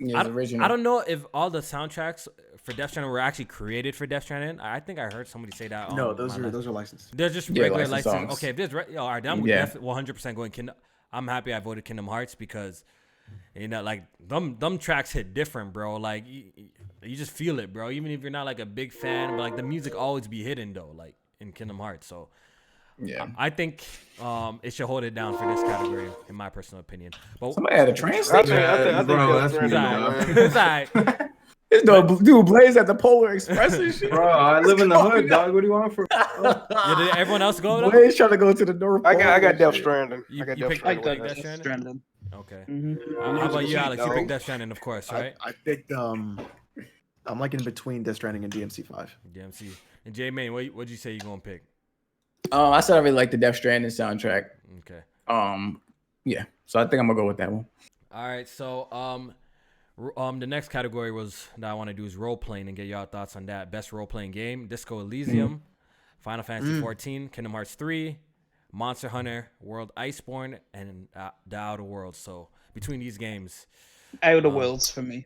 Yeah, I don't know if all the soundtracks for Death Stranding were actually created for Death Stranding. I think I heard somebody say that. No, those are licensed. They're just regular licensed licensed. songs. Okay, if there's all right, then I'm 100% going Kingdom. I'm happy I voted Kingdom Hearts because you know, like them tracks hit different, bro. Like you just feel it, bro. Even if you're not like a big fan, but like the music always be hidden though, like in Kingdom Hearts. So yeah, I think it should hold it down for this category, in my personal opinion. But somebody had a train station. I think that's it's all right. This dude Blaze at the Polar Express and shit. Bro, I live in the hood, dog. What do you want from? Yeah, did everyone else go? Blaze trying to go to the North Pole. I got Death Stranding. You I got picked Death Death Stranding. Okay. Mm-hmm. How about you, Alex? You picked Death Stranding, of course, right? I picked I'm like in between Death Stranding and DMC 5. DMC. And J Main, what'd you say you gonna pick? I said I really like the Death Stranding soundtrack. Okay. Yeah. So I think I'm gonna go with that one. All right. So the next category that I want to do is role playing and get y'all thoughts on that. Best role playing game: Disco Elysium, Final Fantasy 14, Kingdom Hearts 3, Monster Hunter, World Iceborne, and The Outer Worlds. So between these games, Outer Worlds for me.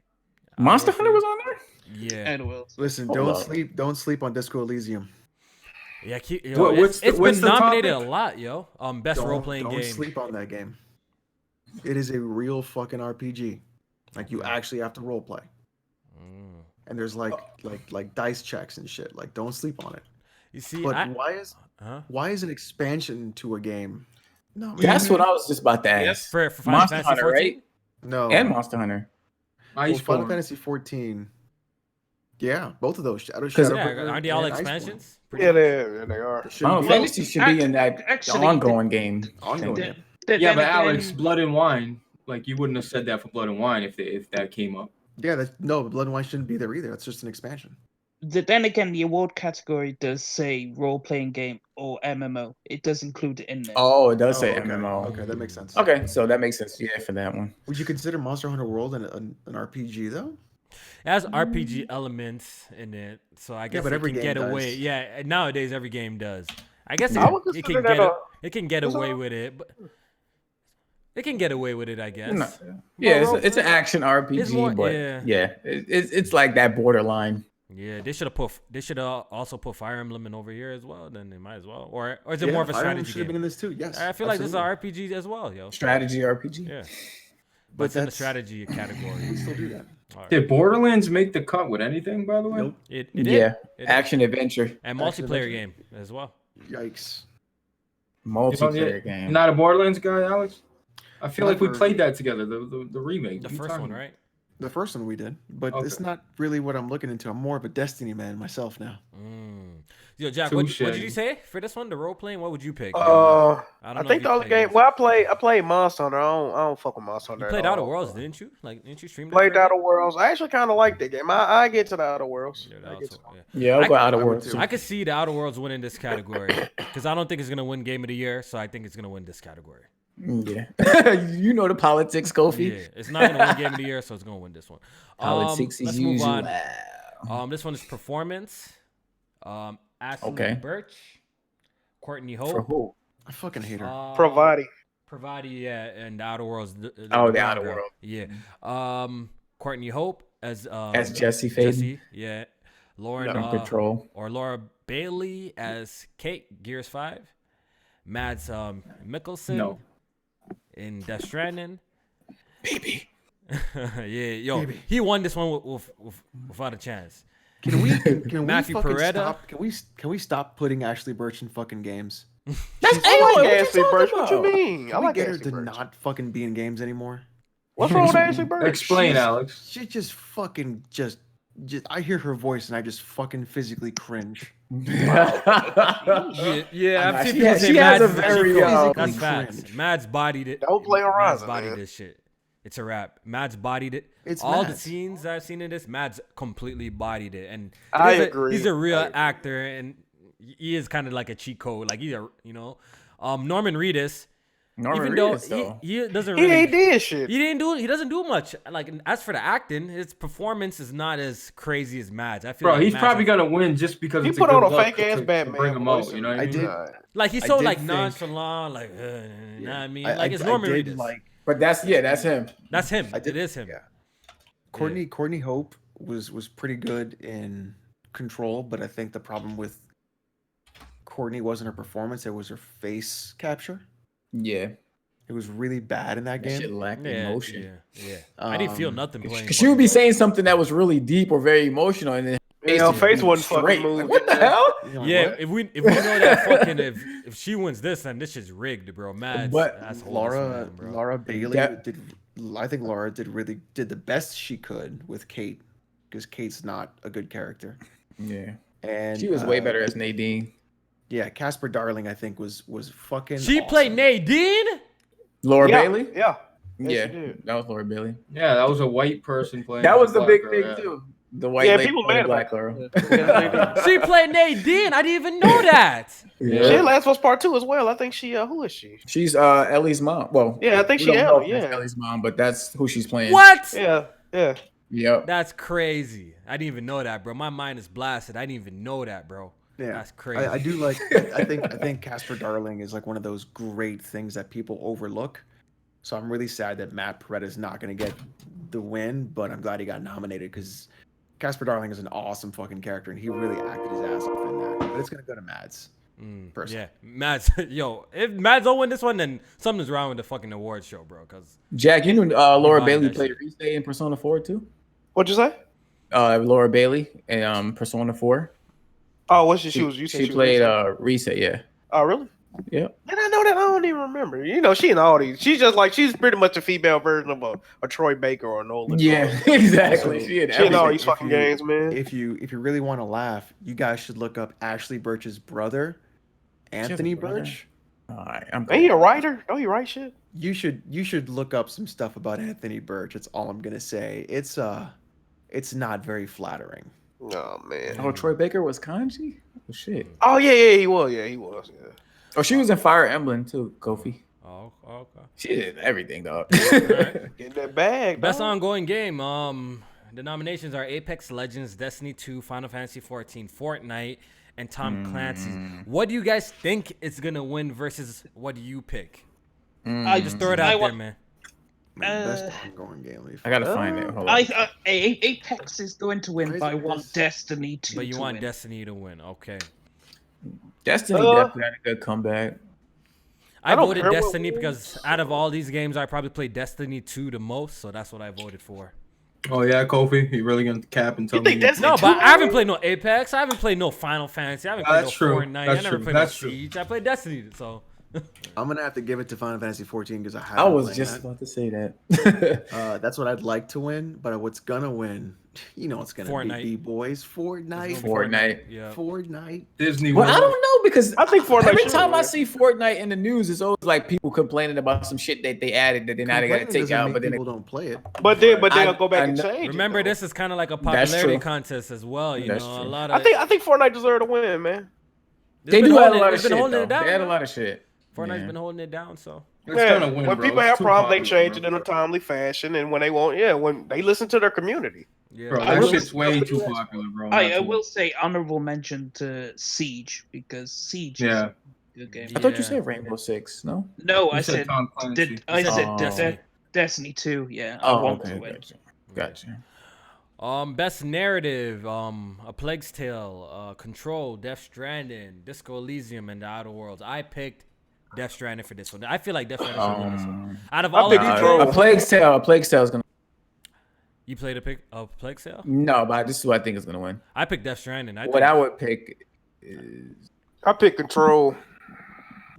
Monster Hunter was on there. Yeah. Outer Worlds. Listen, don't sleep on Disco Elysium. Yeah, what's been the nominated topic? a lot, yo. Best role playing game. Don't sleep on that game. It is a real fucking RPG. Like you actually have to role play. And there's like dice checks and shit. Like don't sleep on it. You see, but why is an expansion to a game? No, that's what I was just about to ask. For Final Monster Fantasy Hunter, 14? right? No, and Monster Hunter. Final Fantasy 14. Yeah, both of those. Aren't they all expansions? pretty Yeah, much. they are. Fantasy should be in that actually, ongoing game. Ongoing. thing. Yeah, but Alex, Blood and Wine, like you wouldn't have said that for Blood and Wine if that came up. Yeah, no, Blood and Wine shouldn't be there either. That's just an expansion. Then again, the award category does say role-playing game or MMO. It does include it in there. Oh, it does say okay. MMO. Okay, that makes sense. Okay, so that makes sense. Yeah, for that one. Would you consider Monster Hunter World an RPG though? It has RPG elements in it, so I guess but it every can game get away. does. Yeah, nowadays every game does. I guess I would it consider can that it can get away with it, but it can get away with it, I guess. No. Yeah, it's an action RPG, It's more- but yeah. it's like that borderline. Yeah, they should also put Fire Emblem in over here as well. Then they might as well, or is it Yeah, more of a Fire Emblem strategy should have been game? in this too. Yes, I feel like this is absolutely. an RPG as well, yo. Strategy RPG. Yeah, But but it's in the that's- strategy category. We still do that. All right. Did Borderlands make the cut with anything, by the way? Nope. It Yeah, did. action adventure, And Action multiplayer adventure. game as well. Yikes. multiplayer game. You're not a Borderlands guy, Alex? I feel like we Never. played that together, the remake. The What are you first talking one, about? right? The first one we did, but it's Okay. not really what I'm looking into. I'm more of a Destiny man myself now. Yo, Jack, what did Touche. you say for this one? The role playing? What would you pick? I don't know think if the you other played game. this. Well, I played Monster Hunter. I don't fuck with Monster Hunter. You played at Outer all. Worlds, didn't you? Like, didn't you stream that? Played for a bit? Outer Worlds. I actually kind of like that game. I get to the Outer Worlds. Yeah, I that get also- to- yeah. Yeah, I'll go out of I would world too. too. I could see the Outer Worlds winning this category because I don't think it's gonna win Game of the Year, so I think it's gonna win this category. Yeah, you know the politics, Kofi. Yeah, it's not gonna win Game of the Year, so it's gonna win this one. Politics Let's is move usual. on. This one is performance. Ashley Okay. Birch, Courtney For Hope, who? I fucking hate her. Provati. Pravati, yeah, and the Outer Worlds. The The brown Outer girl. World. Yeah. Courtney Hope as Jesse Faden. Jesse, yeah. Lauren Gun Control. or Laura Bailey as Kate, Gears 5. Mads Mikkelsen No. in Death Stranding. Baby. Yeah, yo, Maybe. he won this one without a chance. Can we Matthew fucking Peretta. stop? Can we stop putting Ashley Birch in fucking games? That's I like Aloy. Ashley Birch. What you mean? I Can we like get her Ashley to Birch. not fucking be in games anymore? What's wrong with Ashley Birch? Explain, She's- Alex. She just fucking just I hear her voice and I just fucking physically cringe. Yeah, I've seen She people has- say she has Mads. a very, that's physically facts. cringe. Mads bodied it. Don't play on Mads Ryzen, bodied man. this shit. It's a wrap. Mads bodied it. It's all the Mads. scenes that I've seen in this. Mads completely bodied it, and I he's agree. He's a real I agree. actor, and he is kind of like a cheat code. Like he's a Norman Reedus. Norman Even though Reedus, though. he doesn't He really. ain't did shit. He doesn't do much. Like as for the acting, his performance is not as crazy as Mads. I feel Bro, like he's Mads probably is- gonna win just because He it's put a on good a look fake ass to Batman bring him voice out. You know what I I mean? did. like he's I so did like think- nonchalant, like you know what I mean? Like it's I Norman did Reedus. like But that's him. That's him. I did- It is him. yeah. Courtney Hope was pretty good in Control, but I think the problem with Courtney wasn't her performance; it was her face capture. Yeah, It was really bad in that that shit game. lacked Yeah, emotion. yeah. I didn't feel Um, nothing playing. Cause she would be saying something that was really deep or very emotional, and then Yeah, her face would be wasn't fucking straight. moved. Like, what the hell? You know, like, Yeah, what? if we know that fucking if she wins this, then this shit's rigged, bro. Mads, But that's Laura bro. Laura Bailey That- did. I think Laura did the best she could with Kate, because Kate's not a good character. Yeah, And she was way better as Nadine. Yeah, Casper Darling, I think was fucking. She awesome. played Nadine. Laura Yeah, Bailey. Yeah. Yeah, she did. that was Laura Bailey. Yeah, that was a white person playing. That was the black big girl, thing yeah. too. The white Yeah, lady people playing mad black about girl. She played Nadine. I didn't even know that. She in Last of Us Part 2 as well. I think she. Who is she? She's Ellie's mom. Well, Yeah, I think we she don't know Ellie. if that's Yeah. Ellie's mom, but that's who she's playing. What? Yeah. Yeah. Yep. That's crazy. I didn't even know that, bro. My mind is blasted. I didn't even know that, bro. Yeah, That's crazy. I do like. I think Casper Darling is like one of those great things that people overlook. So I'm really sad that Matt Peretta is not going to get the win, but I'm glad he got nominated because Casper Darling is an awesome fucking character and he really acted his ass off in that. But it's going to go to Mads. Personally. Yeah, Mads. Yo, if Mads don't win this one, then something's wrong with the fucking award show, bro. Cause Jack, you knew Laura Combine Bailey that played shit. Reese in Persona 4 too. What'd you say? Laura Bailey in Persona 4. Oh, what she was? You said She was played Lisa? Reese. Yeah. Oh, really? Yep. Did I know that? I don't don't even remember. You know, she in all these. She's pretty much a female version of a Troy Baker or Nolan. Yeah, exactly. She in all these If fucking you- games, man. If you really want to laugh, you guys should look up Ashley Birch's brother, Anthony brother? Birch. All right, I'm Ain't he a writer? Don't he write shit? You should look up some stuff about Anthony Birch. That's all I'm gonna say. It's not very flattering. Oh man. Oh, Troy Baker was Kanji? Oh shit. Oh yeah, he was. Yeah, he was. Yeah. Oh, she was in Fire Emblem too, Kofi. Oh, okay. She did everything, dog. Get that bag. Best dog. ongoing game. The nominations are Apex Legends, Destiny 2, Final Fantasy 14, Fortnite, and Tom Clancy's. What do you guys think is gonna win versus what do you pick? I just throw it out there, man. Best ongoing game. I gotta find it. Hold on. Apex is going to win, Why is but I it want this- Destiny to But you want win. Destiny to win. Okay. Destiny definitely had a good comeback. I don't voted care what Destiny wins. because out of all these games, I probably played Destiny 2 the most, so that's what I voted for. Oh yeah, Kofi, you really gonna cap and tell You think me? Destiny No, 2 but I haven't win? played no Apex. I haven't played no Final Fantasy. I haven't played no That's true. Fortnite. That's I never true. played That's no true. Siege. I played Destiny, so. I'm gonna have to give it to Final Fantasy 14 because I haven't. I was played just that. about to say that. That's what I'd like to win, but what's gonna win? You know what's gonna Fortnite. be boys. Fortnite. Fortnite. Yeah. Fortnite. Disney. Well, I World. don't know because I think Fortnite every should time I win. see Fortnite in the news, it's always like people complaining about some shit that they added that they now they gotta Complaining take doesn't out. mean But then people don't play it. But then I- I'll go back I and know- change. Remember, it, though. this is kind of like a That's popularity true. contest as well. You That's know, true. a lot of. I think Fortnite deserve to win, man. they do have a lot of It's shit. been holding Though. it down. They had a man. lot of shit. Fortnite's Yeah. been holding it down, so. It's Yeah, gonna win, when bro. people It's have too problems, they popular, change it bro. in a timely fashion, and when they won't, when they listen to their community. Yeah. Bro, I that will- shit's way too popular, bro. I Not to- will say honorable mention to Siege because Siege is Yeah. a good game. I thought Yeah. you said Rainbow Six. No. No, You I said said Tom Clancy. I said Oh. Destiny. Destiny 2. Yeah, I Oh, want okay. to win. Gotcha. Best narrative, A Plague's Tale, Control, Death Stranding, Disco Elysium, and The Outer Worlds. I picked Death Stranding for this one. I feel like Death Stranding should win this one. Out of all of picked these Control. games, A Plague's Tale. A Plague's Tale is gonna. you played a Plague's Tale? No, but this is what I think is gonna win. I picked Death Stranding. What I would pick is I pick Control.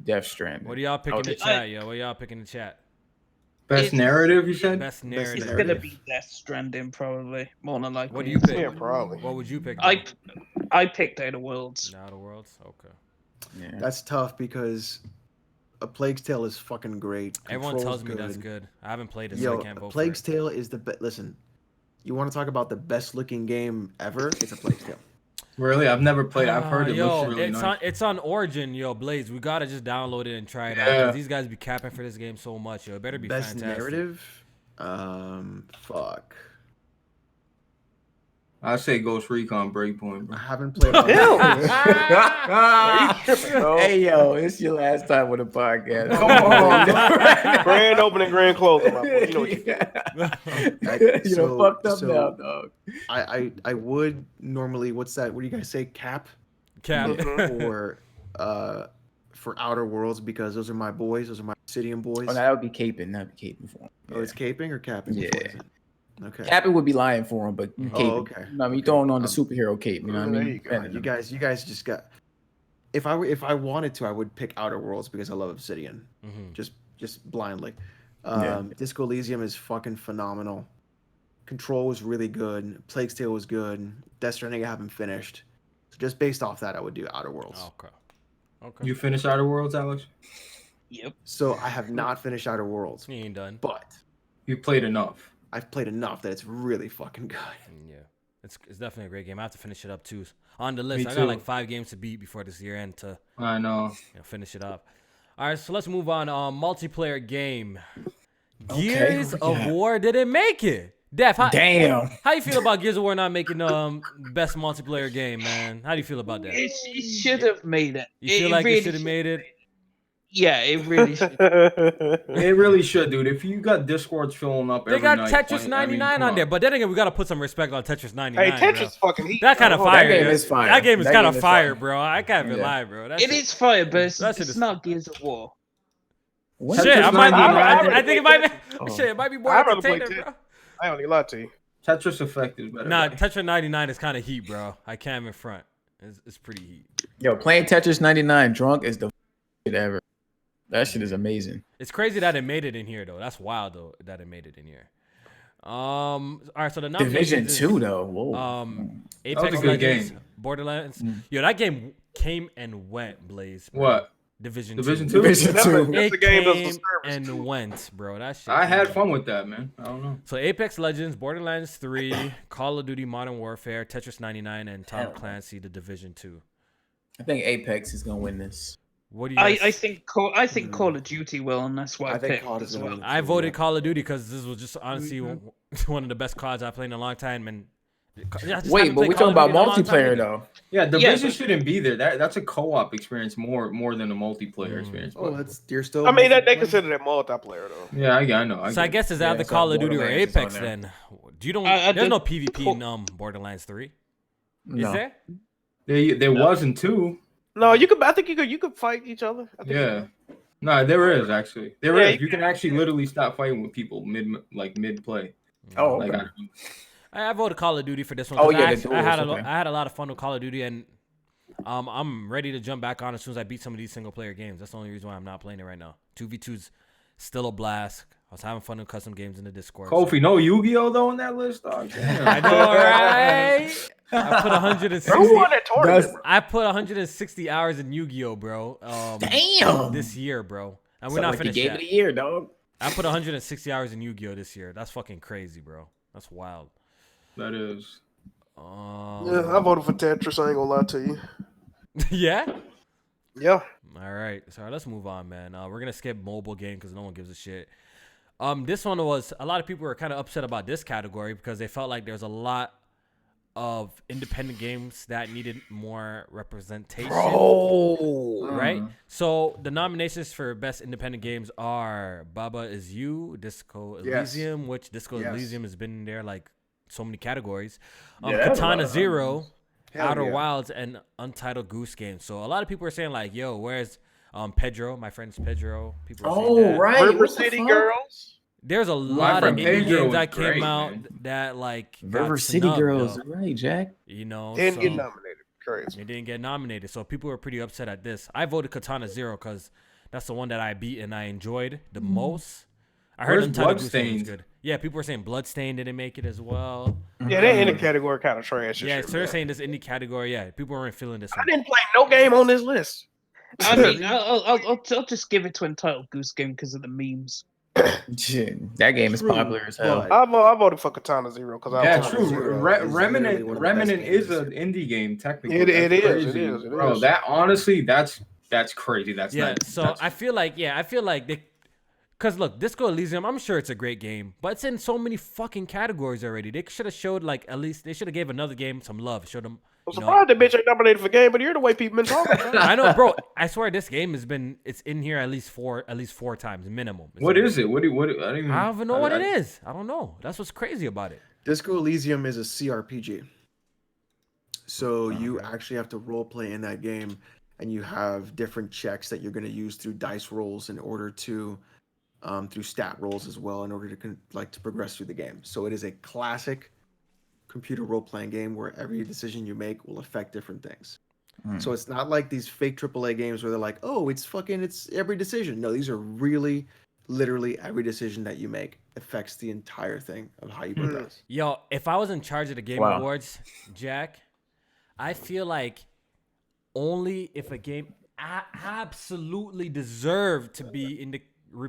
Death Stranding. What do y'all pick in the Okay. chat, yo? What y'all pick in the chat? Best It's- narrative, you said? Best It's narrative. gonna be Death Stranding probably more than likely. What do you pick? Yeah, probably. What would you pick? I picked Outer Worlds. The Outer Worlds? Okay. Yeah. That's tough because A Plague's Tale is fucking great. Everyone Control's tells me that's good. I haven't played it, so Yo, I can't vote Plague's for it. Tale is the best. Listen, you want to talk about the best looking game ever? It's A Plague's Tale. Really? I've never played. I've heard it Yo, looks really it's nice. it's on Origin, yo, Blaze. We gotta just download it and try it out. Yeah. 'Cause these guys be capping for this game so much, yo. It better be Best fantastic. narrative? Fuck. I say Ghost Recon Breakpoint, I bro. haven't played. Hell. Hey yo, it's your last time with a podcast. Come on, grand opening, grand closing. My boy. You know what you You know, fucked up so- now, dog. I would normally. What's that? What do you guys say? Cap Cap. for Outer Worlds because those are my boys. Those are my Obsidian boys. Oh, that would be caping. That'd be caping for him. Oh, it's caping or capping? Which Yeah. one is it? Okay. Caping would be lying for him, but caping. Oh, okay. I mean, you throwing on the superhero cape. You know what I There mean? you go. Depending You on- guys just got. If I wanted to, I would pick Outer Worlds because I love Obsidian. Mhm. Just blindly. Yeah. Disco Elysium is fucking phenomenal. Control was really good. Plague's Tale was good. Death Stranding I haven't finished. So just based off that, I would do Outer Worlds. Okay. Okay. You finished Outer Worlds, Alex? Yep. So I have not finished Outer Worlds, He ain't done. but You played enough. I've played enough that it's really fucking good. Yeah. It's definitely a great game. I have to finish it up too. On the list, Me I got too. like 5 games to beat before this year end to I know. finish it up. All right, so let's move on. Multiplayer game. Okay, Gears who we of got? War didn't make it. Def, Damn. how you feel about Gears of War not making best multiplayer game, man? How do you feel about that? It should have made it. You feel like it should have made it? Yeah, it really should. It really should, dude. If you got Discords filling up They every got night, Tetris playing- 99 come on there, but then again, we gotta put some respect on Tetris 99. Hey, bro. Tetris fucking heat. That kind of bro. fire. game yo. is fire. That game is That kind game of is fire, fire. bro. I can't even Yeah. lie, bro. That It shit- is fire, but it's, that shit it's is- not Gears of War. When Shit, I Tetris might be. 99 I think it might be. Oh. Shit, it might be more I'd rather play entertaining, bro. I only lie to you. Tetris Effect is better. Nah, right? Tetris 99 is kind of heat, bro. I can't even front. It's pretty heat. Yo, playing Tetris 99 drunk is the shit ever. That shit is amazing. It's crazy that it made it in here though. That's wild though that it made it in here. All right, so the Division nominations 2 though. Whoa. That was Apex a good Legends, game. Borderlands. Yo, that game came and went, Blaze. Bro. What? Division Division 2. 2? Division 2. That's a It game that's came a service and too. went, bro. That shit. I had came. fun with that, man. I don't know. So Apex Legends, Borderlands 3, Call of Duty Modern Warfare, Tetris 99, and Tom Clancy: The Division 2. I think Apex is gonna win this. What do you? Guys... I think Call of Duty will, and that's why I I think picked COD as is gonna well. win. I voted Call of Duty because this was just honestly one of the best CODs I've played in a long time. And Wait, but we're talking about multiplayer though. Yeah, Division shouldn't be there. That's a co-op experience more than a multiplayer experience. Oh, But, that's you're still. I mean, they consider it multiplayer though. yeah, I know. So I guess it's either so Call of Duty or Borderlands is on Apex. there. Then do you don't? I There's did- no PvP in Borderlands 3. No. Is there? there wasn't two. No, you could. I think you could fight each other. I think Yeah. No, there is actually. There Yeah, is. You can actually literally stop fighting with people mid play. Oh, Like, okay. I voted Call of Duty for this one. Oh, 'cause yeah, I, the actually- I had duels, okay. I had a lot of fun with Call of Duty, and I'm ready to jump back on as soon as I beat some of these single player games. That's the only reason why I'm not playing it right now. 2v2's still a blast. I was having fun with custom games in the Discord. Kofi, no Yu-Gi-Oh though on that list. Dog. I know, right? I put 160. Who won that tournament? bro? I put 160 hours in Yu-Gi-Oh, bro. Damn. This year, bro, and we're Sound not like the finished game yet. of the year, dog. I put 160 hours in Yu-Gi-Oh this year. That's fucking crazy, bro. That's wild. That is. Yeah, I voted for Tetris. I ain't gonna lie to you. Yeah. Yeah. All right, so let's move on, man. We're gonna skip mobile game because no one gives a shit. This one was a lot of people were kind of upset about this category because they felt like there's a lot of independent games that needed more representation. Right? So the nominations for best independent games are Baba Is You, Disco Yes. Elysium, which Disco Yes. Elysium has been in there like so many categories. Yeah, Katana Zero, Hell Outer yeah. Wilds, and Untitled Goose Game. So a lot of people are saying like, yo, where's Pedro? My friend's Pedro. People are saying that. right. River What the City fuck? Girls. There's a lot of friend indie Pedro games was that came great, out man. that like River got City snubbed, Girls, though, right, Jack? you know, Didn't get so nominated. Crazy. they didn't get nominated. So people were pretty upset at this. I voted Katana Zero because that's the one that I beat and I enjoyed the most. I heard Where's Untitled Goose Game was Bloodstained? good. Yeah, people were saying Bloodstained didn't make it as well. Yeah, they're in the category kind of trash. Yeah, Shit, so they're man. saying this indie category. Yeah, people weren't feeling this I one. didn't play no game on this list. I mean, I'll just give it to Entitled Goose Game because of the memes. Shit, that game is True, popular as hell. but- I voted for Katana Zero because Yeah, Katana true. Zero is Remnant literally one of the best Remnant is games. an indie game technically. It That's is, crazy. it is. Bro, that honestly, that's crazy. That's Yeah, not. so that's, I feel like they, cause look, Disco Elysium, I'm sure it's a great game, but it's in so many fucking categories already. They should have showed like at least they should have gave another game some love. Showed them. I'm You know, surprised that bitch ain't nominated for game, but you're the way people been talking about it. I know, bro. I swear this game it's in here at least four times minimum. what is it? What? I don't even. I don't even know what it is. I don't know. That's what's crazy about it. Disco Elysium is a CRPG. So you actually have to role play in that game, and you have different checks that you're going to use through dice rolls in order to, through stat rolls as well, in order to progress through the game. So it is a classic computer role playing game where every decision you make will affect different things. So it's not like these fake AAA games where they're like, oh, it's every decision. No, these are really, literally every decision that you make affects the entire thing of how you progress. Yo, if I was in charge of the Game Wow. Awards, Jack, I feel like only if a game absolutely deserved to be in the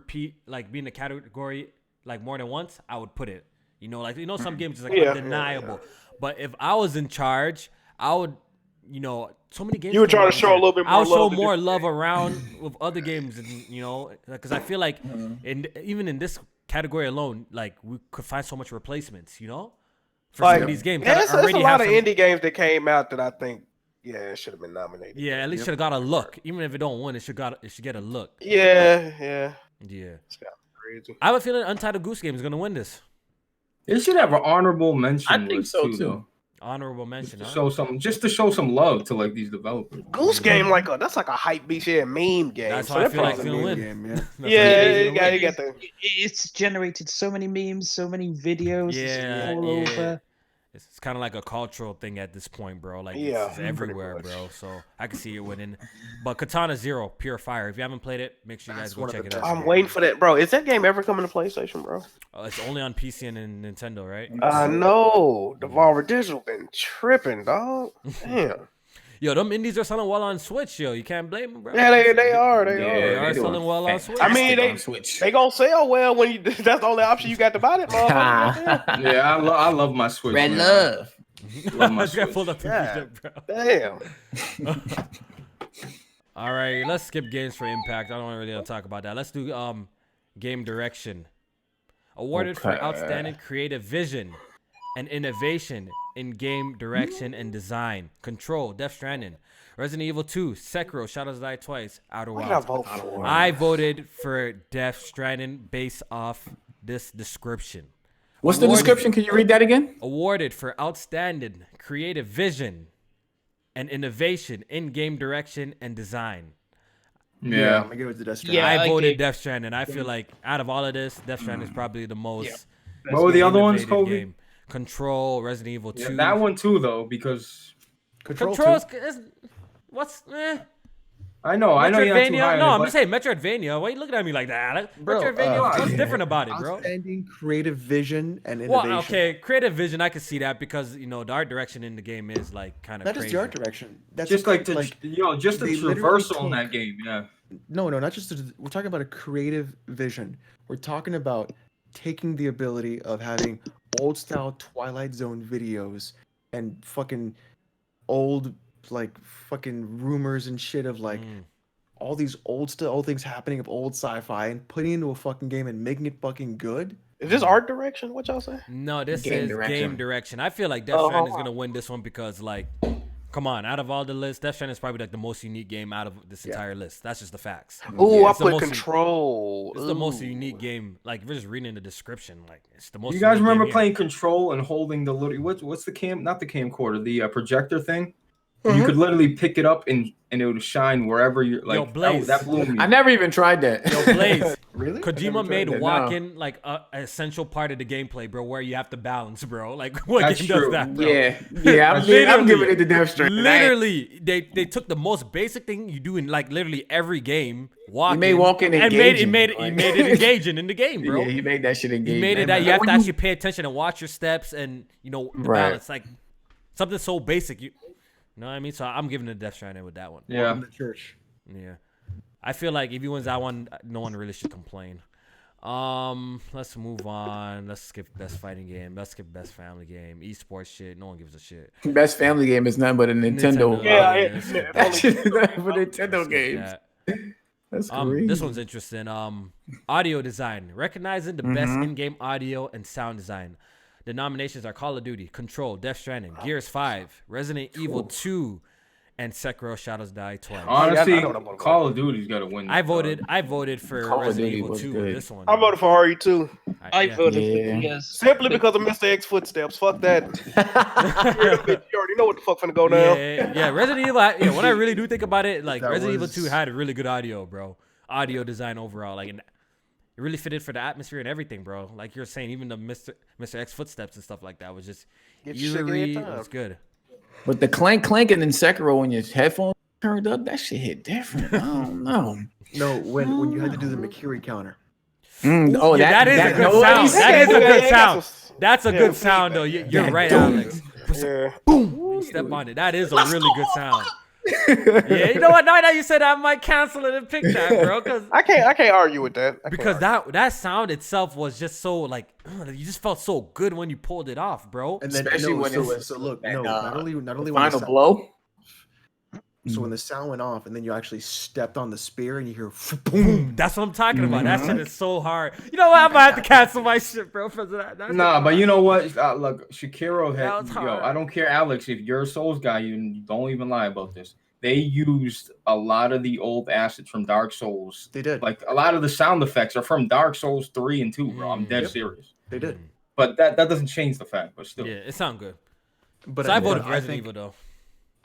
be in the category like more than once, I would put it. You know, like some games is like undeniable. But if I was in charge, I would, so many games. You would try to show a little bit more I'll love show to more different love around with other games, and because I feel like, even in this category alone, like we could find so much replacements, for some of these games. Yeah, that there's a already lot have of some- indie games that came out that I think, it should have been nominated. Yeah, at least should have got a look. Even if it don't win, it should get a look. Yeah. Yeah. It's kind of crazy. I have a feeling Untitled Goose Game is gonna win this. It should have an honorable mention. I think list, so, too. too. Though. Honorable mention. To Huh? show some love to like these developers. Goose Game that's like a hype beat shit meme game. That's so how I that feel like probably- it's gonna win. Game, yeah. That's how I Yeah, feel you it's gonna got win. the. It's generated so many memes, so many videos. Yeah, all yeah. over. it's kind of like a cultural thing at this point, bro. Like Yeah, it's everywhere, bro. So I can see it winning. But Katana Zero, pure fire. If you haven't played it, make sure you guys That's go one of check the it best out. I'm waiting for that, bro. Is that game ever coming to PlayStation, bro? It's only on PC and Nintendo, right? No, Devolver Digital been tripping, dog. Damn. Yo, them indies are selling well on Switch, yo. You can't blame them, bro. Yeah, they are. They Yeah, They are. are they doing selling well on Switch. I mean, fantastic on Switch. They gonna sell well when you. That's the only option you got to buy that motherfucker. Yeah, I love my Switch. Red man. love. Love my I just got Switch. pulled up the Yeah. video, bro. Damn. All right, let's skip games for impact. I don't really want to talk about that. Let's do game direction. Awarded for Okay. outstanding creative vision and innovation in game direction and design. Control, Death Stranding, Resident Evil 2, Sekiro, Shadows Die Twice, Outer What did I Wilds. vote for? I voted for Death Stranding based off this description. What's the Awarded- description? Can you read that again? Awarded for outstanding creative vision and innovation in game direction and design. Yeah. I'm gonna give it to Death Stranding. Yeah, I I voted gave- Death Stranding. I feel like out of all of this, Death Stranding is probably the most. What were the other ones, innovative Kobe? game. Control, Resident Evil 2. Yeah, that one too, though, because Control Control 2. is what's I know you're not too Metroidvania? high No, on I'm it, just saying Metroidvania. Why are you looking at me like that? Like, Bro, Metroidvania, what's yeah. different about it, bro? Outstanding creative vision and innovation. Well, okay, creative vision, I can see that because the art direction in the game is like kind of Not crazy. just the art direction. That's just like the just they the literally traversal in took- that game. Yeah. No, not just. We're talking about a creative vision. We're talking about taking the ability of having old style Twilight Zone videos and fucking old like fucking rumors and shit of like all these old things happening of old sci-fi and putting it into a fucking game and making it fucking good. Is this art direction? What y'all say? No, this Game is direction. game direction. I feel like Death Oh, Stranding is gonna win this one because, like, come on, out of all the lists, Death Stranding is probably like the most unique game out of this entire list. That's just the facts. Ooh, I It's the put most- Control. It's the most Ooh. unique game. Like, if you're just reading the description, like, it's the most. You guys unique remember game playing Control and holding the little what's the not the camcorder, the projector thing? You could literally pick it up and it would shine wherever you're like. Yo, Blaze. That blew me. I never even tried that. Yo, Blaze. Really? Kojima made tried that, no. walking like a essential part of the gameplay, bro. Where you have to balance, bro. Like, what That's game true. does that, bro? Yeah, I'm Literally. giving it to Death Stranding. Literally, they took the most basic thing you do in like literally every game. Walking. made walking and engaging, made it like- engaging in the game, bro. Yeah, he made that shit engaging. He made it that you have to actually pay attention and watch your steps and the Right. balance. Like something so basic, you know what I mean? So I'm giving it Death Stranding with that one. Yeah. Welcome to church. Yeah. I feel like if he wins that one, no one really should complain. Let's move on. Let's skip best fighting game. Let's skip best family game. Esports shit. No one gives a shit. Best family game is nothing but a Nintendo. Yeah, let's yeah, skip That that. shit is nothing but Nintendo Skip games. that. That's crazy. This one's interesting. Audio design. Recognizing the best in-game audio and sound design. The nominations are Call of Duty, Control, Death Stranding, Gears 5, Resident Evil 2, and Sekiro Shadows Die Twice. Honestly, I know what I'm gonna Call of Duty's got to win. I voted for Call of Resident Duty Evil was 2 good. this one. I voted for RE2 I yeah. voted Yeah. for yes. simply because of Mr. X footsteps. Fuck that. You already know what the fuck finna go down. Yeah, Resident Evil. Yeah, when I really do think about it, like That Resident was- Evil 2 had really good audio, bro. Audio design overall, like, and it really fitted for the atmosphere and everything, bro. Like you're saying, even the Mr. X footsteps and stuff like that was just Get your shit every eerie. It time. was good. But the clank and then Sekiro when your headphones turned up, that shit hit different. I don't know. No, when you had to do the Mercury counter. Oh, Yeah, that is a good noise. sound. That is a Yeah, good yeah, sound. yeah. That's a Yeah, good sound, though. You're That right, doom. Alex. Yeah. You step on it. That is a really good sound. Yeah, you know what? Now that you said that, I might cancel it and pick that, bro. I can't argue with that. I can't Because argue. that sound itself was just so like you just felt so good when you pulled it off, bro. And then Especially no, when so, it's so look, that, no, not only when Final the blow. so when the sound went off and then you actually stepped on the spear and you hear boom. That's what I'm talking about. That shit is so hard. You know what? I might have to cancel my shit, bro. For that. That's Nah, but you know what? Look, Shakiro That had. was Yo, hard. I don't care, Alex. If you're a Souls guy, you don't even lie about this. They used a lot of the old assets from Dark Souls. They did. Like a lot of the sound effects are from Dark Souls 3 and 2, bro. I'm dead Yep. serious. They did. But that doesn't change the fact. But still, Yeah, it sounds good. But So I but voted for I Resident think, Evil though.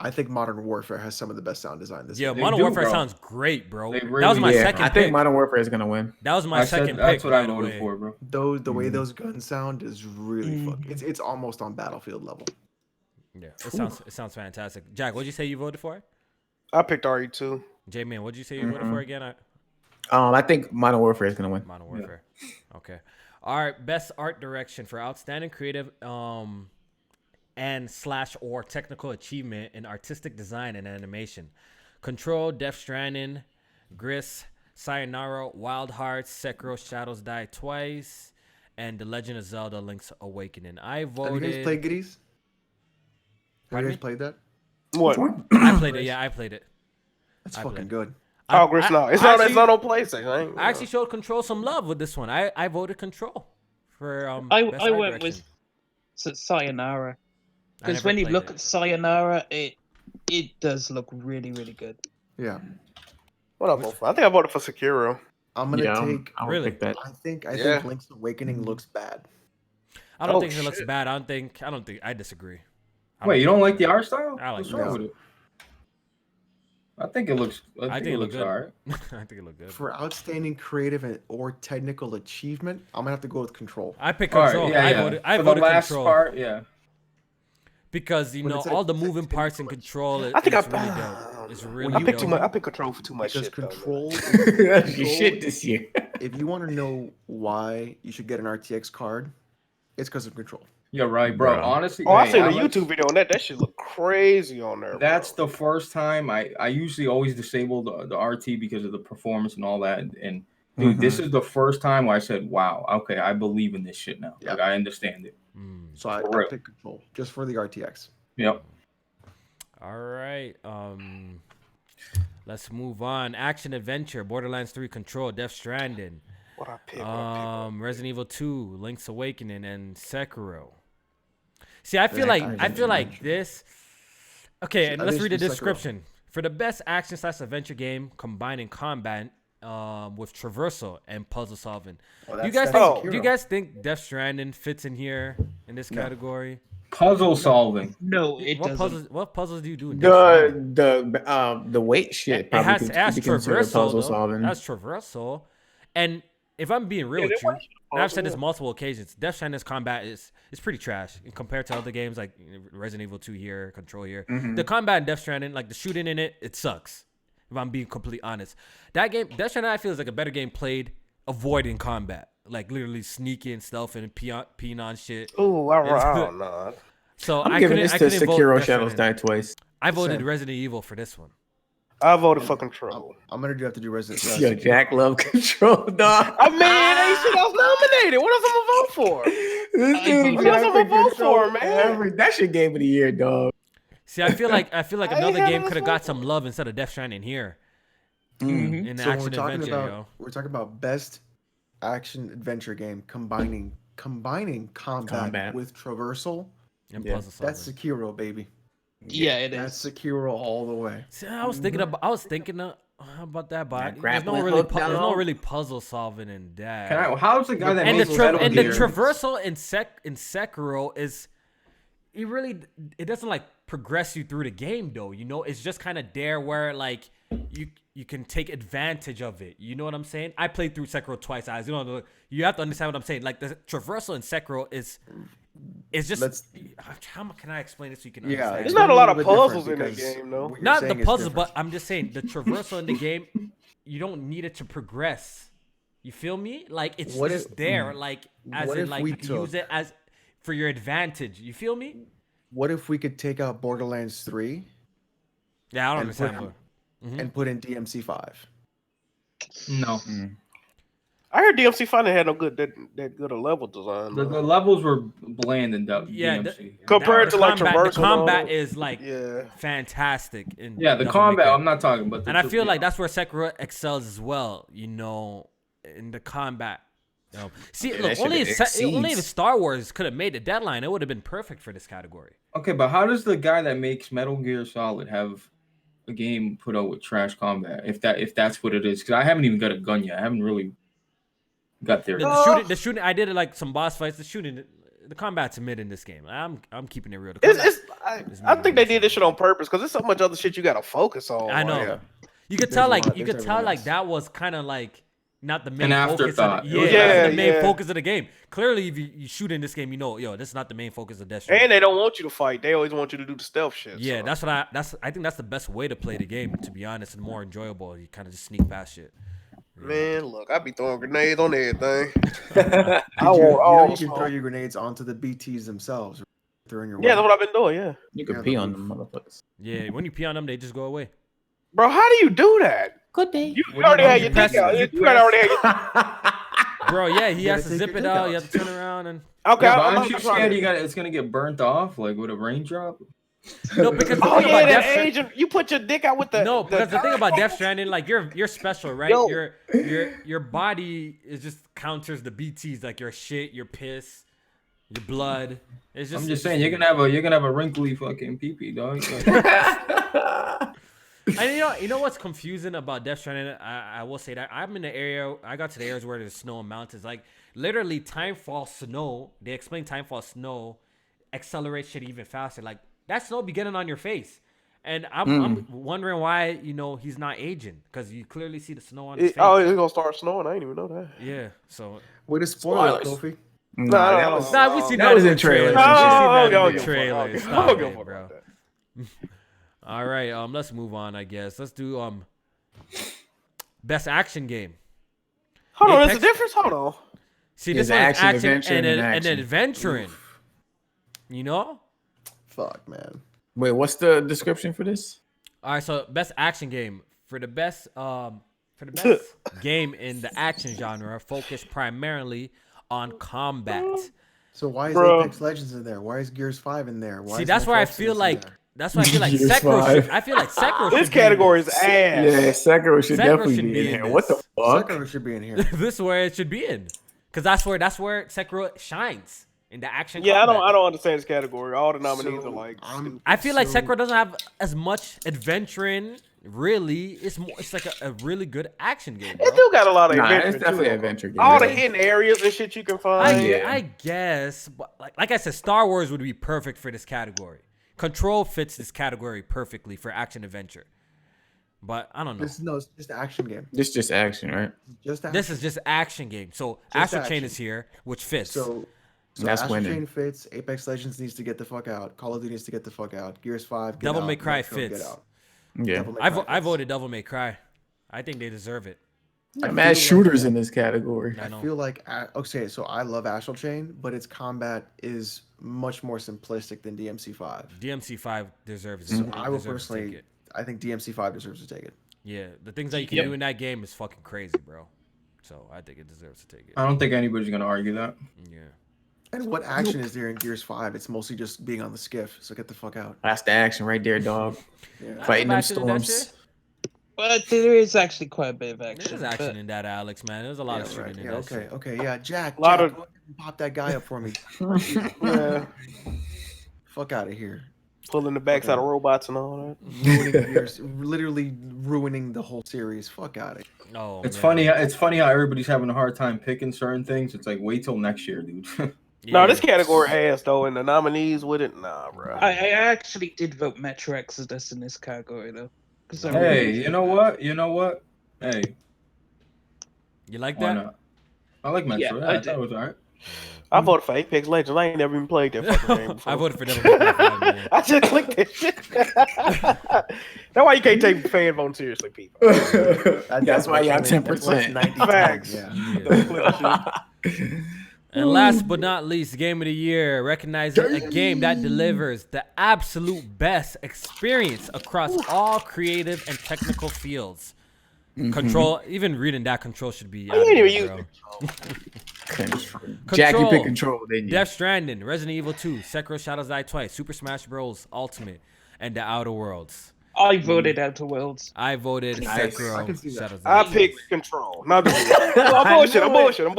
I think Modern Warfare has some of the best sound design this Yeah, year. Modern do, Warfare bro. sounds great, bro. They That was really my do. second I pick. think Modern Warfare is gonna win. That was my I second said that's pick. what I by the voted way. for, bro. The way those guns sound is really fucking. Mhm. It's almost on Battlefield level. Yeah, it sounds fantastic. Jack, what'd you say you voted for? I picked RE2. J-Man, what'd you say you voted for again? I think Modern Warfare is gonna win. Modern Warfare. Okay. All right. Best art direction for outstanding creative and / or technical achievement in artistic design and animation. Control, Death Stranding, Gris, Sayonara, Wild Hearts, Sekiro, Shadows Die Twice, and The Legend of Zelda: Link's Awakening. I Have you voted. guys played Giddies? Have Pardon you me? guys played that? What? I played it. Yeah, I played it. That's I fucking played. good. Oh, Gris, no. It's not on PlayStation. I actually showed Control some love with this one. I voted Control for I best art went direction. with Sayonara. I Because never when you played look it. at Sayonara, it does look really, really good. Yeah. What I vote for? I think I voted for Sekiro. I'm gonna take. I would Really? pick that. I think Yeah. Link's Awakening looks bad. I don't Oh, think it looks shit. bad. I don't think I disagree. Wait, you don't like the art style? I like What's the wrong art with it? I think it looks. I think it looks good. alright. I think it looked good. For outstanding creative or technical achievement, I'm gonna have to go with Control. I picked All right, Control. yeah, I yeah. voted. I For voted the last Control part, yeah. because When it's all the it's moving parts in Control. I think it's I- really dope. It's really I picked too dope. much. I picked Control for too much Because shit. though, man. Control. That's your shit this year. If you want to know why you should get an RTX card, it's because of Control. You're right, bro. Bro. Honestly, Oh, I hey, seen a Alex, YouTube video on that. That shit look crazy on there. That's bro. the first time I usually always disable the RT because of the performance and all that. And dude, this is the first time where I said, "Wow, okay, I believe in this shit now. Yeah. Like I understand it." Mm. So I For real. pick Control just for the RTX. Yep. All right. Let's move on. Action adventure: Borderlands 3, Control, Death Stranding, What I pick? Resident Evil 2, Link's Awakening, and Sekiro. See, I feel Yeah, like I this. Okay, See, and I let's think read the it's Sekiro. description. For the best action / adventure game combining combat with traversal and puzzle solving. Do you guys think Death Stranding fits in here in this category? Puzzle solving. No, it doesn't. What puzzles do you do in Death Stranding? The weight shit. It has could be considered traversal. puzzle Though. solving. That's traversal. And if I'm being real with you, and I've said this multiple occasions, Death Stranding's combat is pretty trash compared to other games like Resident Evil 2 here, Control here. The combat in Death Stranding, like the shooting in it sucks. If I'm being completely honest, that game, Death Stranding, I feel is like a better game played avoiding combat, like literally sneaking, stealthing, and peeing on shit. Oh, I don't know. So I'm I giving couldn't. this I to couldn't vote Sekiro Death Shadows Stranding. Die Twice. I voted Same. Resident Evil for this one. I voted for Control. I'm gonna have to do Resident Yo, Jack love Control, dog. I mean, ain't shit else nominated. What else I'm gonna vote for? This dude, What else I'm gonna vote Control for, man? That's your game of the year, dog. See, I feel like I another ain't game had could have this got some love instead of Death Stranding here in the So action adventure, we're talking about best action adventure game combining combat with traversal. and Yeah, puzzle solving. That's Sekiro, baby. Yeah, it That's is. Sekiro all the way. See, I was thinking about that, but That there's grappling no really hook, there's no dog. really puzzle solving in that. How's the guy that and the makes Metal and the Gear? traversal in Sekiro is it doesn't like progress you through the game though. You know, it's just kind of there where like you can take advantage of it. You know what I'm saying? I played through Sekiro twice. You have to understand what I'm saying. Like the traversal in Sekiro is just how can I explain it so you can understand? There's not a lot of little bit puzzles in different the because game, though. what you're Not the saying is puzzles, different. but I'm just saying the traversal in the game, you don't need it to progress. You feel me? Like it's What just if- there, like as what in if like we you can use took- it as for your advantage. You feel me? What if we could take out Borderlands 3 Yeah, I don't And understand. put- but- and put in DMC 5? No, I heard DMC finally had no good that good a level design. the though. levels were bland and Yeah, DMC. Compared the to, like, combat, traversal the combat and all. is like Yeah. fantastic. In Yeah, the Devil May combat. Cry. I'm not talking about. And I feel like that's where Sekiro excels as well. You know, in the combat. See, Yeah, look, that shit only if exceeds. Star Wars could have made the deadline, it would have been perfect for this category. Okay, but how does the guy that makes Metal Gear Solid have a game put out with trash combat? If that's what it is, because I haven't even got a gun yet. I haven't really got there. The shooting, I did like some boss fights. The shooting the combat's mid in this game. I'm keeping it real. I think they did this shit on purpose because there's so much other shit you got to focus on. I know. Like, You could tell like that was kind of like not the main An focus. afterthought. The main focus of the game. Clearly, if you shoot in this game, you know, this is not the main focus of Death Stranding. and they don't want you to fight. They always want you to do the stealth shit. Yeah, so. I think that's the best way to play the game. To be honest, and more enjoyable. You kind of just sneak past shit. Man, look, I be throwing grenades on everything. You can throw your grenades onto the BTs themselves. Throwing your Yeah, that's what I've been doing. Yeah, You can pee on them motherfuckers. Yeah, when you pee on them, they just go away. bro, how do you do that? Good day. You already had your dick out. You already had your. Bro, yeah, he has to take zip your it dick out. out. You have to turn around and. Okay, Yeah, but I'm aren't you trying scared to- it's gonna get burnt off like with a raindrop? No, because the Oh thing yeah, about that Death agent. You put your dick out with the. No, because the thing about Death Stranding, like you're special, right? Yo. Your body is just counters the BTs, like your shit, your piss, your blood. It's just. I'm just saying you're gonna have a wrinkly fucking pee-pee, dog. And you know what's confusing about Death Stranding? I will say that I'm in the area. I got to the areas where there's snow and mountains. Like literally, timefall snow. They explain timefall snow accelerates shit even faster. Like that snow be getting on your face, and I'm wondering why he's not aging because you clearly see the snow on his face. Oh, it's gonna start snowing. I didn't even know that. Yeah, so Way to spoil it, Spoilers. Kofi. Nah, we seen that was in trailers. We seen that in Oh, the okay. trailers. Okay. Stop Okay. it, bro. All right, let's move on. I guess let's do best action game. Hold on, there's a Apex- difference. Hold on. See, There's this one is action, action adventure, and and an action. adventuring. You know. Fuck, man. Wait, what's the description for this? All right, so best action game for the best game in the action genre, focused primarily on combat. So why is Bro. Apex Legends in there? Why is Gears 5 in there? Why See, is that's where I Metro feel Exodus in like there? Sekiro. This should be- category is ass. Yeah, Sekiro should Sekiro definitely should be be in in here. this. What the fuck? Sekiro should be in here. This is where it should be in, because that's where Sekiro shines in the action. Yeah, combat. I don't understand this category. All the nominees are like. I feel like So- Sekiro doesn't have as much adventuring. Really, it's like a really good action game. Bro. It do got a lot of Nah, adventure. it's definitely too. an adventure game. All the Yeah. hidden areas and shit you can find. Yeah. I guess, but like I said, Star Wars would be perfect for this category. Control fits this category perfectly for action adventure. But I don't know. It's just an action game. This is just action, right? Just action. This is just action game. So Just Astral Chain action. is here, which fits. So That's Astral winning. Chain fits. Apex Legends needs to get the fuck out. Call of Duty needs to get the fuck out. Gears 5. Get Devil out. May Cry Metro, fits. Get out. Yeah. Devil May I Cry fits. voted Devil May Cry. I think they deserve it. I'm mad shooters in this category. I know. I feel like okay, so I love Astral Chain, but its combat is much more simplistic than DMC5. DMC5 deserves So it. I will Deserves to take personally, it. I think DMC5 deserves to take it. Yeah, the things that you can Yep. do in that game is fucking crazy, bro. So I think it deserves to take it. I don't think anybody's gonna argue that. Yeah. And what action is there in Gears 5? It's mostly just being on the skiff. So get the fuck out. That's the action right there, dog. Yeah. Fighting them Action in that storms. shit? But there is actually quite a bit of action. There's action in that, Alex, man. There's a lot of Yeah, shooting right. in Yeah, that okay, shit. okay, yeah. Jack, Lot Jack, of- go ahead and pop that guy up for me. Yeah, Fuck out of here. pulling the backs out of robots and all that. Ruining Gears, literally ruining the whole series. Fuck out of here. Oh, It's man. funny. It's funny how everybody's having a hard time picking certain things. It's like wait till next year, dude. No, Yeah. this category ass though, and the nominees with it, nah, bro. I actually did vote Metro Exodus in this category though. 'Cause I Hey, really- you know what? You know what? Hey, You like why that? not? I like Metro. Yeah, Yeah, I I did. thought it was alright. I voted for Apex Legends. I ain't never even played that fucking game before. I voted for Devil May Cry 5, man. I just clicked that shit. That's why you can't take fan voting seriously, people. That's why y'all That's why it's 10%. 90 Facts. Yeah. And last but not least, game of the year, recognizing a game that delivers the absolute best experience across all creative and technical fields. Control, even reading that, Control should be. I ain't even use Jack, you pick control, didn't you? Death Stranding, Resident Evil 2, Sekiro Shadows Die Twice, Super Smash Bros. Ultimate, and The Outer Worlds. I voted Outer Worlds. I voted Nice. Sekiro I can see that. Shadows Die I Twice. picked Control. No, I'm bullshit. I'm bullshit. I'm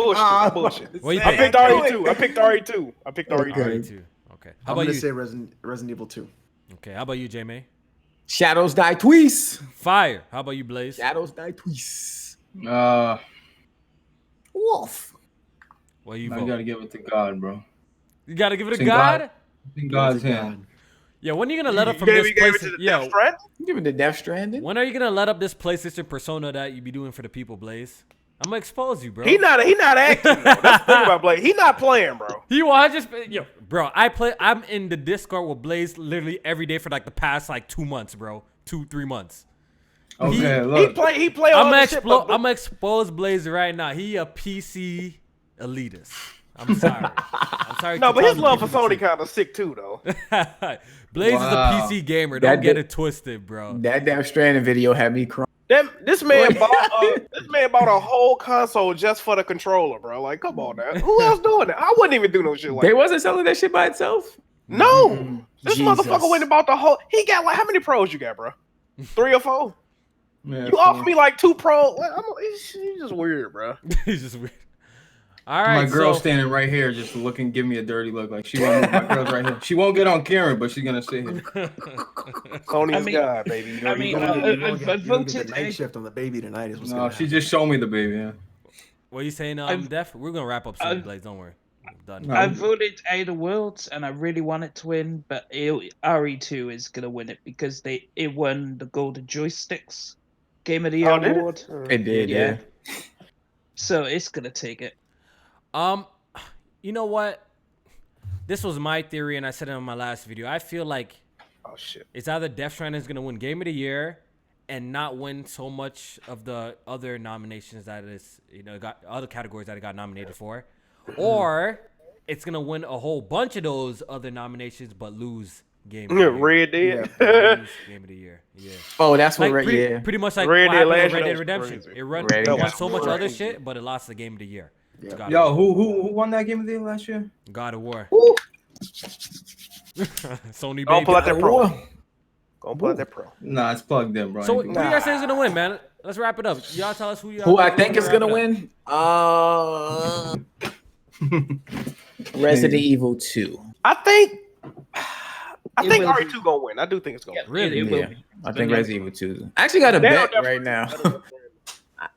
bullshit. What you I pick? picked RE2. I picked RE2. I picked RE2. Alright, too. Okay. How I'm about gonna you? say Resident Evil 2. Okay. How about you, J May? Shadows die twice. Fire. How about you, Blaze? Shadows die twice. I Wolf. What you gotta vote? give it to God, bro. You gotta give it It's a in God. In God's hand. Yeah, when are you gonna let up from You this gave it place? to the Yo, Death Stranding? Give it to Death Stranding. when are you gonna let up this PlayStation persona that you be doing for the people, Blaze? I'm gonna expose you, bro. He not acting though. That's the thing about Blade. He not playing, bro. He was just yo, bro. I'm in the Discord with Blaze literally every day for like the past like 2 months, bro. 2-3 months. Okay, He look. play all this shit. I'm gonna expose Blaze right now. He a PC elitist. I'm sorry. I'm sorry. No, to but his tell love you for Sony kind of sick too, though. Blaze Wow. is a PC gamer. Don't That get did- it twisted, bro. That Death Stranding video had me crying. This man bought a whole console just for the controller, bro. Like, come on now. Who else doing that? I wouldn't even do no shit like They that. wasn't selling that shit by itself. No. This Jesus. motherfucker went and bought the whole. He got like how many pros you got, bro? 3 or 4? Yeah, You offer me like 2 pros. He's just weird, bro. He's just weird. All right, my girl so standing right here, just looking, give me a dirty look. Like she won't move. My girl's right here. She won't get on camera, but she's gonna sit here. Sony I is mean- God, baby. I mean, You're gonna get I the voted. night shift on the baby tonight. Is what's No, gonna she happen. just showed me the baby. Yeah. what are you saying, I've- Def? We're gonna wrap up soon, I've- Blaze. Don't worry. I'm done. No. I voted Ada Worlds, and I really want it to win, but RE2 is gonna win it because it won the Golden Joysticks Game of the Year Oh, did award. It did, Yeah. yeah. So it's gonna take it. You know what? This was my theory, and I said it in my last video. I feel like Oh shit. it's either Death Stranding is gonna win Game of the Year and not win so much of the other nominations that it's got other categories that it got nominated for, or it's gonna win a whole bunch of those other nominations but lose Game of the Year. Red Dead. Lose Game of the Year. Yeah. Oh, that's what. Like yeah. pretty much like Red what Dead happened last with year, Red that Dead was Redemption. crazy. Red It Dead won was so much other crazy. shit, but it lost the Game of the Year. to God of Yo, War. who won that game of the year last year? God of War. Ooh. Sony Don't baby. pull out that pro. Whoa. Go play that pro. Nah, it's plugged in, bro. So I who ain't do doing you guys think is gonna win, man? Let's wrap it up. Y'all tell us who y'all Who I think is wrap gonna it up. win? Resident Evil 2. I think It will RE2 gonna win. I do think it's gonna win. Really? It will Yeah, be. I think Resident Evil 2. I actually got a They'll bet right definitely- now.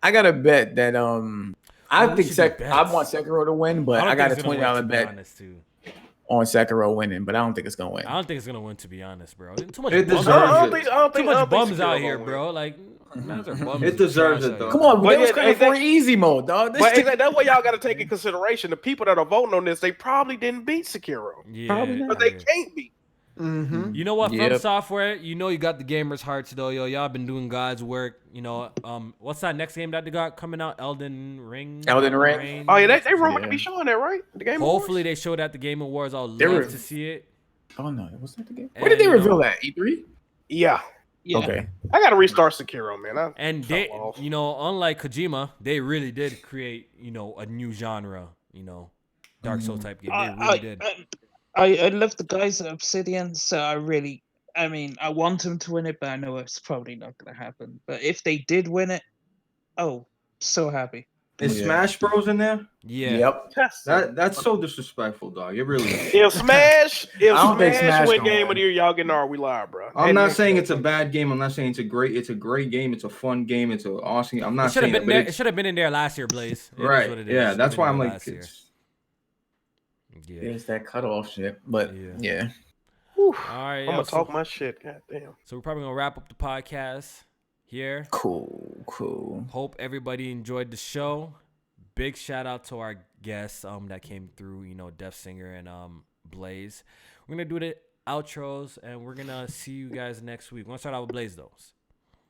I got a bet that I we think should do I bets. want Sekiro to win, but don't I got a think it's gonna win, $20 to be bet honest, too. on Sekiro winning, but I don't think it's gonna win. I don't think it's gonna win, to be honest, bro. Too much It bums, deserves I don't it. think. I don't too think. much I don't think bums Sekiro out gonna here, win. bro. Like, mans are bums. It deserves Trash it, out though. here. Come on, But they was yeah, coming for they- easy mode, dog. This But shit- that's what y'all got to take in consideration. The people that are voting on this, they probably didn't beat Sekiro, Yeah, Probably not. but they yeah. can't beat. Mm-hmm. You know what? From Yep. Software, you got the gamers' hearts though, yo. Y'all been doing God's work. What's that next game that they got coming out? Elden Ring. Elden Ring. Oh yeah, they rumored to Yeah. be showing that, right? The game. Hopefully they showed at the Game Awards. I'll They love were- to see it. Oh no, was that the game? And, Where did they you know- reveal that? E3? Yeah, Yeah. Okay. I got to restart Sekiro, man. And they, unlike Kojima, they really did create, a new genre, Dark Soul type game. They really did. I love the guys at Obsidian, so I want them to win it, but I know it's probably not going to happen. But if they did win it, so happy. Is Yeah. Smash Bros in there? Yeah. Yep. That's so disrespectful, dog. It really is. If Smash don't think Smash win gonna Game win. of the Year, y'all getting our we live, bro. I'm And not next saying year. it's a bad game. I'm not saying it's a great game. It's a fun game. It's an awesome game. I'm It not should have saying been that, but there. It it's, should have been in there last year, Blaze. It is right. what it is. Yeah, It that's should've why been I'm there like, last year. it's, Yeah. It's that cutoff shit. But yeah. Whew. All right. I'm yo, gonna so, talk my shit. God damn. so we're probably gonna wrap up the podcast here. Cool. Hope everybody enjoyed the show. Big shout out to our guests that came through, Def Singer and Blaze. We're gonna do the outros and we're gonna see you guys next week. We're gonna start out with Blaze though.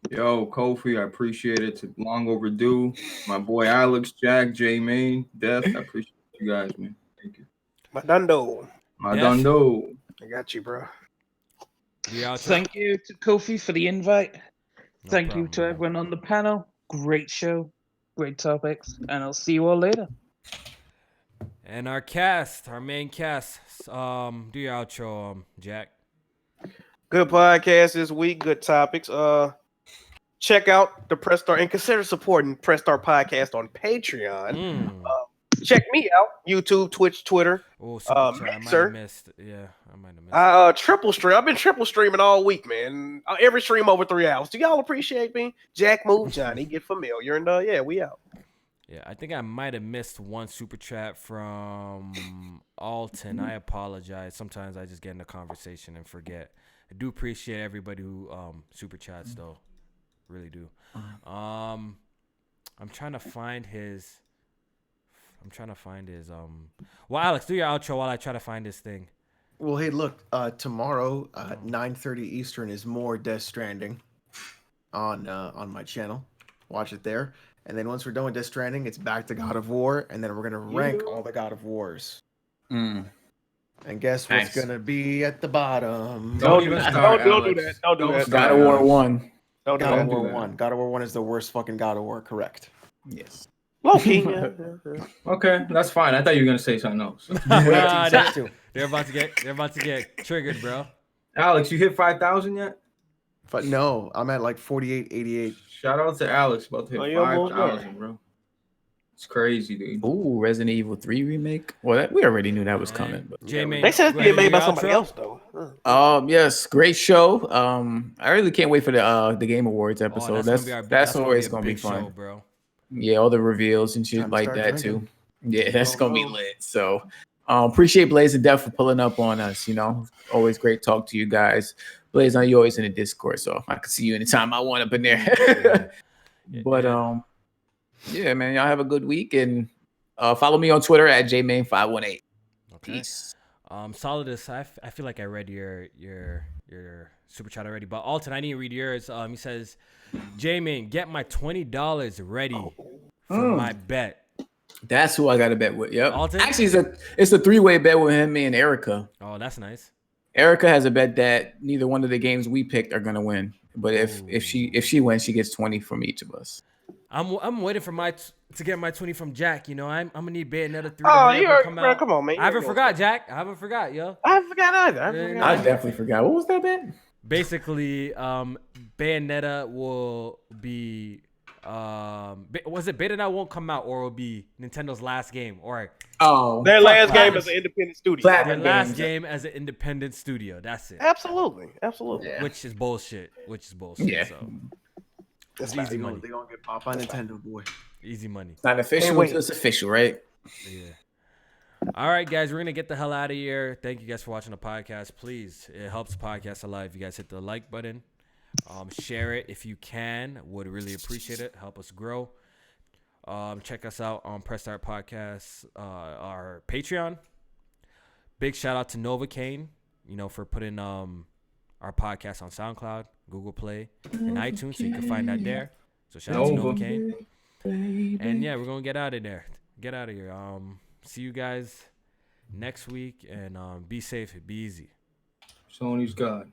yo, Kofi, I appreciate it. It's long overdue. My boy Alex, Jack, J Main, Death, I appreciate you guys, man. Thank you. My dundo. My Death. dundo. I got you, bro. The outro. Thank you to Kofi for the invite. No Thank problem, you to man. everyone on the panel. Great show, great topics, and I'll see you all later. And our main cast, do your outro, Jack. Good podcast this week. Good topics. Check out the Press Start and consider supporting Press Start Podcast on Patreon. Check me out. YouTube, Twitch, Twitter. Oh, super chat. I might Mixer. have missed. Yeah, I might have missed. Triple stream. I've been triple streaming all week, man. Every stream over 3 hours. Do y'all appreciate me? Jack Move Johnny. Get familiar. And we out. Yeah, I think I might have missed one super chat from Alton. I apologize. Sometimes I just get in a conversation and forget. I do appreciate everybody who super chats though. Really do. I'm trying to find his well, Alex, do your outro while I try to find this thing. Well, hey, look, tomorrow at 9:30 Eastern is more Death Stranding on my channel. Watch it there. And then once we're done with Death Stranding, it's back to God of War, and then we're gonna rank all the God of Wars. And guess what's gonna be at the bottom? Don't even start, don't do Alex. that. Don't do that. God of War 1. Don't do God of that. War 1. God of War 1 is the worst fucking God of War, correct. Yes. Low key, yeah. Okay, that's fine. I thought you were gonna say something else. They're about to get triggered, bro. Alex, you hit 5,000 yet? But no, I'm at like 4888. Shout out to Alex, about to hit you're almost 5,000, bro. It's crazy, dude. Ooh, Resident Evil 3 remake. Well, we already knew that was coming. But J-Man, They said it's go being ahead made and by do your somebody outro. else though. Yes, great show. I really can't wait for the Game Awards Oh, episode. that's That's always a gonna be big fun. show, bro. Yeah, all the reveals and shit Time to like start that drinking. too. Yeah, that's gonna be lit. So appreciate Blaze and Def for pulling up on us. Always great talk to you guys. Blaze, I know you're always in the Discord, so I can see you anytime I want up in there. But yeah, man, y'all have a good week and follow me on Twitter at jmain518. Okay. Peace. Solidus, I feel like I read your super chat already, but Alton, I didn't read yours. He says, J-Man, get my $20 ready for my bet. That's who I got to bet with. Yep. Alton? Actually, it's a three-way bet with him, me, and Erica. Oh, that's nice. Erica has a bet that neither one of the games we picked are gonna win. But if she wins, she gets 20 from each of us. I'm waiting for to get my 20 from Jack. I'm gonna need another 3. Oh, you already, man, come on, man. I haven't forgot, Jack. I haven't forgot, yo. I forgot either. I definitely forgot. What was that bet? Basically, Bayonetta will be was it Bayonetta won't come out, or will be Nintendo's last game, or their last game as an independent studio. Their last game as an independent studio. That's it. Absolutely. Yeah. Which is bullshit. Yeah. So That's easy money. They're gonna get popped by Nintendo, boy. Easy money. It's not official until it's official, right? Yeah. All right, guys, we're gonna get the hell out of here. Thank you guys for watching the podcast. Please, it helps the podcast alive. You guys hit the like button, share it if you can. Would really appreciate it. Help us grow. Check us out on Press Start Podcast, our Patreon. Big shout out to Novocaine, for putting our podcast on SoundCloud, Google Play, and iTunes, so you can find that there. So shout out to Novocaine. And yeah, we're gonna get out of there. Get out of here. See you guys next week, and be safe. Be easy. Sony's God.